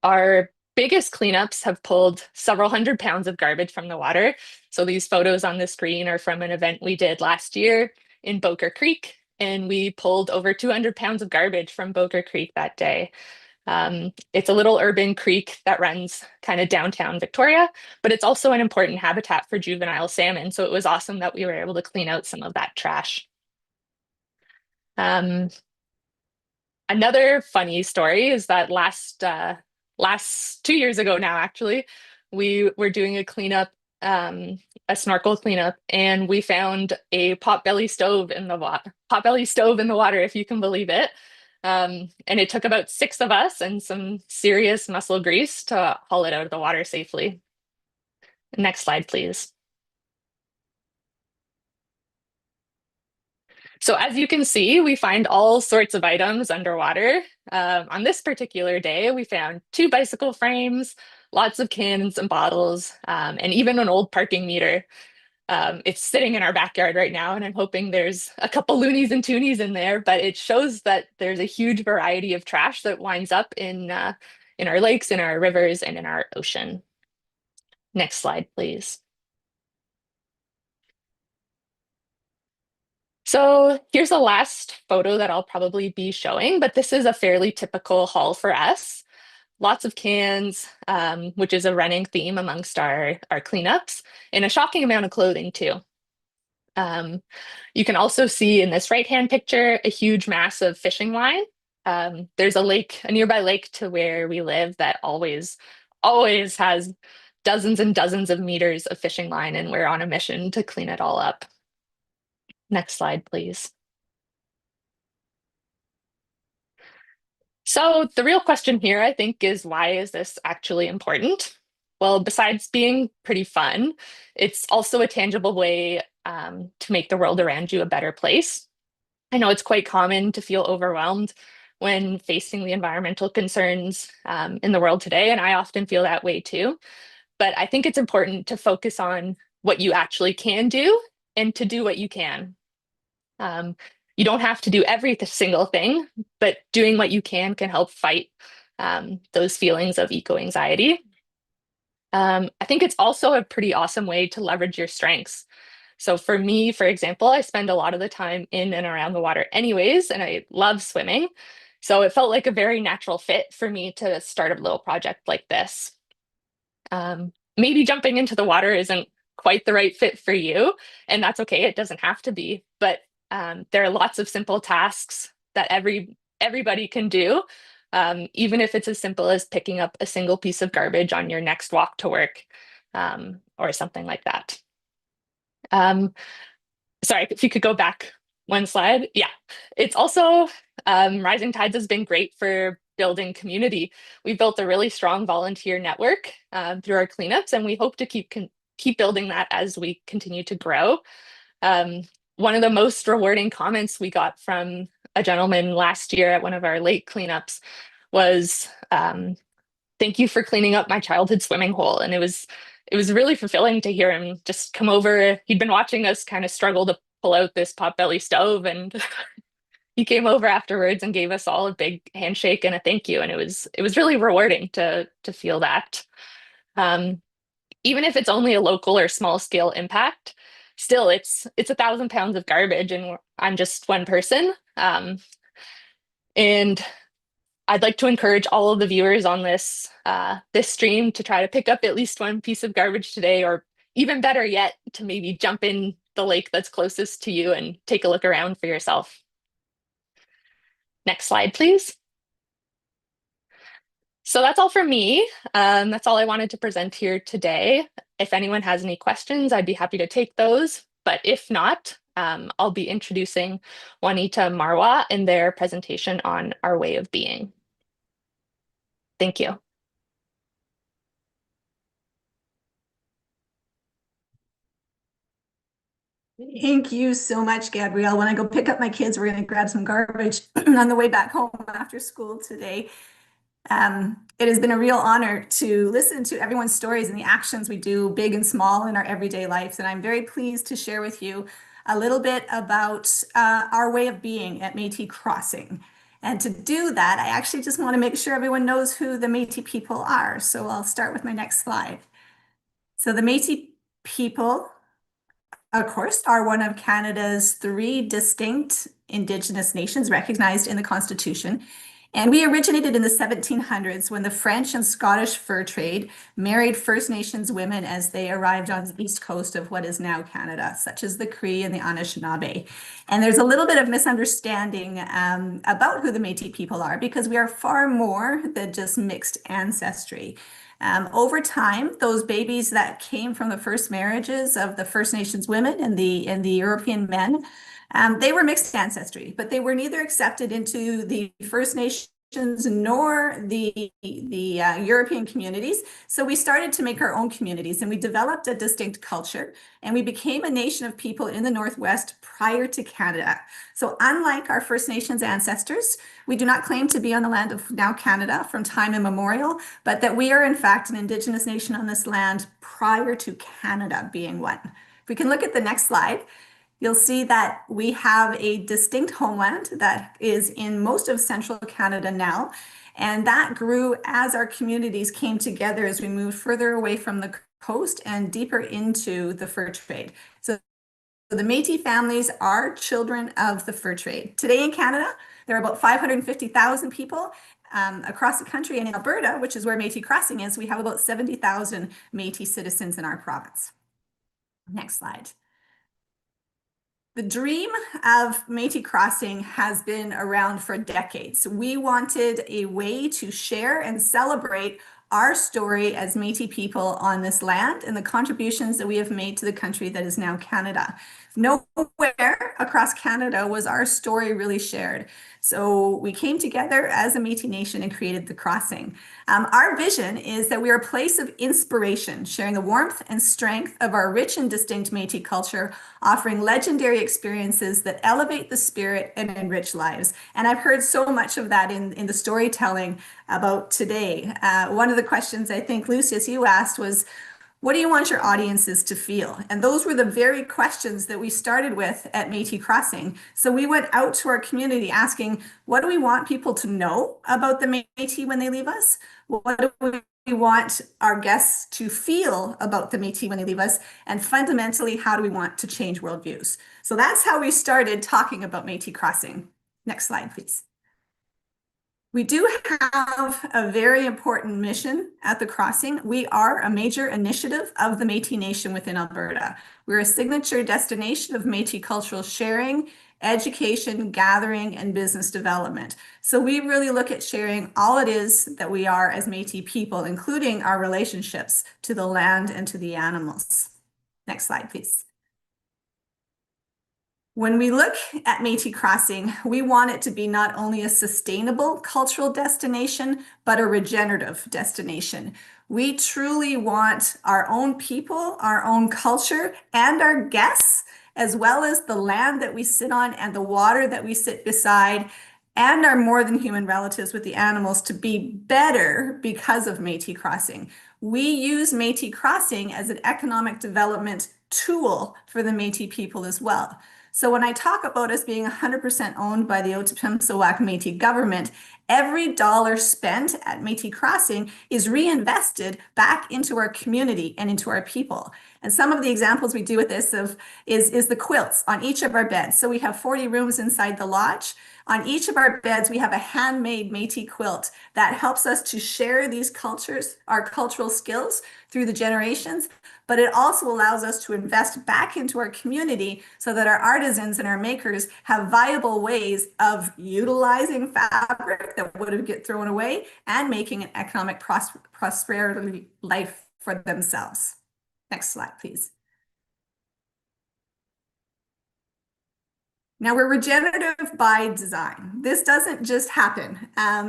Our biggest cleanups have pulled several hundred pounds of garbage from the water. So these photos on the screen are from an event we did last year in Boker Creek, and we pulled over 200 pounds of garbage from Boker Creek that day. It's a little urban creek that runs kind of downtown Victoria, but it's also an important habitat for juvenile salmon. So it was awesome that we were able to clean out some of that trash. Another funny story is that last 2 years ago now, actually, we were doing a cleanup, a snorkel cleanup, and we found a potbelly stove in the water, if you can believe it. And it took about 6 of us and some serious muscle grease to haul it out of the water safely. Next slide, please. So as you can see, we find all sorts of items underwater. On this particular day, we found 2 bicycle frames, lots of cans and bottles, and even an old parking meter. It's sitting in our backyard right now, and I'm hoping there's a couple loonies and toonies in there, but it shows that there's a huge variety of trash that winds up in our lakes, in our rivers, and in our ocean. Next slide, please. So here's the last photo that I'll probably be showing, but this is a fairly typical haul for us. Lots of cans, which is a running theme amongst our cleanups, and a shocking amount of clothing too. You can also see in this right-hand picture a huge mass of fishing line. There's a nearby lake to where we live that always has dozens and dozens of meters of fishing line, and we're on a mission to clean it all up. Next slide, please. So the real question here, I think, is why is this actually important? Well, besides being pretty fun, it's also a tangible way to make the world around you a better place. I know it's quite common to feel overwhelmed when facing the environmental concerns in the world today, and I often feel that way too. But I think it's important to focus on what you actually can do and to do what you can. You don't have to do every single thing, but doing what you can help fight those feelings of eco-anxiety. I think it's also a pretty awesome way to leverage your strengths. So for me, for example, I spend a lot of the time in and around the water anyways, and I love swimming. So it felt like a very natural fit for me to start a little project like this. Maybe jumping into the water isn't quite the right fit for you, and that's okay. It doesn't have to be, but there are lots of simple tasks that everybody can do, even if it's as simple as picking up a single piece of garbage on your next walk to work, or something like that. Sorry, if you could go back one slide. Yeah, it's also, Rising Tides has been great for building community. We've built a really strong volunteer network through our cleanups, and we hope to keep building that as we continue to grow. One of the most rewarding comments we got from a gentleman last year at one of our lake cleanups was, "Thank you for cleaning up my childhood swimming hole." And it was really fulfilling to hear him just come over. He'd been watching us kind of struggle to pull out this potbelly stove, and he came over afterwards and gave us all a big handshake and a thank you. And it was really rewarding to feel that. Even if it's only a local or small scale impact, still it's 1,000 pounds of garbage, and I'm just one person. And I'd like to encourage all of the viewers on this this stream to try to pick up at least one piece of garbage today, or even better yet, to maybe jump in the lake that's closest to you and take a look around for yourself. Next slide, please. So that's all from me. That's all I wanted to present here today. If anyone has any questions, I'd be happy to take those. But if not, I'll be introducing Juanita Marwa in their presentation on our way of being. Thank you. Thank you so much, Gabrielle. When I go pick up my kids, we're going to grab some garbage on the way back home after school today. It has been a real honor to listen to everyone's stories and the actions we do, big and small, in our everyday lives. And I'm very pleased to share with you a little bit about our way of being at Métis Crossing. And to do that, I actually just want to make sure everyone knows who the Métis people are. So I'll start with my next slide. So the Métis people, of course, are one of Canada's 3 distinct Indigenous nations recognized in the Constitution. And we originated in the 1700s when the French and Scottish fur trade married First Nations women as they arrived on the east coast of what is now Canada, such as the Cree and the Anishinaabe. And there's a little bit of misunderstanding about who the Métis people are, because we are far more than just mixed ancestry. Over time, those babies that came from the first marriages of the First Nations women and the European men, they were mixed ancestry, but they were neither accepted into the First Nations nor the European communities. So we started to make our own communities, and we developed a distinct culture, and we became a nation of people in the Northwest prior to Canada. So unlike our First Nations ancestors, we do not claim to be on the land of now Canada from time immemorial, but that we are in fact an Indigenous nation on this land prior to Canada being one. If we can look at the next slide, you'll see that we have a distinct homeland that is in most of central Canada now. And that grew as our communities came together as we moved further away from the coast and deeper into the fur trade. So the Métis families are children of the fur trade. Today in Canada, there are about 550,000 people across the country. And in Alberta, which is where Métis Crossing is, we have about 70,000 Métis citizens in our province. Next slide. The dream of Métis Crossing has been around for decades. We wanted a way to share and celebrate our story as Métis people on this land and the contributions that we have made to the country that is now Canada. Nowhere across Canada was our story really shared. So we came together as a Métis nation and created the Crossing. Our vision is that we are a place of inspiration, sharing the warmth and strength of our rich and distinct Métis culture, offering legendary experiences that elevate the spirit and enrich lives. And I've heard so much of that in the storytelling about today. One of the questions I think, Lucius, you asked was, what do you want your audiences to feel? And those were the very questions that we started with at Métis Crossing. So we went out to our community asking, what do we want people to know about the Métis when they leave us? What do we want our guests to feel about the Métis when they leave us? And fundamentally, how do we want to change worldviews? So that's how we started talking about Métis Crossing. Next slide, please. We do have a very important mission at the Crossing. We are a major initiative of the Métis Nation within Alberta. We're a signature destination of Métis cultural sharing, education, gathering, and business development. So we really look at sharing all it is that we are as Métis people, including our relationships to the land and to the animals. Next slide, please. When we look at Métis Crossing, we want it to be not only a sustainable cultural destination, but a regenerative destination. We truly want our own people, our own culture, and our guests, as well as the land that we sit on and the water that we sit beside, and our more than human relatives with the animals to be better because of Métis Crossing. We use Métis Crossing as an economic development tool for the Métis people as well. So when I talk about us being 100% owned by the Otipemisiwak Métis government, every dollar spent at Métis Crossing is reinvested back into our community and into our people. And some of the examples we do with this is the quilts on each of our beds. So we have 40 rooms inside the lodge. On each of our beds, we have a handmade Métis quilt that helps us to share these cultures, our cultural skills through the generations, but it also allows us to invest back into our community so that our artisans and our makers have viable ways of utilizing fabric that would get thrown away and making an economic prosperity life for themselves. Next slide, please. Now we're regenerative by design. This doesn't just happen.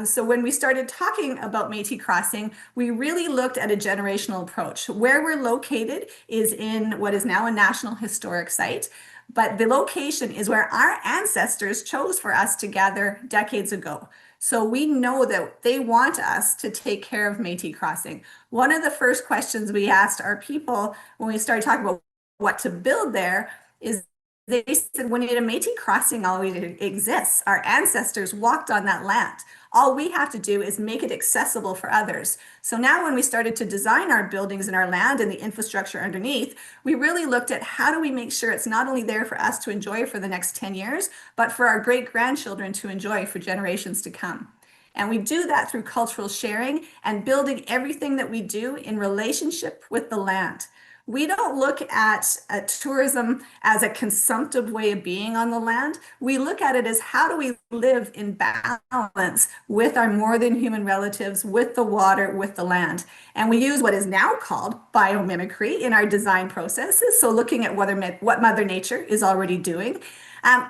So when we started talking about Métis crossing, we really looked at a generational approach. Where we're located is in what is now a National Historic Site, but the location is where our ancestors chose for us to gather decades ago. So we know that they want us to take care of Métis crossing. One of the first questions we asked our people when we started talking about what to build there is they said, when a Métis crossing already exists, our ancestors walked on that land. All we have to do is make it accessible for others. So now when we started to design our buildings and our land and the infrastructure underneath, we really looked at how do we make sure it's not only there for us to enjoy for the next 10 years, but for our great-grandchildren to enjoy for generations to come. And we do that through cultural sharing and building everything that we do in relationship with the land. We don't look at tourism as a consumptive way of being on the land. We look at it as how do we live in balance with our more than human relatives, with the water, with the land. And we use what is now called biomimicry in our design processes. So looking at what Mother Nature is already doing.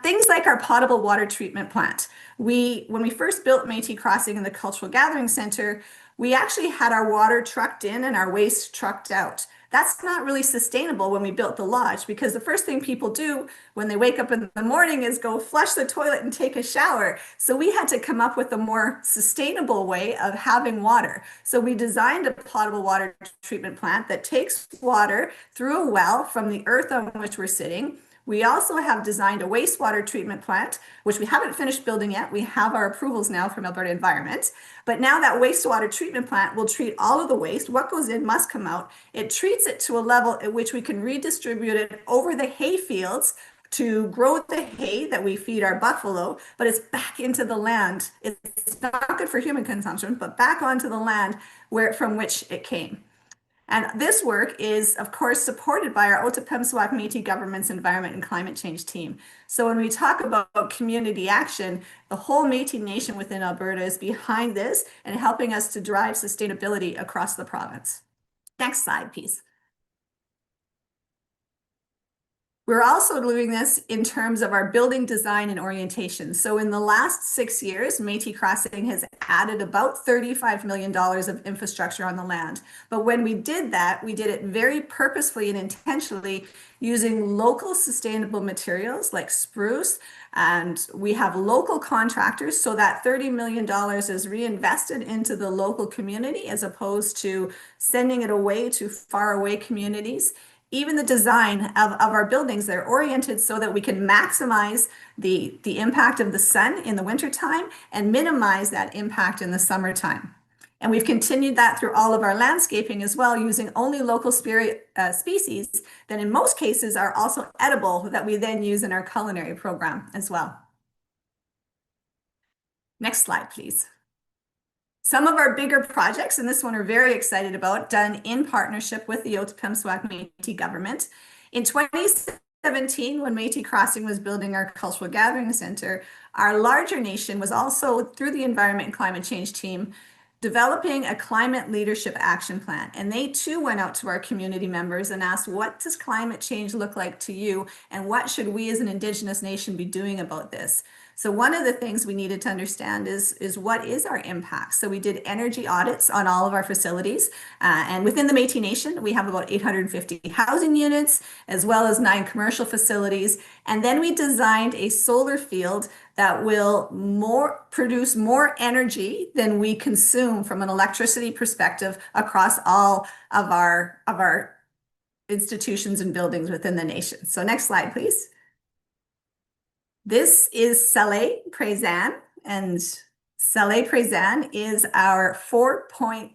Things like our potable water treatment plant. When we first built Métis Crossing in the Cultural Gathering Center, we actually had our water trucked in and our waste trucked out. That's not really sustainable when we built the lodge, because the first thing people do when they wake up in the morning is go flush the toilet and take a shower. So we had to come up with a more sustainable way of having water. So we designed a potable water treatment plant that takes water through a well from the earth on which we're sitting. We also have designed a wastewater treatment plant, which we haven't finished building yet. We have our approvals now from Alberta Environment. But now that wastewater treatment plant will treat all of the waste. What goes in must come out. It treats it to a level at which we can redistribute it over the hay fields to grow the hay that we feed our buffalo, but it's back into the land. It's not good for human consumption, but back onto the land from which it came. And this work is, of course, supported by our Otipemisiwak Métis Government's Environment and Climate Change team. So when we talk about community action, the whole Métis Nation within Alberta is behind this and helping us to drive sustainability across the province. Next slide, please. We're also doing this in terms of our building design and orientation. So in the last 6 years, Métis Crossing has added about $35 million of infrastructure on the land. But when we did that, we did it very purposefully and intentionally using local sustainable materials like spruce. And we have local contractors, so that $30 million is reinvested into the local community as opposed to sending it away to faraway communities. Even the design of our buildings, they're oriented so that we can maximize the impact of the sun in the wintertime and minimize that impact in the summertime. And we've continued that through all of our landscaping as well, using only local species that in most cases are also edible that we then use in our culinary program as well. Next slide, please. Some of our bigger projects, and this one we're very excited about, done in partnership with the Otipemisiwak Métis government. In 2017, when Métis Crossing was building our Cultural Gathering Center, our larger nation was also, through the Environment and Climate Change team, developing a climate leadership action plan. And they too went out to our community members and asked, what does climate change look like to you? And what should we as an Indigenous nation be doing about this? So one of the things we needed to understand is what is our impact? So we did energy audits on all of our facilities. And within the Métis Nation, we have about 850 housing units, as well as 9 commercial facilities. And then we designed a solar field that will produce more energy than we consume from an electricity perspective across all of our institutions and buildings within the nation. So next slide, please. This is Soleil Présent, and Soleil Présent is our 4.86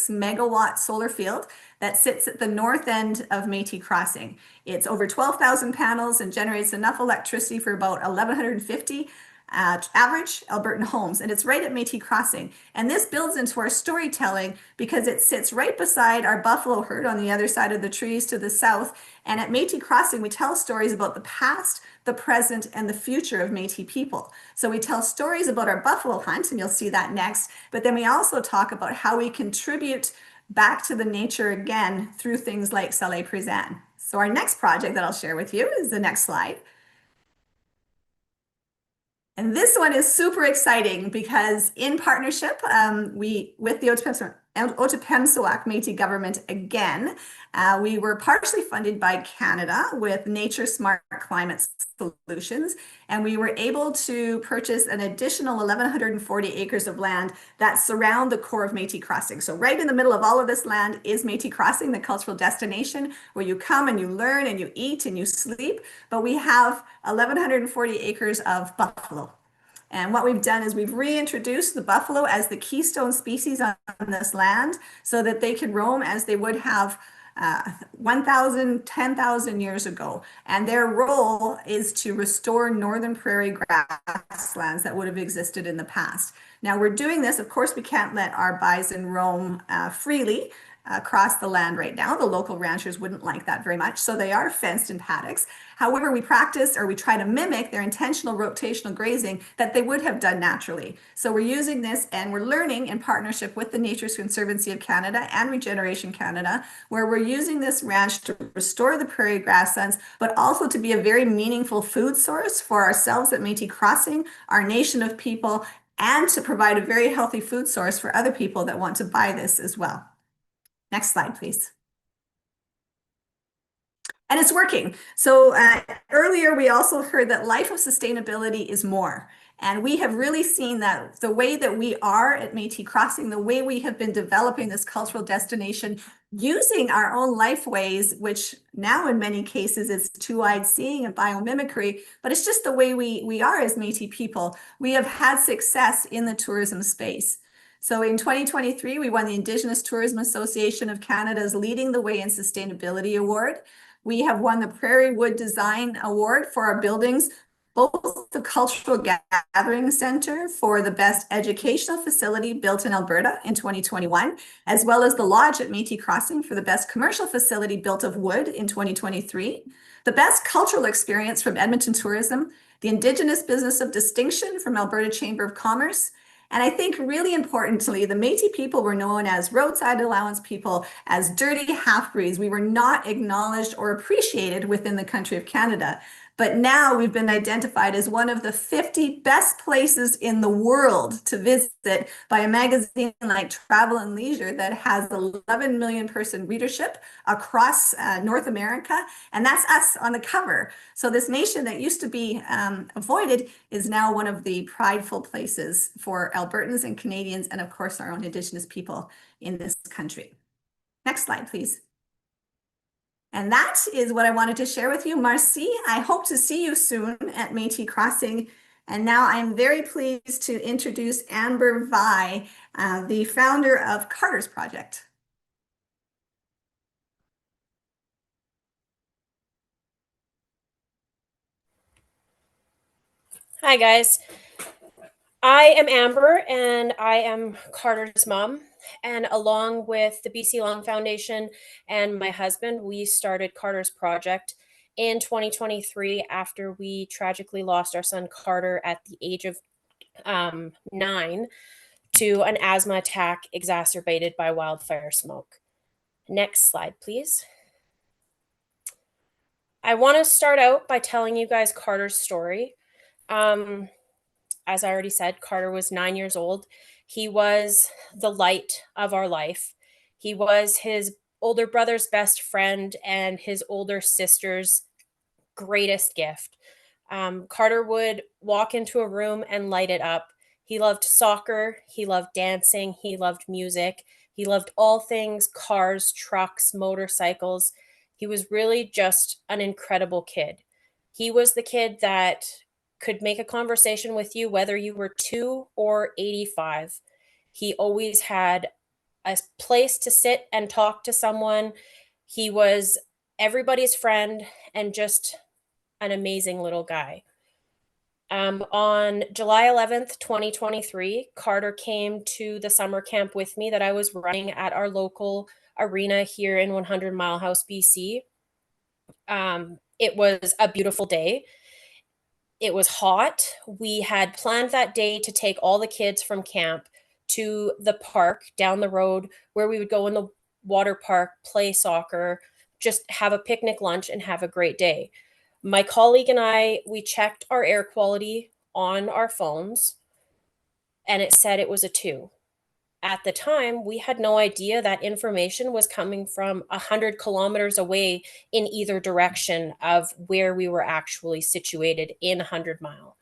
megawatt solar field that sits at the north end of Métis Crossing. It's over 12,000 panels and generates enough electricity for about 1,150 average Albertan homes, and it's right at Métis Crossing. And this builds into our storytelling because it sits right beside our buffalo herd on the other side of the trees to the south. And at Métis Crossing, we tell stories about the past, the present, and the future of Métis people. So we tell stories about our buffalo hunt, and you'll see that next. But then we also talk about how we contribute back to the nature again through things like Salé Présent. So our next project that I'll share with you is the next slide. And this one is super exciting because in partnership with the Otipemisiwak Métis government again, we were partially funded by Canada with Nature Smart Climate Solutions, and we were able to purchase an additional 1,140 acres of land that surround the core of Métis Crossing. So right in the middle of all of this land is Métis Crossing, the cultural destination where you come and you learn and you eat and you sleep, but we have 1,140 acres of buffalo. And what we've done is we've reintroduced the buffalo as the keystone species on this land so that they can roam as they would have 1,000, 10,000 years ago. And their role is to restore northern prairie grasslands that would have existed in the past. Now we're doing this, of course, we can't let our bison roam freely across the land right now. The local ranchers wouldn't like that very much, so they are fenced in paddocks. However, we practice or we try to mimic their intentional rotational grazing that they would have done naturally. So we're using this and we're learning in partnership with the Nature Conservancy of Canada and Regeneration Canada, where we're using this ranch to restore the prairie grasslands, but also to be a very meaningful food source for ourselves at Métis Crossing, our nation of people, and to provide a very healthy food source for other people that want to buy this as well. Next slide, please. And it's working. So earlier we also heard that life of sustainability is more. And we have really seen that the way that we are at Métis Crossing, the way we have been developing this cultural destination using our own life ways, which now in many cases is two-eyed seeing and biomimicry, but it's just the way we are as Métis people. We have had success in the tourism space. So in 2023, we won the Indigenous Tourism Association of Canada's Leading the Way in Sustainability Award. We have won the Prairie Wood Design Award for our buildings, both the Cultural Gathering Center for the best educational facility built in Alberta in 2021, as well as the Lodge at Métis Crossing for the best commercial facility built of wood in 2023, the best cultural experience from Edmonton Tourism, the Indigenous Business of Distinction from Alberta Chamber of Commerce, and I think really importantly, the Métis people were known as roadside allowance people, as dirty half-breeds. We were not acknowledged or appreciated within the country of Canada. But now we've been identified as one of the 50 best places in the world to visit by a magazine like Travel and Leisure that has 11 million person readership across North America. And that's us on the cover. So this nation that used to be avoided is now one of the prideful places for Albertans and Canadians, and of course our own Indigenous people in this country. Next slide, please. And that is what I wanted to share with you. Marcy, I hope to see you soon at Métis Crossing. And now I'm very pleased to introduce Amber Vi, the founder of Carter's Project. Hi, guys. I am Amber, and I am Carter's mom. And along with the BC Lung Foundation and my husband, we started Carter's Project in 2023 after we tragically lost our son Carter at the age of 9 to an asthma attack exacerbated by wildfire smoke. Next slide, please. I want to start out by telling you guys Carter's story. As I already said, Carter was 9 years old. He was the light of our life. He was his older brother's best friend and his older sister's greatest gift. Carter would walk into a room and light it up. He loved soccer. He loved dancing. He loved music. He loved all things cars, trucks, motorcycles. He was really just an incredible kid. He was the kid that could make a conversation with you whether you were 2 or 85. He always had a place to sit and talk to someone. He was everybody's friend and just an amazing little guy. On July 11th, 2023, Carter came to the summer camp with me that I was running at our local arena here in 100 Mile House, BC. It was a beautiful day. It was hot. We had planned that day to take all the kids from camp to the park down the road where we would go in the water park, play soccer, just have a picnic lunch and have a great day. My colleague and I, we checked our air quality on our phones and it said it was a 2. At the time, we had no idea that information was coming from 100 kilometers away in either direction of where we were actually situated in 100 Mile.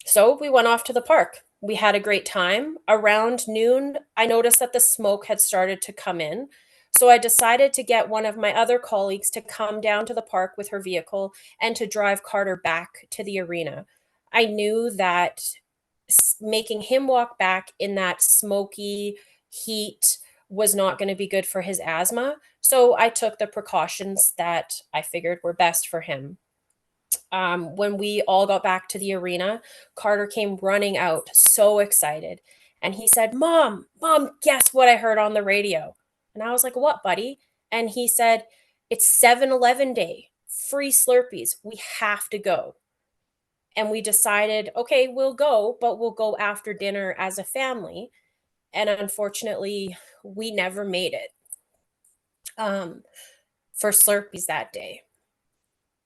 So we went off to the park. We had a great time. Around noon, I noticed that the smoke had started to come in. So I decided to get one of my other colleagues to come down to the park with her vehicle and to drive Carter back to the arena. I knew that making him walk back in that smoky heat was not going to be good for his asthma. So I took the precautions that I figured were best for him. When we all got back to the arena, Carter came running out, so excited. And he said, Mom, guess what I heard on the radio? And I was like, what, buddy? And he said, it's 7-Eleven day, free Slurpees. We have to go. And we decided, okay, we'll go, but we'll go after dinner as a family. And unfortunately, we never made it for Slurpees that day.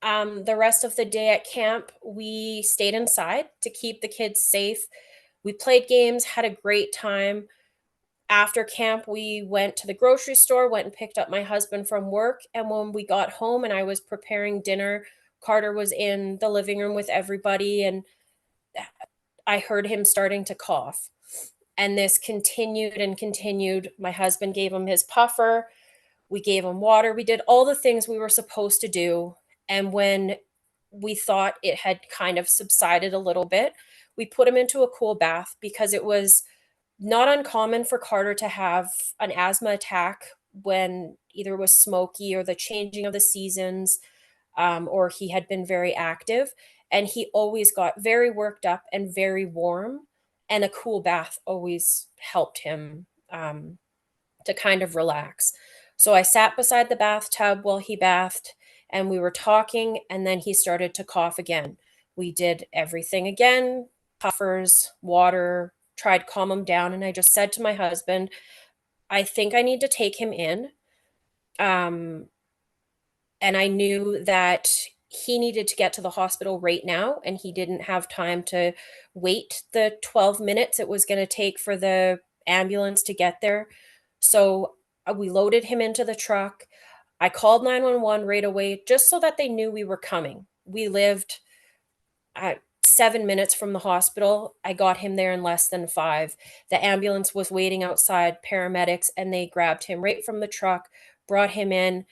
The rest of the day at camp, we stayed inside to keep the kids safe. We played games, had a great time. After camp, we went to the grocery store, went and picked up my husband from work. And when we got home and I was preparing dinner, Carter was in the living room with everybody and I heard him starting to cough. And this continued and continued. My husband gave him his puffer. We gave him water. We did all the things we were supposed to do. And when we thought it had kind of subsided a little bit, we put him into a cool bath because it was not uncommon for Carter to have an asthma attack when either it was smoky or the changing of the seasons, or he had been very active. And he always got very worked up and very warm. And a cool bath always helped him to kind of relax. So I sat beside the bathtub while he bathed and we were talking, and then he started to cough again. We did everything again, puffers, water, tried to calm him down. And I just said to my husband, I think I need to take him in. And I knew that he needed to get to the hospital right now, and he didn't have time to wait the 12 minutes it was going to take for the ambulance to get there. So we loaded him into the truck. I called 911 right away just so that they knew we were coming. We lived at 7 minutes from the hospital. I got him there in less than 5. The ambulance was waiting outside, paramedics, and they grabbed him right from the truck, brought him in,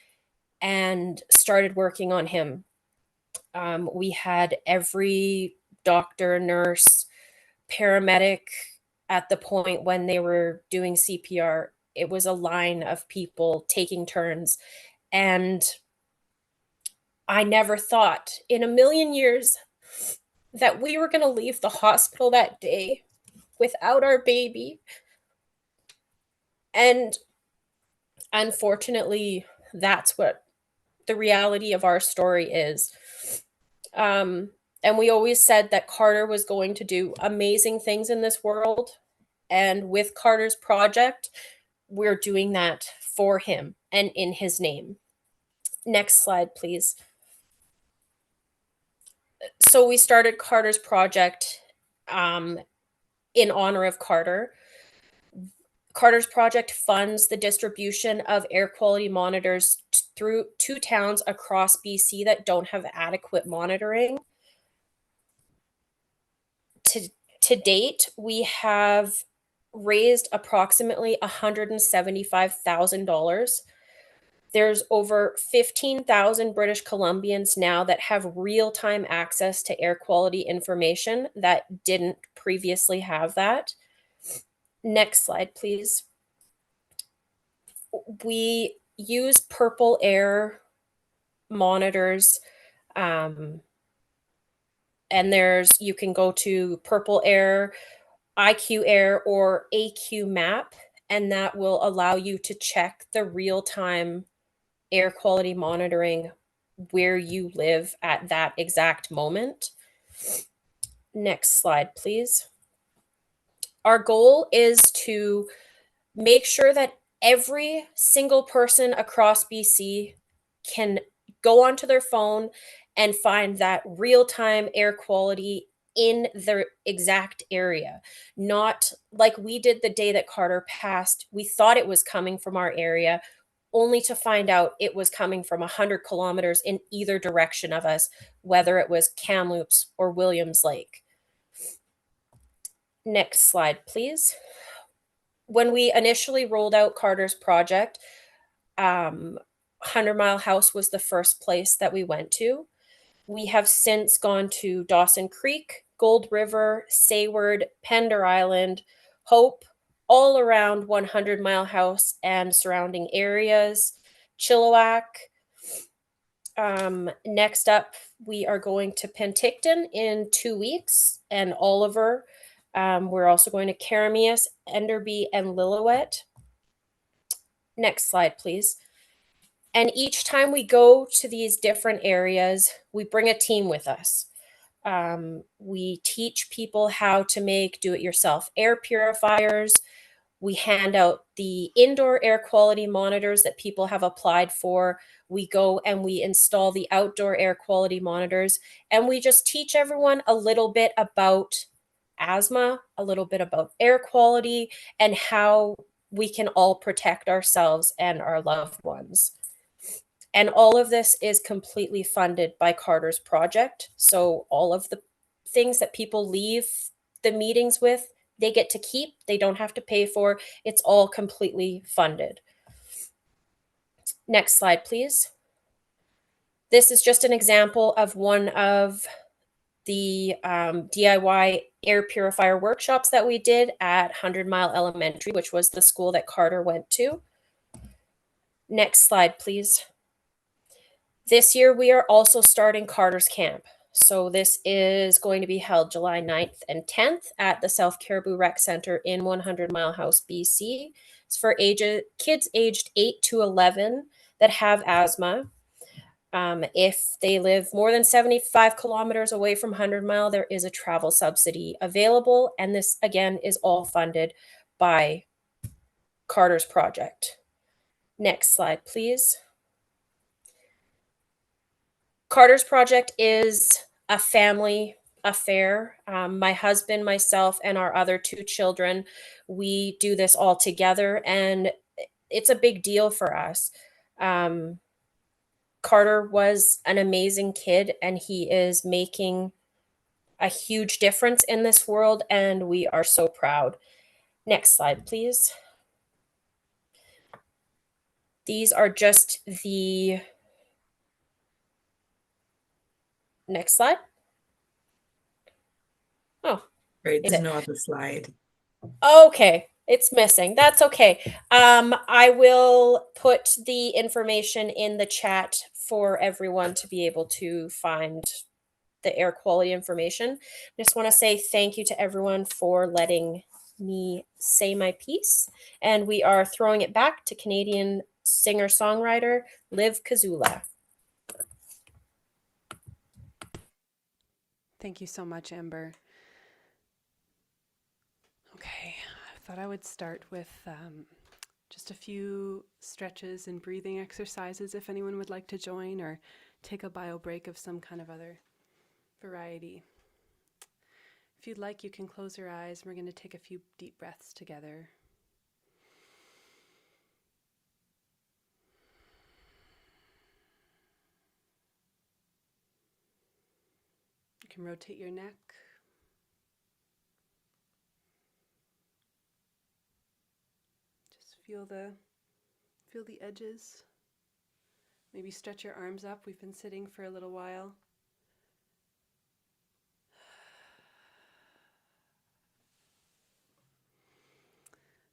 and started working on him. We had every doctor, nurse, paramedic at the point when they were doing CPR. It was a line of people taking turns. And I never thought in a million years that we were going to leave the hospital that day without our baby. And unfortunately, that's what the reality of our story is. And we always said that Carter was going to do amazing things in this world. And with Carter's project, we're doing that for him and in his name. Next slide, please. So we started Carter's project in honor of Carter. Carter's project funds the distribution of air quality monitors through 2 towns across BC that don't have adequate monitoring. To date, we have raised approximately $175,000. There's over 15,000 British Columbians now that have real-time access to air quality information that didn't previously have that. Next slide, please. We use purple air monitors, and and you can go to Purple Air, IQ Air, or AQ Map, and that will allow you to check the real-time air quality monitoring where you live at that exact moment. Next slide, please. Our goal is to make sure that every single person across BC can go onto their phone and find that real-time air quality in their exact area. Not like we did the day that Carter passed. We thought it was coming from our area, only to find out it was coming from 100 kilometers in either direction of us, whether it was Kamloops or Williams Lake. Next slide, please. When we initially rolled out Carter's project, 100 Mile House was the first place that we went to. We have since gone to Dawson Creek, Gold River, Sayward, Pender Island, Hope, all around 100 Mile House and surrounding areas, Chilliwack. Next up, we are going to Penticton in 2 weeks, and Oliver. We're also going to Karamias, Enderby, and Lillooet. Next slide, please. And each time we go to these different areas, we bring a team with us. We teach people how to make do-it-yourself air purifiers. We hand out the indoor air quality monitors that people have applied for. We go and we install the outdoor air quality monitors, and we just teach everyone a little bit about asthma, a little bit about air quality, and how we can all protect ourselves and our loved ones. And all of this is completely funded by Carter's project. So all of the things that people leave the meetings with, they get to keep. They don't have to pay for. It's all completely funded. Next slide, please. This is just an example of one of the DIY air purifier workshops that we did at 100 Mile Elementary, which was the school that Carter went to. Next slide, please. This year, we are also starting Carter's Camp. So this is going to be held July 9th and 10th at the South Caribou Rec Center in 100 Mile House, BC. It's for kids aged 8 to 11 that have asthma. If they live more than 75 kilometers away from 100 Mile, there is a travel subsidy available. And this, again, is all funded by Carter's project. Next slide, please. Carter's project is a family affair. My husband, myself, and our other 2 children, we do this all together, and it's a big deal for us. Carter was an amazing kid, and he is making a huge difference in this world, and we are so proud. Next slide, please. These are just the next slide. Oh, great. There's no other slide. Okay, it's missing. That's okay. I will put the information in the chat for everyone to be able to find the air quality information. I just want to say thank you to everyone for letting me say my piece. And we are throwing it back to Canadian singer-songwriter Liv Kazula. Thank you so much, Amber. Okay, I thought I would start with just a few stretches and breathing exercises if anyone would like to join or take a bio break of some kind of other variety. If you'd like, you can close your eyes. We're going to take a few deep breaths together. You can rotate your neck. Just feel the edges. Maybe stretch your arms up. We've been sitting for a little while.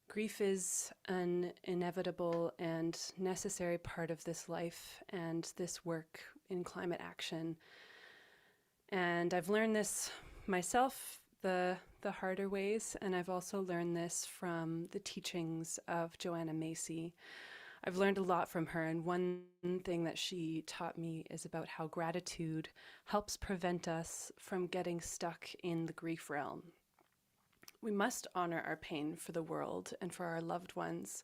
Grief is an inevitable and necessary part of this life and this work in climate action. And I've learned this myself the harder ways, and I've also learned this from the teachings of Joanna Macy. I've learned a lot from her, and one thing that she taught me is about how gratitude helps prevent us from getting stuck in the grief realm. We must honor our pain for the world and for our loved ones,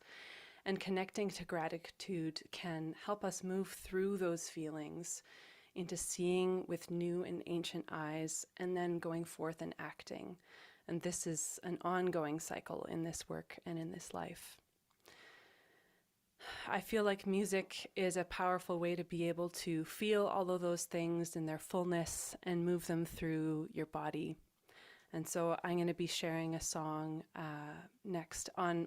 and connecting to gratitude can help us move through those feelings into seeing with new and ancient eyes, and then going forth and acting. And this is an ongoing cycle in this work and in this life. I feel like music is a powerful way to be able to feel all of those things in their fullness and move them through your body. And so I'm going to be sharing a song next on,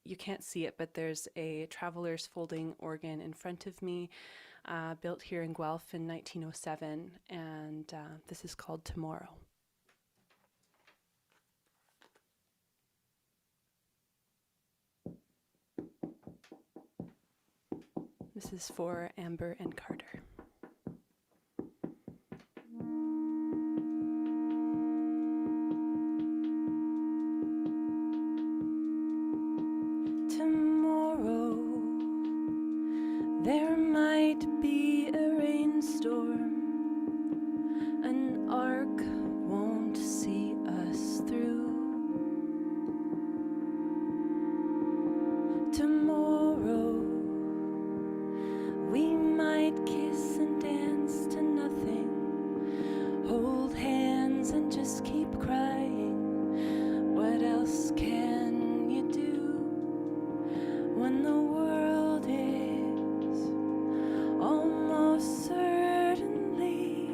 you can't see it, but there's a Traveler's folding organ in front of me, built here in Guelph in 1907, and this is called Tomorrow. This is for Amber and Carter. Tomorrow there might be a rainstorm. An arc won't see us through. Tomorrow we might kiss and dance to nothing, hold hands and just keep crying. What else can you do when the world is almost certainly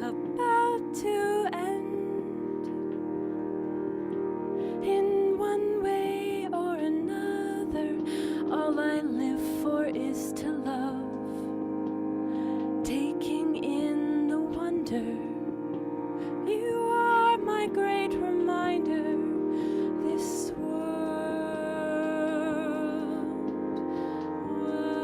about to end? In one way or another, all I live for is to love, taking in the wonder. You are my great reminder. This world was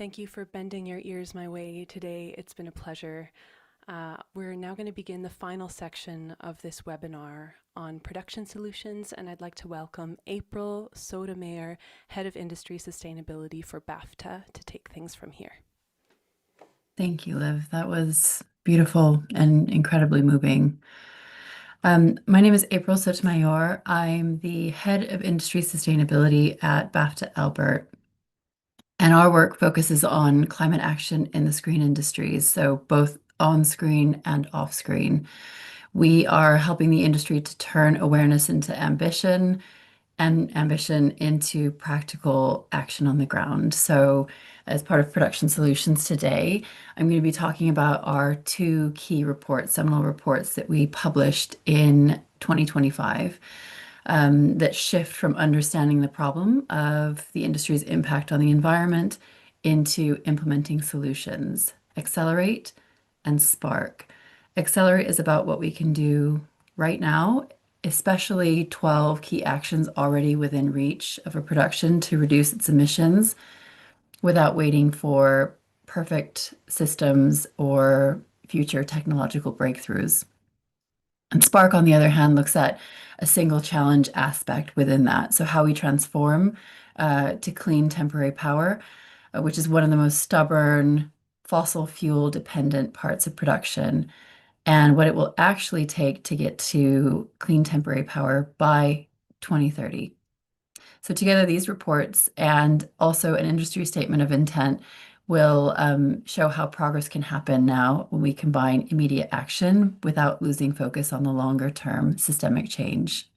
Thank you for bending your ears my way today. It's been a pleasure. We're now going to begin the final section of this webinar on production solutions, and I'd like to welcome April Sotomayor, Head of Industry Sustainability for BAFTA, to take things from here. Thank you, Liv. That was beautiful and incredibly moving. My name is April Sotomayor. I'm the Head of Industry Sustainability at BAFTA Albert. And our work focuses on climate action in the screen industries, so both on screen and off screen. We are helping the industry to turn awareness into ambition and ambition into practical action on the ground. So as part of Production Solutions today, I'm going to be talking about our two key reports, seminal reports that we published in 2025. that shift from understanding the problem of the industry's impact on the environment into implementing solutions. Accelerate and spark. Accelerate is about what we can do right now, especially 12 key actions already within reach of a production to reduce its emissions without waiting for perfect systems or future technological breakthroughs. And Spark, on the other hand, looks at a single challenge aspect within that. So how we transform to clean temporary power, which is one of the most stubborn fossil fuel dependent parts of production, and what it will actually take to get to clean temporary power by 2030. So together, these reports and also an industry statement of intent will show how progress can happen now when we combine immediate action without losing focus on the longer term systemic change.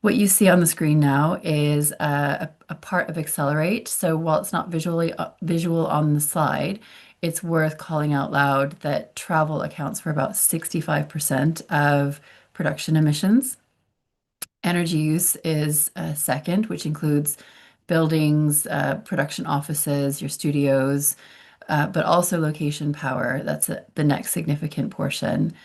What you see on the screen now is a part of Accelerate. So while it's not visual on the slide, it's worth calling out loud that travel accounts for about 65% of production emissions. Energy use is second, which includes buildings, production offices, your studios, but also location power. That's the next significant portion.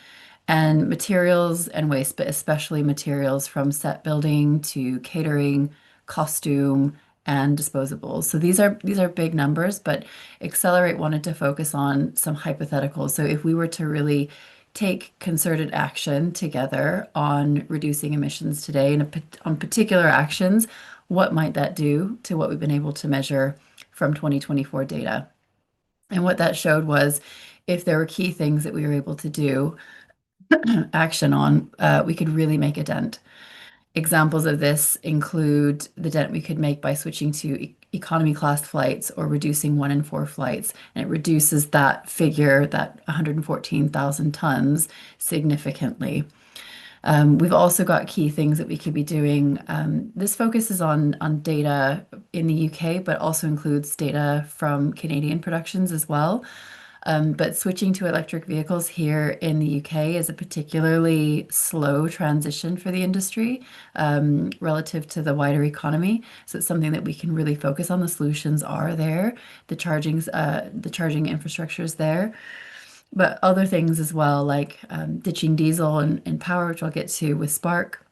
And materials and waste, but especially materials from set building to catering, costume, and disposables. So these are big numbers, but Accelerate wanted to focus on some hypotheticals. So if we were to really take concerted action together on reducing emissions today and on particular actions, what might that do to what we've been able to measure from 2024 data? And what that showed was if there were key things that we were able to do action on, we could really make a dent. Examples of this include the dent we could make by switching to economy class flights or reducing 1 in 4 flights. And it reduces that figure, that 114,000 tons, significantly. We've also got key things that we could be doing. This focuses on data in the UK, but also includes data from Canadian productions as well. But switching to electric vehicles here in the UK is a particularly slow transition for the industry relative to the wider economy. So it's something that we can really focus on. The solutions are there, the charging infrastructure is there. But other things as well, like ditching diesel and power, which I'll get to with Spark,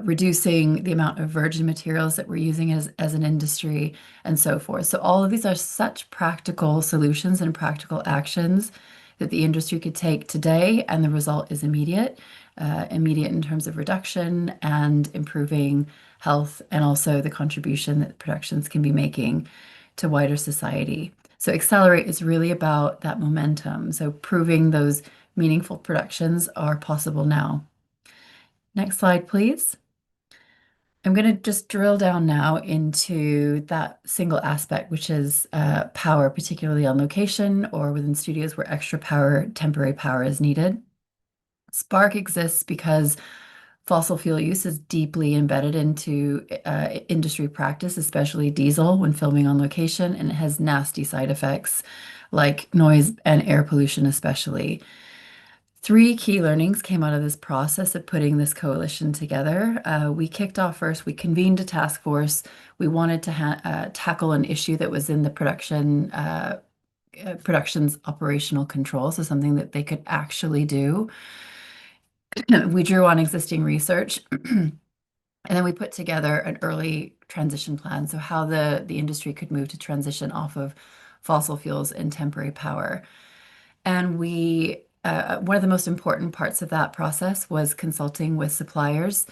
reducing the amount of virgin materials that we're using as an industry, and so forth. So all of these are such practical solutions and practical actions that the industry could take today, and the result is immediate in terms of reduction and improving health, and also the contribution that productions can be making to wider society. So Accelerate is really about that momentum. So proving those meaningful productions are possible now. Next slide, please. I'm going to just drill down now into that single aspect, which is power, particularly on location or within studios where extra power, temporary power is needed. Spark exists because fossil fuel use is deeply embedded into industry practice, especially diesel when filming on location, and it has nasty side effects like noise and air pollution especially. 3 key learnings came out of this process of putting this coalition together. We kicked off first, we convened a task force. We wanted to tackle an issue that was in the production's operational control, so something that they could actually do. We drew on existing research, and then we put together an early transition plan, so how the industry could move to transition off of fossil fuels and temporary power. And one of the most important parts of that process was consulting with suppliers,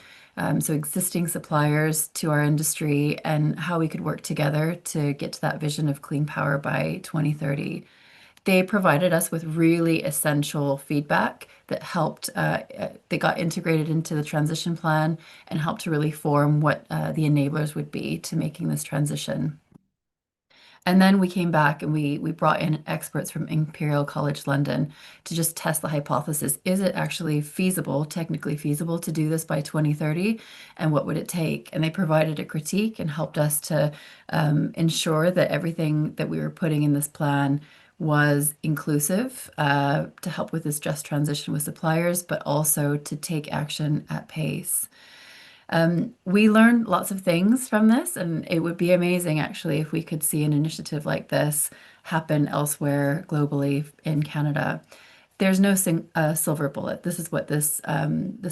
so existing suppliers to our industry, and how we could work together to get to that vision of clean power by 2030. They provided us with really essential feedback that helped, they got integrated into the transition plan and helped to really form what the enablers would be to making this transition. And then we came back and we brought in experts from Imperial College London to just test the hypothesis. Is it actually feasible, technically feasible, to do this by 2030? And what would it take? And they provided a critique and helped us to ensure that everything that we were putting in this plan was inclusive to help with this just transition with suppliers, but also to take action at pace. We learned lots of things from this, and it would be amazing actually if we could see an initiative like this happen elsewhere globally in Canada. There's no silver bullet. This is what this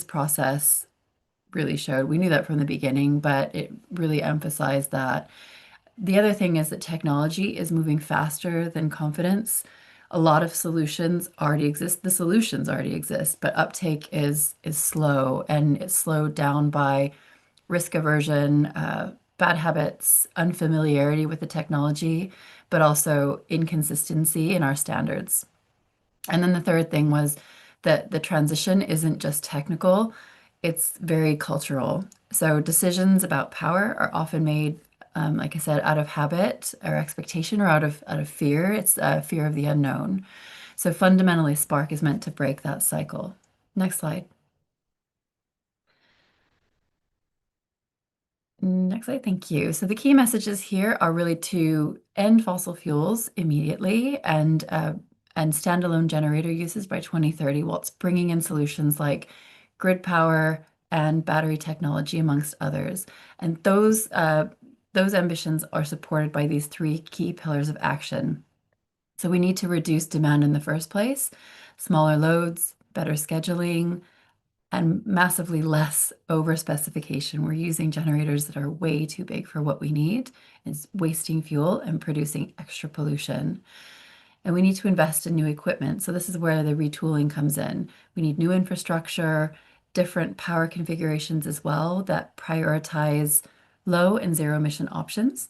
process really showed. We knew that from the beginning, but it really emphasized that. The other thing is that technology is moving faster than confidence. A lot of solutions already exist. The solutions already exist, but uptake is slow, and it's slowed down by risk aversion, bad habits, unfamiliarity with the technology, but also inconsistency in our standards. And then the third thing was that the transition isn't just technical, it's very cultural. So decisions about power are often made, like I said, out of habit or expectation, or out of fear. It's fear of the unknown. So fundamentally, Spark is meant to break that cycle. Next slide. Next slide, thank you. So the key messages here are really to end fossil fuels immediately and standalone generator uses by 2030, whilst bringing in solutions like grid power and battery technology, amongst others. And those ambitions are supported by these three key pillars of action. So we need to reduce demand in the first place, smaller loads, better scheduling, and massively less over specification. We're using generators that are way too big for what we need. It's wasting fuel and producing extra pollution. And we need to invest in new equipment. So this is where the retooling comes in. We need new infrastructure, different power configurations as well that prioritize low and zero emission options.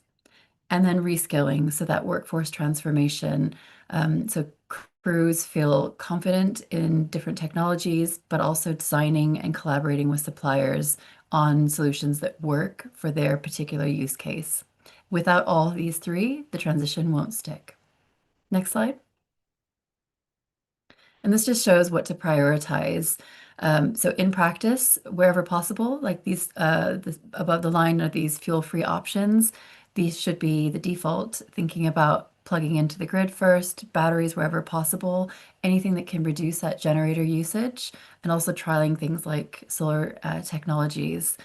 And then reskilling, so that workforce transformation. So crews feel confident in different technologies, but also designing and collaborating with suppliers on solutions that work for their particular use case. Without all these three, the transition won't stick. Next slide. And this just shows what to prioritize. So in practice, wherever possible, like these above the line are these fuel-free options. These should be the default, thinking about plugging into the grid first, batteries wherever possible, anything that can reduce that generator usage, and also trialing things like solar technologies.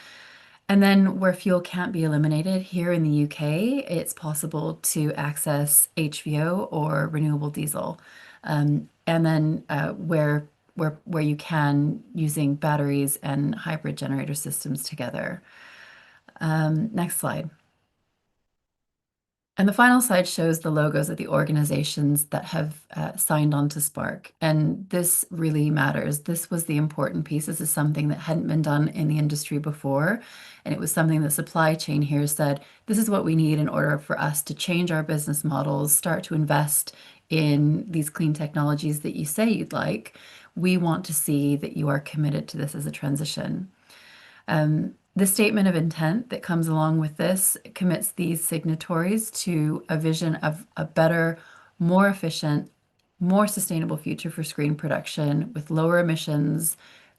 And then where fuel can't be eliminated, here in the UK, it's possible to access HVO or renewable diesel. And then where you can, using batteries and hybrid generator systems together. Next slide. And the final slide shows the logos of the organizations that have signed on to Spark. And this really matters. This was the important piece. This is something that hadn't been done in the industry before. And it was something the supply chain here said, this is what we need in order for us to change our business models, start to invest in these clean technologies that you say you'd like. We want to see that you are committed to this as a transition. The statement of intent that comes along with this commits these signatories to a vision of a better, more efficient, more sustainable future for screen production with lower emissions,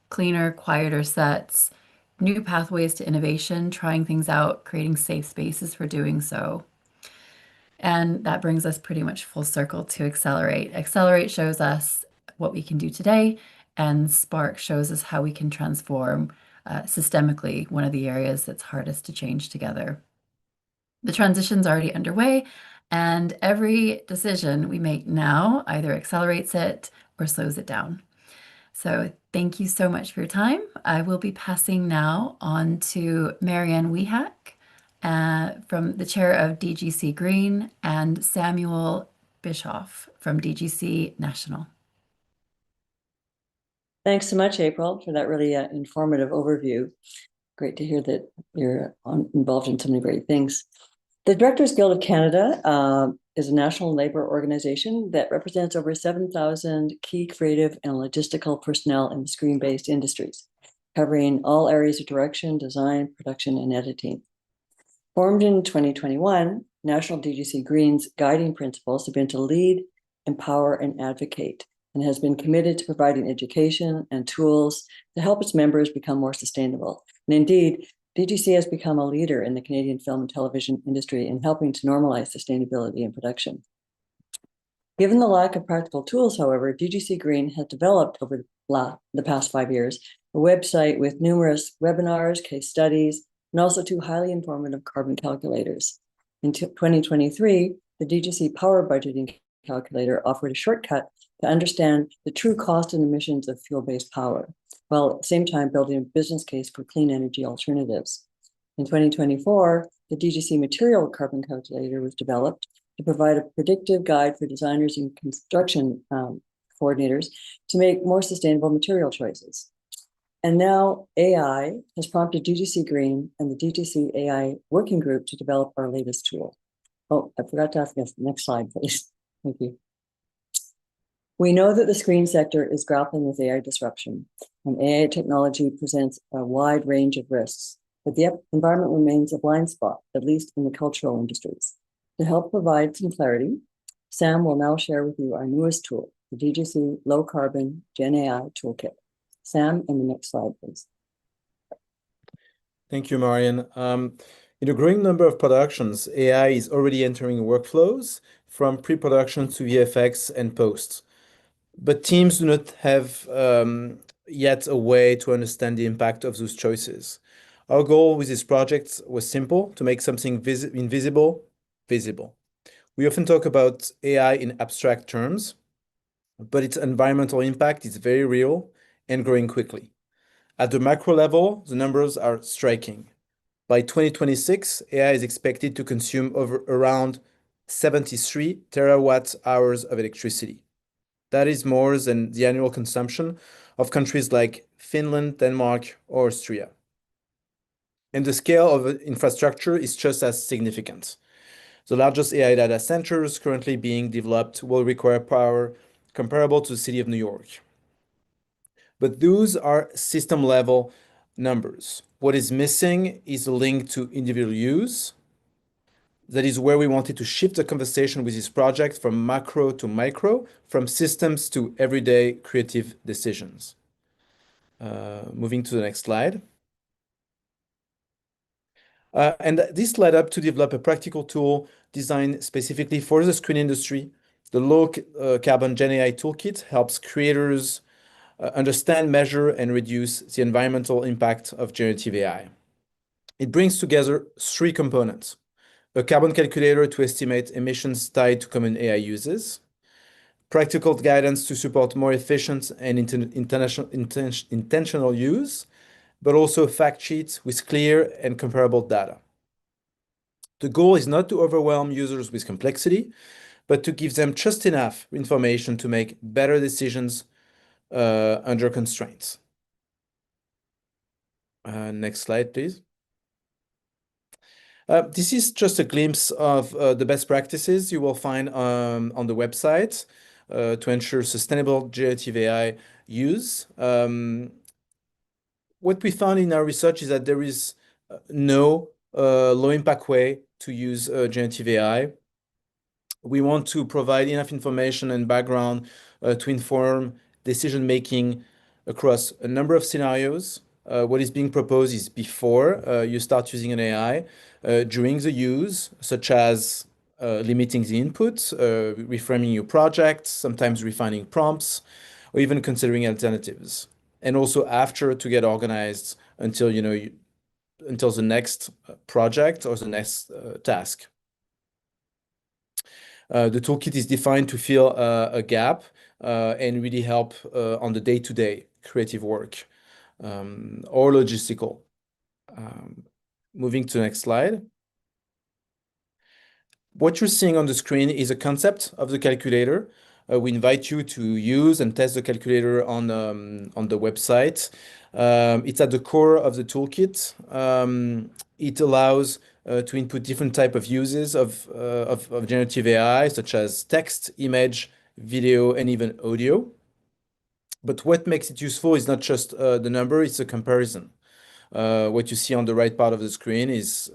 cleaner, quieter sets, new pathways to innovation, trying things out, creating safe spaces for doing so. And that brings us pretty much full circle to Accelerate. Accelerate shows us what we can do today, and Spark shows us how we can transform systemically one of the areas that's hardest to change together. The transition's already underway, and every decision we make now either accelerates it or slows it down. So thank you so much for your time. I will be passing now on to Marianne Wehak, from the chair of DGC Green, and Samuel Bischoff from DGC National. Thanks so much, April, for that really informative overview. Great to hear that you're involved in so many great things. The Directors Guild of Canada is a national labor organization that represents over 7,000 key creative and logistical personnel in screen-based industries, covering all areas of direction, design, production, and editing. Formed in 2021, National DGC Green's guiding principles have been to lead, empower, and advocate, and has been committed to providing education and tools to help its members become more sustainable. And indeed, DGC has become a leader in the Canadian film and television industry in helping to normalize sustainability in production. Given the lack of practical tools, however, DGC Green has developed over the past 5 years a website with numerous webinars, case studies, and also 2 highly informative carbon calculators. In 2023, the DGC Power Budgeting Calculator offered a shortcut to understand the true cost and emissions of fuel-based power, while at the same time building a business case for clean energy alternatives. In 2024, the DGC Material Carbon Calculator was developed to provide a predictive guide for designers and construction coordinators to make more sustainable material choices. And now AI has prompted DGC Green and the DGC AI Working Group to develop our latest tool. Oh, I forgot to ask us. Next slide, please. Thank you. We know that the screen sector is grappling with AI disruption, and AI technology presents a wide range of risks, but the environment remains a blind spot, at least in the cultural industries. To help provide some clarity, Sam will now share with you our newest tool, the DGC Low Carbon Gen AI Toolkit. Sam, and the next slide, please. Thank you, Marian. In a growing number of productions, AI is already entering workflows from pre-production to VFX and post. But teams do not have yet a way to understand the impact of those choices. Our goal with this project was simple: to make something invisible, visible. We often talk about AI in abstract terms, but its environmental impact is very real and growing quickly. At the macro level, the numbers are striking. By 2026, AI is expected to consume around 73 terawatt hours of electricity. That is more than the annual consumption of countries like Finland, Denmark, or Austria. And the scale of infrastructure is just as significant. The largest AI data centers currently being developed will require power comparable to the city of New York. But those are system-level numbers. What is missing is a link to individual use. That is where we wanted to shift the conversation with this project from macro to micro, from systems to everyday creative decisions. Moving to the next slide. And this led up to develop a practical tool designed specifically for the screen industry. The Low Carbon Gen AI Toolkit helps creators understand, measure, and reduce the environmental impact of generative AI. It brings together 3 components: a carbon calculator to estimate emissions tied to common AI uses, practical guidance to support more efficient and intentional use, but also a fact sheet with clear and comparable data. The goal is not to overwhelm users with complexity, but to give them just enough information to make better decisions under constraints. Next slide, please. This is just a glimpse of the best practices you will find on the website to ensure sustainable generative AI use. What we found in our research is that there is no low-impact way to use generative AI. We want to provide enough information and background to inform decision-making across a number of scenarios. What is being proposed is before you start using an AI, during the use, such as limiting the input, reframing your project, sometimes refining prompts, or even considering alternatives. And also after, to get organized until until the next project or the next task. The toolkit is defined to fill a gap and really help on the day-to-day creative work or logistical. Moving to the next slide. What you're seeing on the screen is a concept of the calculator. We invite you to use and test the calculator on the website. It's at the core of the toolkit. It allows to input different type of uses of generative AI, such as text, image, video, and even audio. But what makes it useful is not just the number, it's a comparison. What you see on the right part of the screen is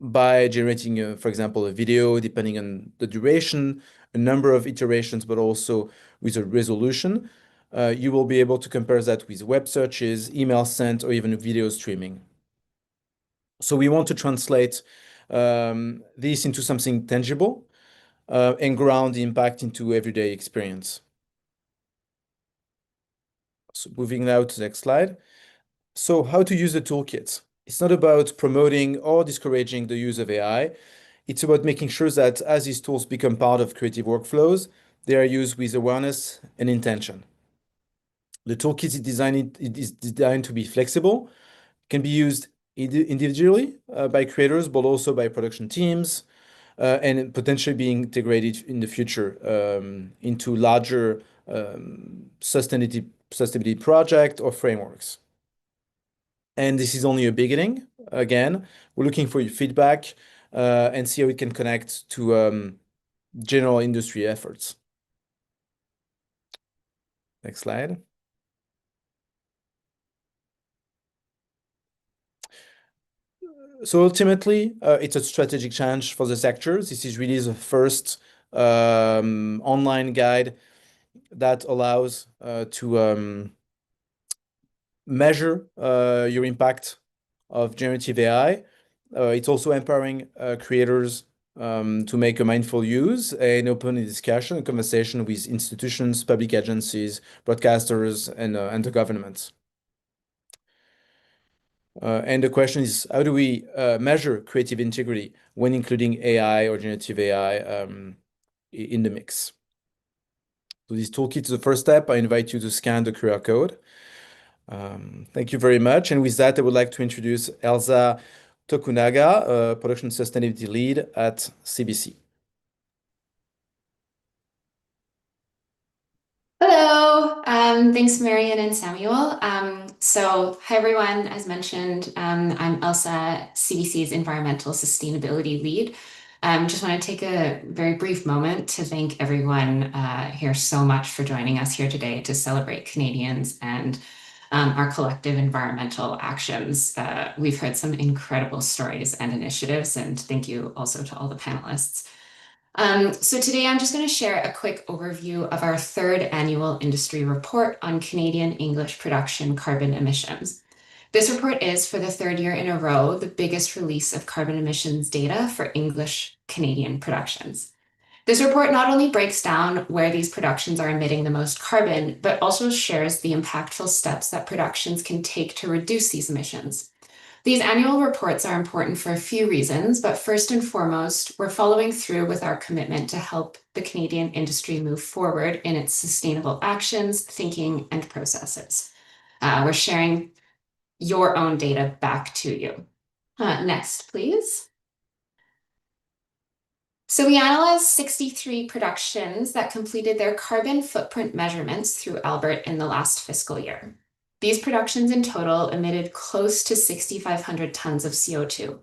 by generating, for example, a video, depending on the duration, a number of iterations, but also with a resolution, you will be able to compare that with web searches, email sent, or even video streaming. So we want to translate this into something tangible and ground the impact into everyday experience. So moving now to the next slide. So how to use the toolkit. It's not about promoting or discouraging the use of AI. It's about making sure that as these tools become part of creative workflows, they are used with awareness and intention. The toolkit is designed to be flexible, can be used individually by creators, but also by production teams, and potentially being integrated in the future into larger sustainability project or frameworks. And this is only a beginning. Again, we're looking for your feedback and see how we can connect to general industry efforts. Next slide. So ultimately, it's a strategic challenge for the sector. This is really the first online guide that allows to measure your impact of generative AI. It's also empowering creators to make a mindful use and open a discussion, a conversation with institutions, public agencies, broadcasters, and the governments. And the question is, how do we measure creative integrity when including AI or generative AI in the mix? So this toolkit is the first step. I invite you to scan the QR code. Thank you very much. And with that, I would like to introduce Elsa Tokunaga, Production Sustainability Lead at CBC. Hello, thanks Marian and Samuel. Hi everyone, as mentioned, I'm Elsa, CBC's Environmental Sustainability Lead. Just want to take a very brief moment to thank everyone here so much for joining us here today to celebrate Canadians and our collective environmental actions. We've heard some incredible stories and initiatives, and thank you also to all the panelists. So today I'm just going to share a quick overview of our third annual industry report on Canadian English production carbon emissions. This report is, for the third year in a row, the biggest release of carbon emissions data for English Canadian productions. This report not only breaks down where these productions are emitting the most carbon, but also shares the impactful steps that productions can take to reduce these emissions. These annual reports are important for a few reasons, but first and foremost, we're following through with our commitment to help the Canadian industry move forward in its sustainable actions, thinking, and processes. We're sharing your own data back to you. Next, please. So we analyzed 63 productions that completed their carbon footprint measurements through Albert in the last fiscal year. These productions in total emitted close to 6,500 tons of CO2.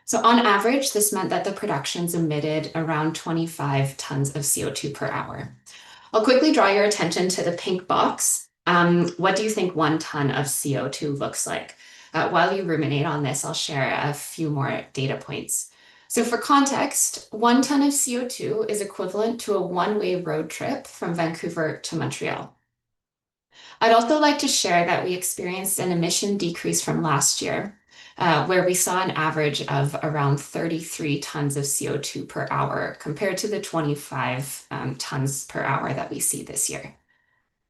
So on average, this meant that the productions emitted around 25 tons of CO2 per hour. I'll quickly draw your attention to the pink box. What do you think 1 ton of CO2 looks like? While you ruminate on this, I'll share a few more data points. So for context, 1 ton of CO2 is equivalent to a one-way road trip from Vancouver to Montreal. I'd also like to share that we experienced an emission decrease from last year, where we saw an average of around 33 tons of CO2 per hour compared to the 25 tons per hour that we see this year.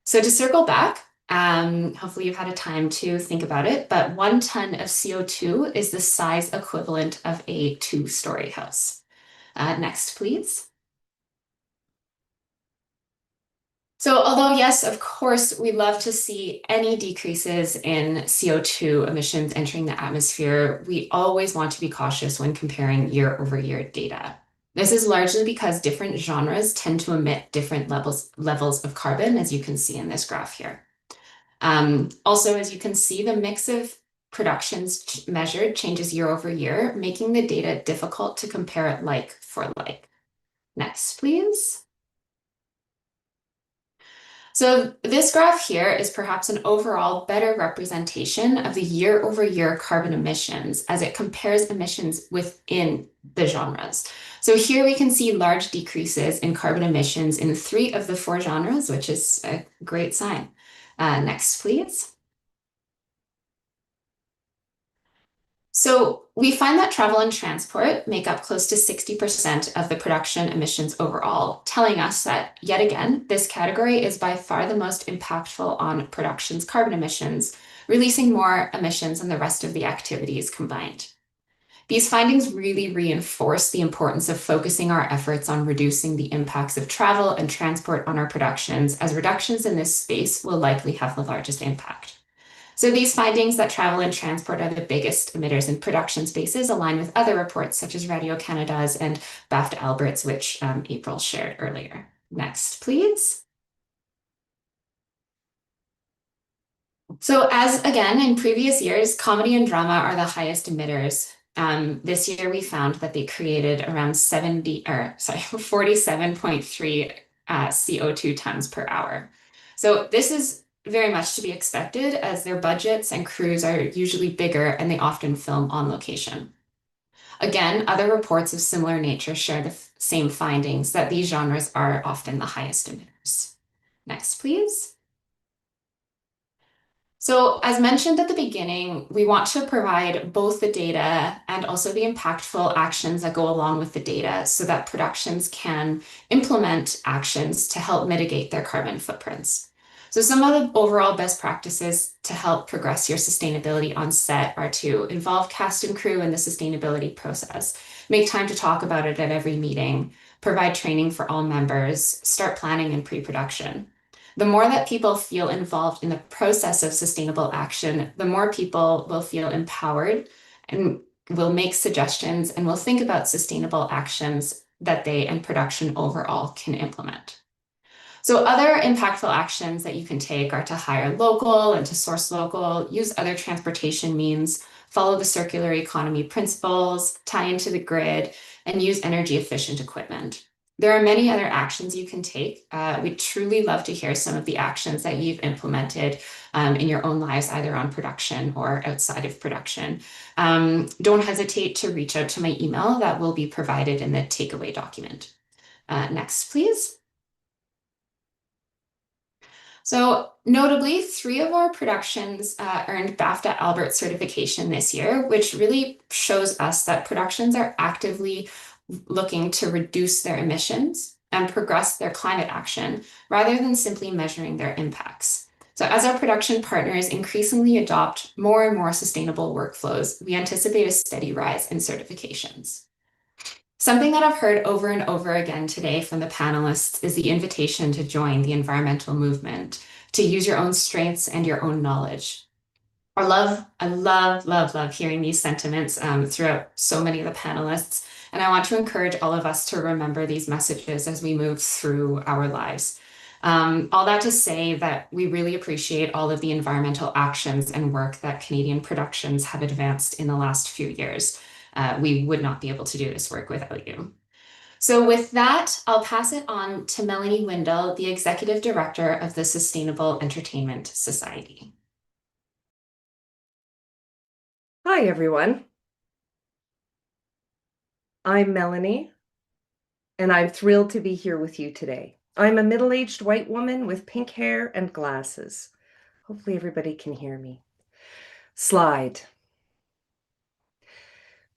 So to circle back, hopefully you've had a time to think about it, but 1 ton of CO2 is the size equivalent of a 2-story house. Next, please. So although, yes, of course, we love to see any decreases in CO2 emissions entering the atmosphere, we always want to be cautious when comparing year-over-year data. This is largely because different genres tend to emit different levels of carbon, as you can see in this graph here. Also, as you can see, the mix of productions measured changes year over year, making the data difficult to compare it like for like. Next, please. So this graph here is perhaps an overall better representation of the year-over-year carbon emissions as it compares emissions within the genres. So here we can see large decreases in carbon emissions in 3 of the 4 genres, which is a great sign. Next, please. So we find that travel and transport make up close to 60% of the production emissions overall, telling us that, yet again, this category is by far the most impactful on production's carbon emissions, releasing more emissions than the rest of the activities combined. These findings really reinforce the importance of focusing our efforts on reducing the impacts of travel and transport on our productions, as reductions in this space will likely have the largest impact. So these findings that travel and transport are the biggest emitters in production spaces align with other reports such as Radio-Canada's and BAFTA Albert's, which April shared earlier. Next, please. So as again, in previous years, comedy and drama are the highest emitters. This year we found that they created around 47.3 CO2 tons per hour. So this is very much to be expected, as their budgets and crews are usually bigger and they often film on location. Again, other reports of similar nature share the same findings, that these genres are often the highest emitters. Next, please. So as mentioned at the beginning, we want to provide both the data and also the impactful actions that go along with the data so that productions can implement actions to help mitigate their carbon footprints. So some of the overall best practices to help progress your sustainability on set are to involve cast and crew in the sustainability process, make time to talk about it at every meeting, provide training for all members, start planning and pre-production. The more that people feel involved in the process of sustainable action, the more people will feel empowered and will make suggestions and will think about sustainable actions that they and production overall can implement. So other impactful actions that you can take are to hire local and to source local, use other transportation means, follow the circular economy principles, tie into the grid, and use energy efficient equipment. There are many other actions you can take. We'd truly love to hear some of the actions that you've implemented in your own lives, either on production or outside of production. Don't hesitate to reach out to my email that will be provided in the takeaway document. Next, please. So notably, 3 of our productions earned BAFTA Albert certification this year, which really shows us that productions are actively looking to reduce their emissions and progress their climate action rather than simply measuring their impacts. So as our production partners increasingly adopt more and more sustainable workflows, we anticipate a steady rise in certifications. Something that I've heard over and over again today from the panelists is the invitation to join the environmental movement, to use your own strengths and your own knowledge. I love hearing these sentiments throughout so many of the panelists. And I want to encourage all of us to remember these messages as we move through our lives. All that to say that we really appreciate all of the environmental actions and work that Canadian productions have advanced in the last few years. We would not be able to do this work without you. So with that, I'll pass it on to Melanie Windle, the Executive Director of the Sustainable Entertainment Society. Hi, everyone. I'm Melanie, and I'm thrilled to be here with you today. I'm a middle-aged white woman with pink hair and glasses. Hopefully everybody can hear me. Slide.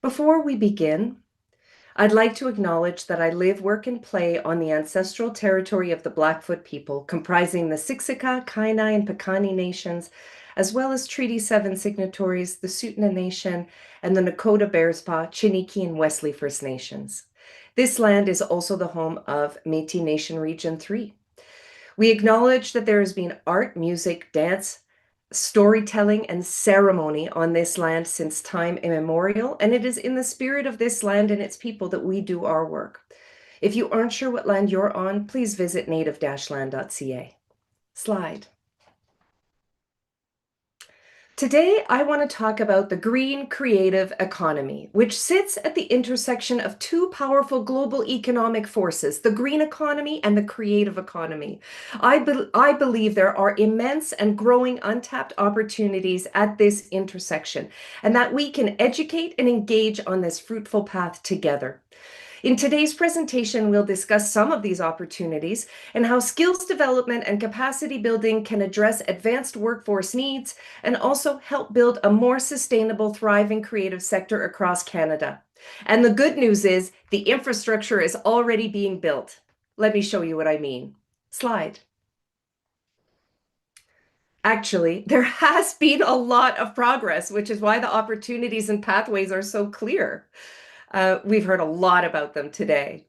Before we begin, I'd like to acknowledge that I live, work, and play on the ancestral territory of the Blackfoot people, comprising the Siksika, Kainai, and Piikani nations, as well as Treaty 7 signatories, the Tsuut'ina Nation, and the Nakota Bearspaw, Chiniki, and Wesley First Nations. This land is also the home of Métis Nation Region 3. We acknowledge that there has been art, music, dance, storytelling, and ceremony on this land since time immemorial, and it is in the spirit of this land and its people that we do our work. If you aren't sure what land you're on, please visit native-land.ca. Slide. Today, I want to talk about the green creative economy, which sits at the intersection of 2 powerful global economic forces, the green economy and the creative economy. I believe there are immense and growing untapped opportunities at this intersection, and that we can educate and engage on this fruitful path together. In today's presentation, we'll discuss some of these opportunities and how skills development and capacity building can address advanced workforce needs and also help build a more sustainable, thriving creative sector across Canada. And the good news is the infrastructure is already being built. Let me show you what I mean. Slide. Actually, there has been a lot of progress, which is why the opportunities and pathways are so clear. We've heard a lot about them today.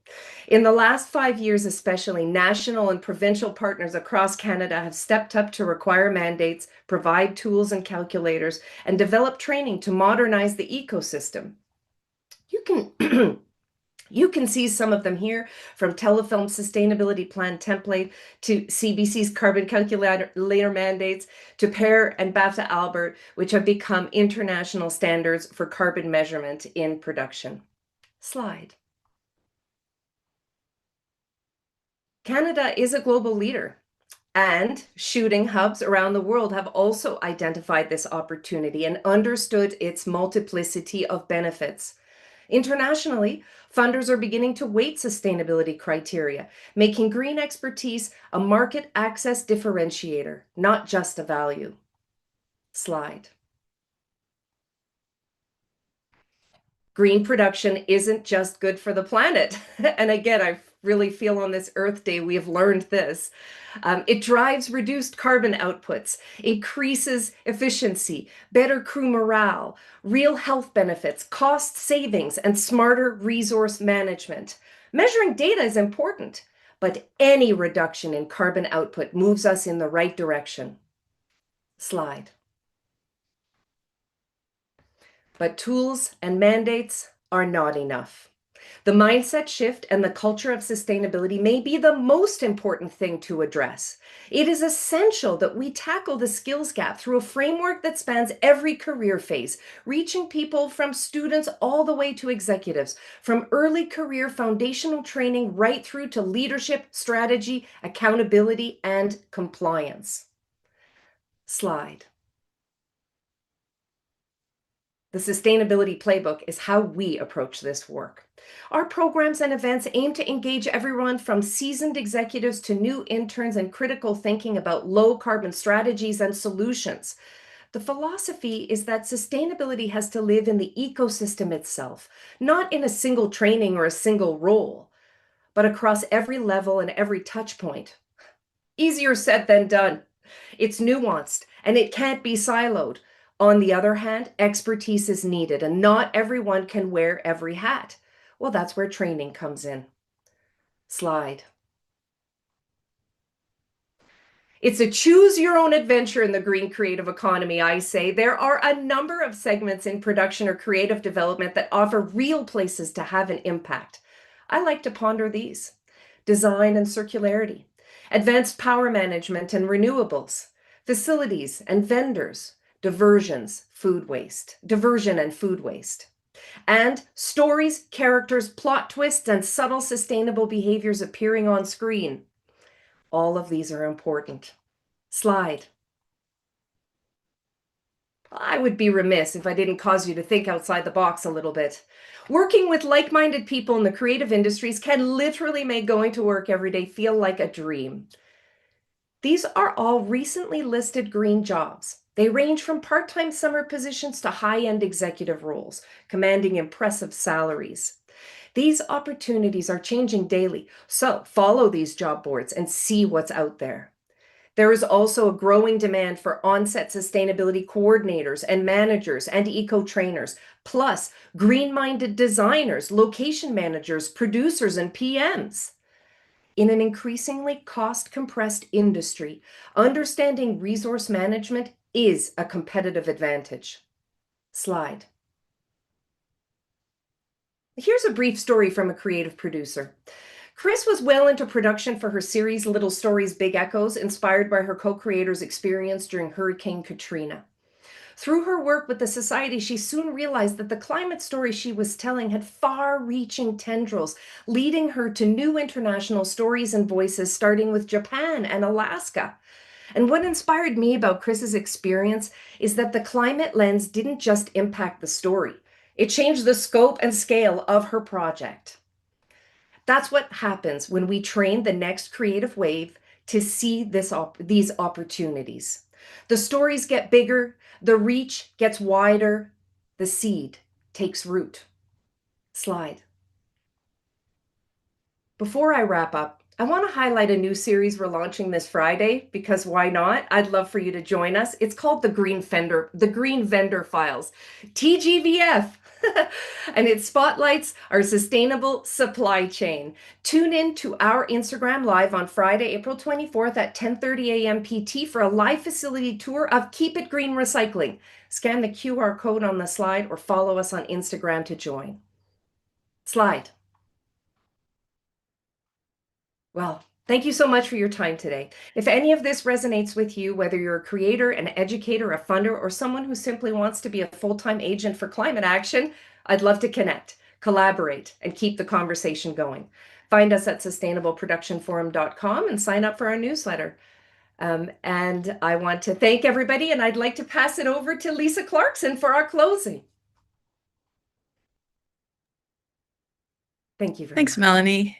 In the last 5 years, especially, national and provincial partners across Canada have stepped up to require mandates, provide tools and calculators, and develop training to modernize the ecosystem. You can see some of them here, from Telefilm Sustainability Plan template to CBC's carbon calculator mandates to PAIR and BAFTA Albert, which have become international standards for carbon measurement in production. Slide. Canada is a global leader, and shooting hubs around the world have also identified this opportunity and understood its multiplicity of benefits. Internationally, funders are beginning to weight sustainability criteria, making green expertise a market access differentiator, not just a value. Slide. Green production isn't just good for the planet. And again, I really feel on this Earth Day, we have learned this. It drives reduced carbon outputs, increases efficiency, better crew morale, real health benefits, cost savings, and smarter resource management. Measuring data is important, but any reduction in carbon output moves us in the right direction. Slide. But tools and mandates are not enough. The mindset shift and the culture of sustainability may be the most important thing to address. It is essential that we tackle the skills gap through a framework that spans every career phase, reaching people from students all the way to executives, from early career foundational training right through to leadership, strategy, accountability, and compliance. Slide. The Sustainability Playbook is how we approach this work. Our programs and events aim to engage everyone from seasoned executives to new interns in critical thinking about low carbon strategies and solutions. The philosophy is that sustainability has to live in the ecosystem itself, not in a single training or a single role, but across every level and every touch point. Easier said than done. It's nuanced and it can't be siloed. On the other hand, expertise is needed and not everyone can wear every hat. Well, that's where training comes in. Slide. It's a choose your own adventure in the green creative economy, I say. There are a number of segments in production or creative development that offer real places to have an impact. I like to ponder these: design and circularity, advanced power management and renewables, facilities and vendors, diversion and food waste, and stories, characters, plot twists, and subtle sustainable behaviors appearing on screen. All of these are important. Slide. I would be remiss if I didn't cause you to think outside the box a little bit. Working with like-minded people in the creative industries can literally make going to work every day feel like a dream. These are all recently listed green jobs. They range from part-time summer positions to high-end executive roles, commanding impressive salaries. These opportunities are changing daily, so follow these job boards and see what's out there. There is also a growing demand for on-set sustainability coordinators and managers and eco-trainers, plus green-minded designers, location managers, producers, and PMs. In an increasingly cost-compressed industry, understanding resource management is a competitive advantage. Slide. Here's a brief story from a creative producer. Chris was well into production for her series Little Stories, Big Echoes, inspired by her co-creator's experience during Hurricane Katrina. Through her work with the Society, she soon realized that the climate story she was telling had far-reaching tendrils, leading her to new international stories and voices, starting with Japan and Alaska. And what inspired me about Chris's experience is that the climate lens didn't just impact the story. It changed the scope and scale of her project. That's what happens when we train the next creative wave to see these opportunities. The stories get bigger, the reach gets wider, the seed takes root. Slide. Before I wrap up, I want to highlight a new series we're launching this Friday, because why not? I'd love for you to join us. It's called The Green Vendor Files, TGVF. And it spotlights our sustainable supply chain. Tune in to our Instagram Live on Friday, April 24th at 10:30 a.m. PT for a live facility tour of Keep It Green Recycling. Scan the QR code on the slide or follow us on Instagram to join. Slide. Well, thank you so much for your time today. If any of this resonates with you, whether you're a creator, an educator, a funder, or someone who simply wants to be a full-time agent for climate action, I'd love to connect, collaborate, and keep the conversation going. Find us at sustainableproductionforum.com and sign up for our newsletter. And I want to thank everybody, and I'd like to pass it over to Lisa Clarkson for our closing. Thank you very Thanks, much. Melanie.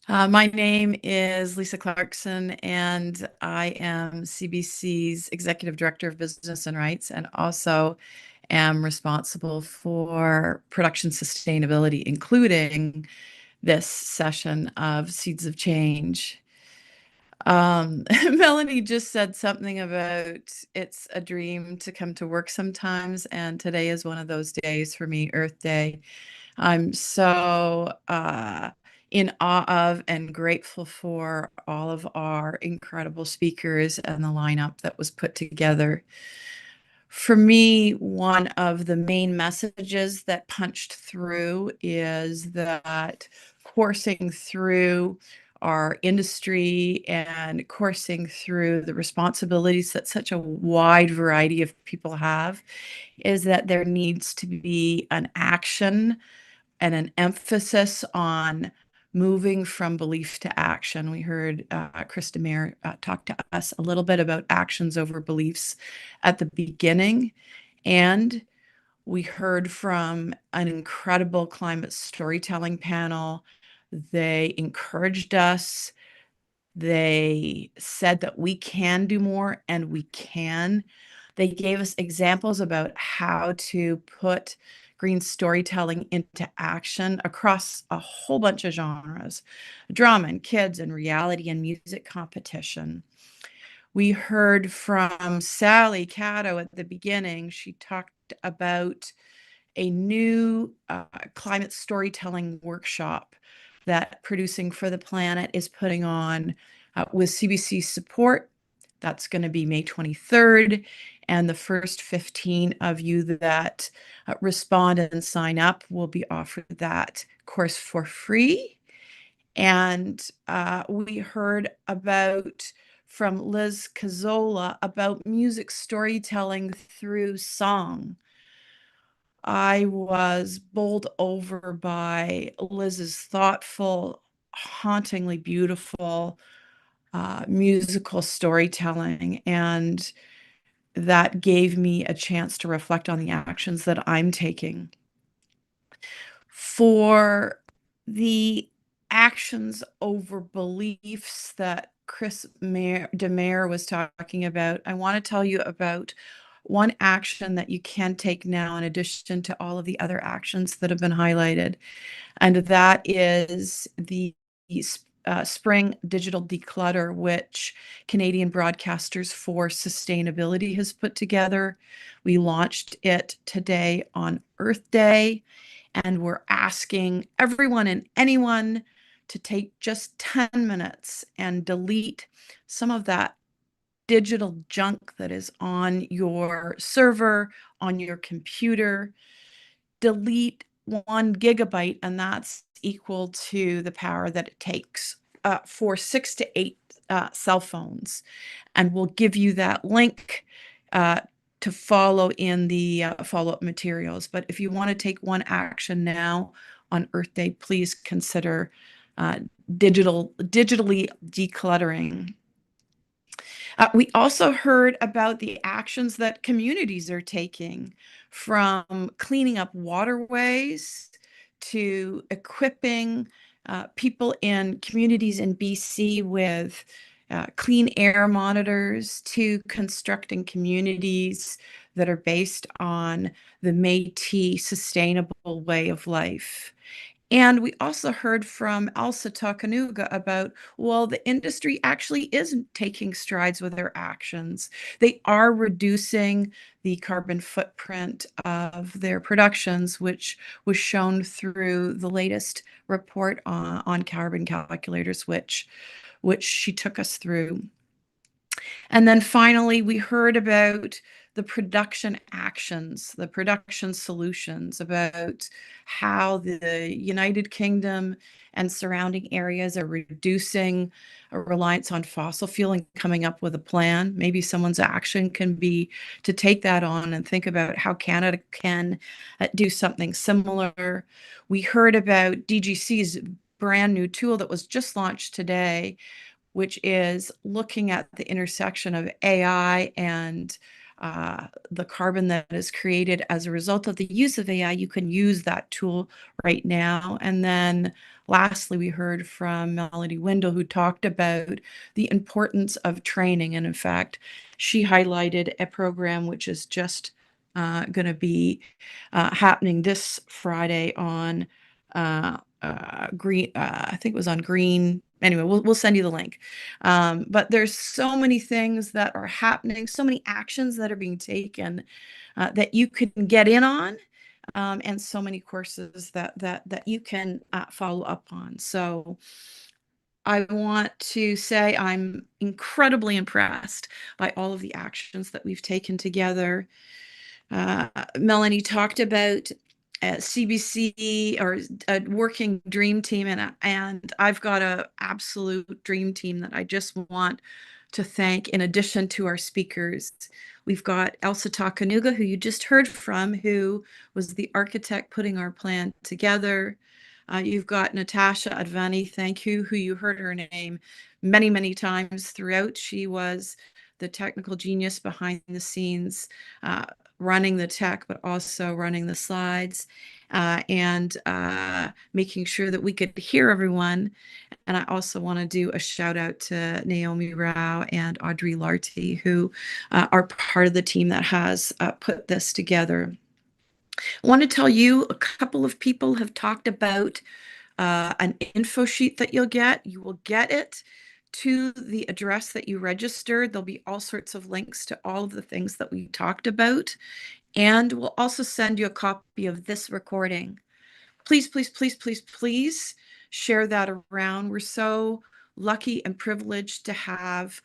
My name is Lisa Clarkson, and I am CBC's Executive Director of Business and Rights, and also am responsible for production sustainability, including this session of Seeds of Change. Melanie just said something about it's a dream to come to work sometimes, and today is one of those days for me, Earth Day. I'm so in awe of and grateful for all of our incredible speakers and the lineup that was put together. For me, one of the main messages that punched through is that coursing through our industry and coursing through the responsibilities that such a wide variety of people have is that there needs to be an action and an emphasis on moving from belief to action. We heard Chris Demare talk to us a little bit about actions over beliefs at the beginning. And we heard from an incredible climate storytelling panel. They encouraged us. They said that we can do more, and we can. They gave us examples about how to put green storytelling into action across a whole bunch of genres, drama and kids and reality and music competition. We heard from Sally Caddo at the beginning. She talked about a new climate storytelling workshop that Producing for the Planet is putting on with CBC support. That's going to be May 23rd. And the first 15 of you that respond and sign up will be offered that course for free. And we heard from Liz Cazzola about music storytelling through song. I was bowled over by Liz's thoughtful, hauntingly beautiful musical storytelling, and that gave me a chance to reflect on the actions that I'm taking. For the actions over beliefs that Chris Demare was talking about, I want to tell you about one action that you can take now in addition to all of the other actions that have been highlighted, and that is the Spring Digital Declutter, which Canadian Broadcasters for Sustainability has put together. We launched it today on Earth Day, and we're asking everyone and anyone to take just 10 minutes and delete some of that digital junk that is on your server, on your computer. Delete 1 gigabyte, and that's equal to the power that it takes for 6 to 8 cell phones. And we'll give you that link to follow in the follow-up materials. But if you want to take one action now on Earth Day, please consider digitally decluttering. We also heard about the actions that communities are taking, from cleaning up waterways to equipping people in communities in BC with clean air monitors to constructing communities that are based on the Métis sustainable way of life. And we also heard from Elsa Takanuga about, well, the industry actually isn't taking strides with their actions. They are reducing the carbon footprint of their productions, which was shown through the latest report on carbon calculators, which she took us through. And then finally, we heard about the production actions, the production solutions, about how the United Kingdom and surrounding areas are reducing a reliance on fossil fuel and coming up with a plan. Maybe someone's action can be to take that on and think about how Canada can do something similar. We heard about DGC's brand new tool that was just launched today, which is looking at the intersection of AI and the carbon that is created as a result of the use of AI. You can use that tool right now. And then lastly, we heard from Melody Windle, who talked about the importance of training. And in fact, she highlighted a program which is just going to be happening this Friday on green, I think it was on green. Anyway, we'll send you the link. But there's so many things that are happening, so many actions that are being taken that you can get in on, and so many courses that you can follow up on. So I want to say I'm incredibly impressed by all of the actions that we've taken together. Melanie talked about CBC or a working dream team, and I've got an absolute dream team that I just want to thank. In addition to our speakers, we've got Elsa Takanuga, who you just heard from, who was the architect putting our plan together. You've got Natasha Advani, thank you, who you heard her name many, many times throughout. She was the technical genius behind the scenes, running the tech, but also running the slides and making sure that we could hear everyone. And I also want to do a shout out to Naomi Rao and Audrey Larty, who are part of the team that has put this together. I want to tell you, a couple of people have talked about an info sheet that you'll get. You will get it to the address that you registered. There'll be all sorts of links to all of the things that we talked about. And we'll also send you a copy of this recording. Please, please, please, please, please share that around. We're so lucky and privileged to have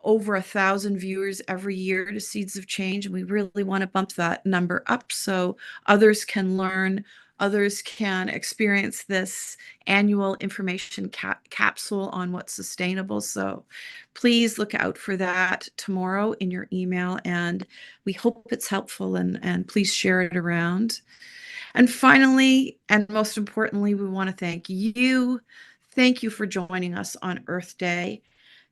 over 1,000 viewers every year to Seeds of Change. And we really want to bump that number up so others can learn, others can experience this annual information capsule on what's sustainable. So please look out for that tomorrow in your email, and we hope it's helpful, and please share it around. And finally, and most importantly, we want to thank you. Thank you for joining us on Earth Day.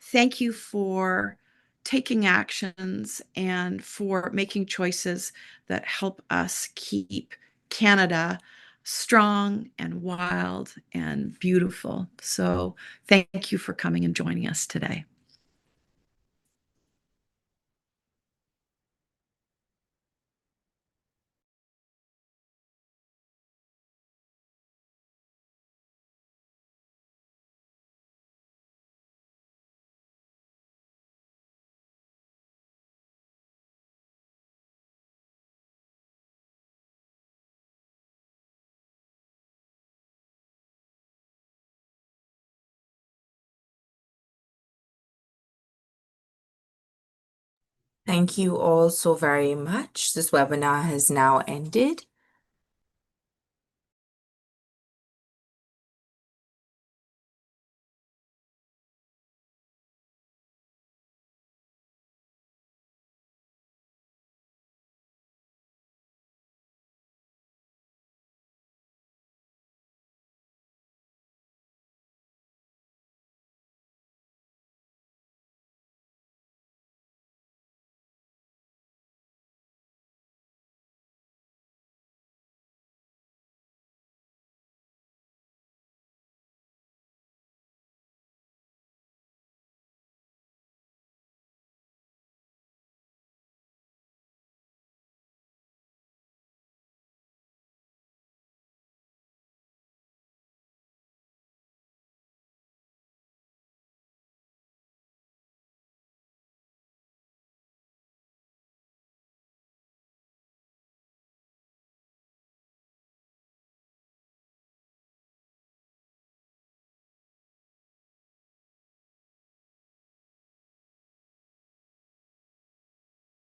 Thank you for taking actions and for making choices that help us keep Canada strong and wild and beautiful. So thank you for coming and joining us today. Thank you all so very much. This webinar has now ended.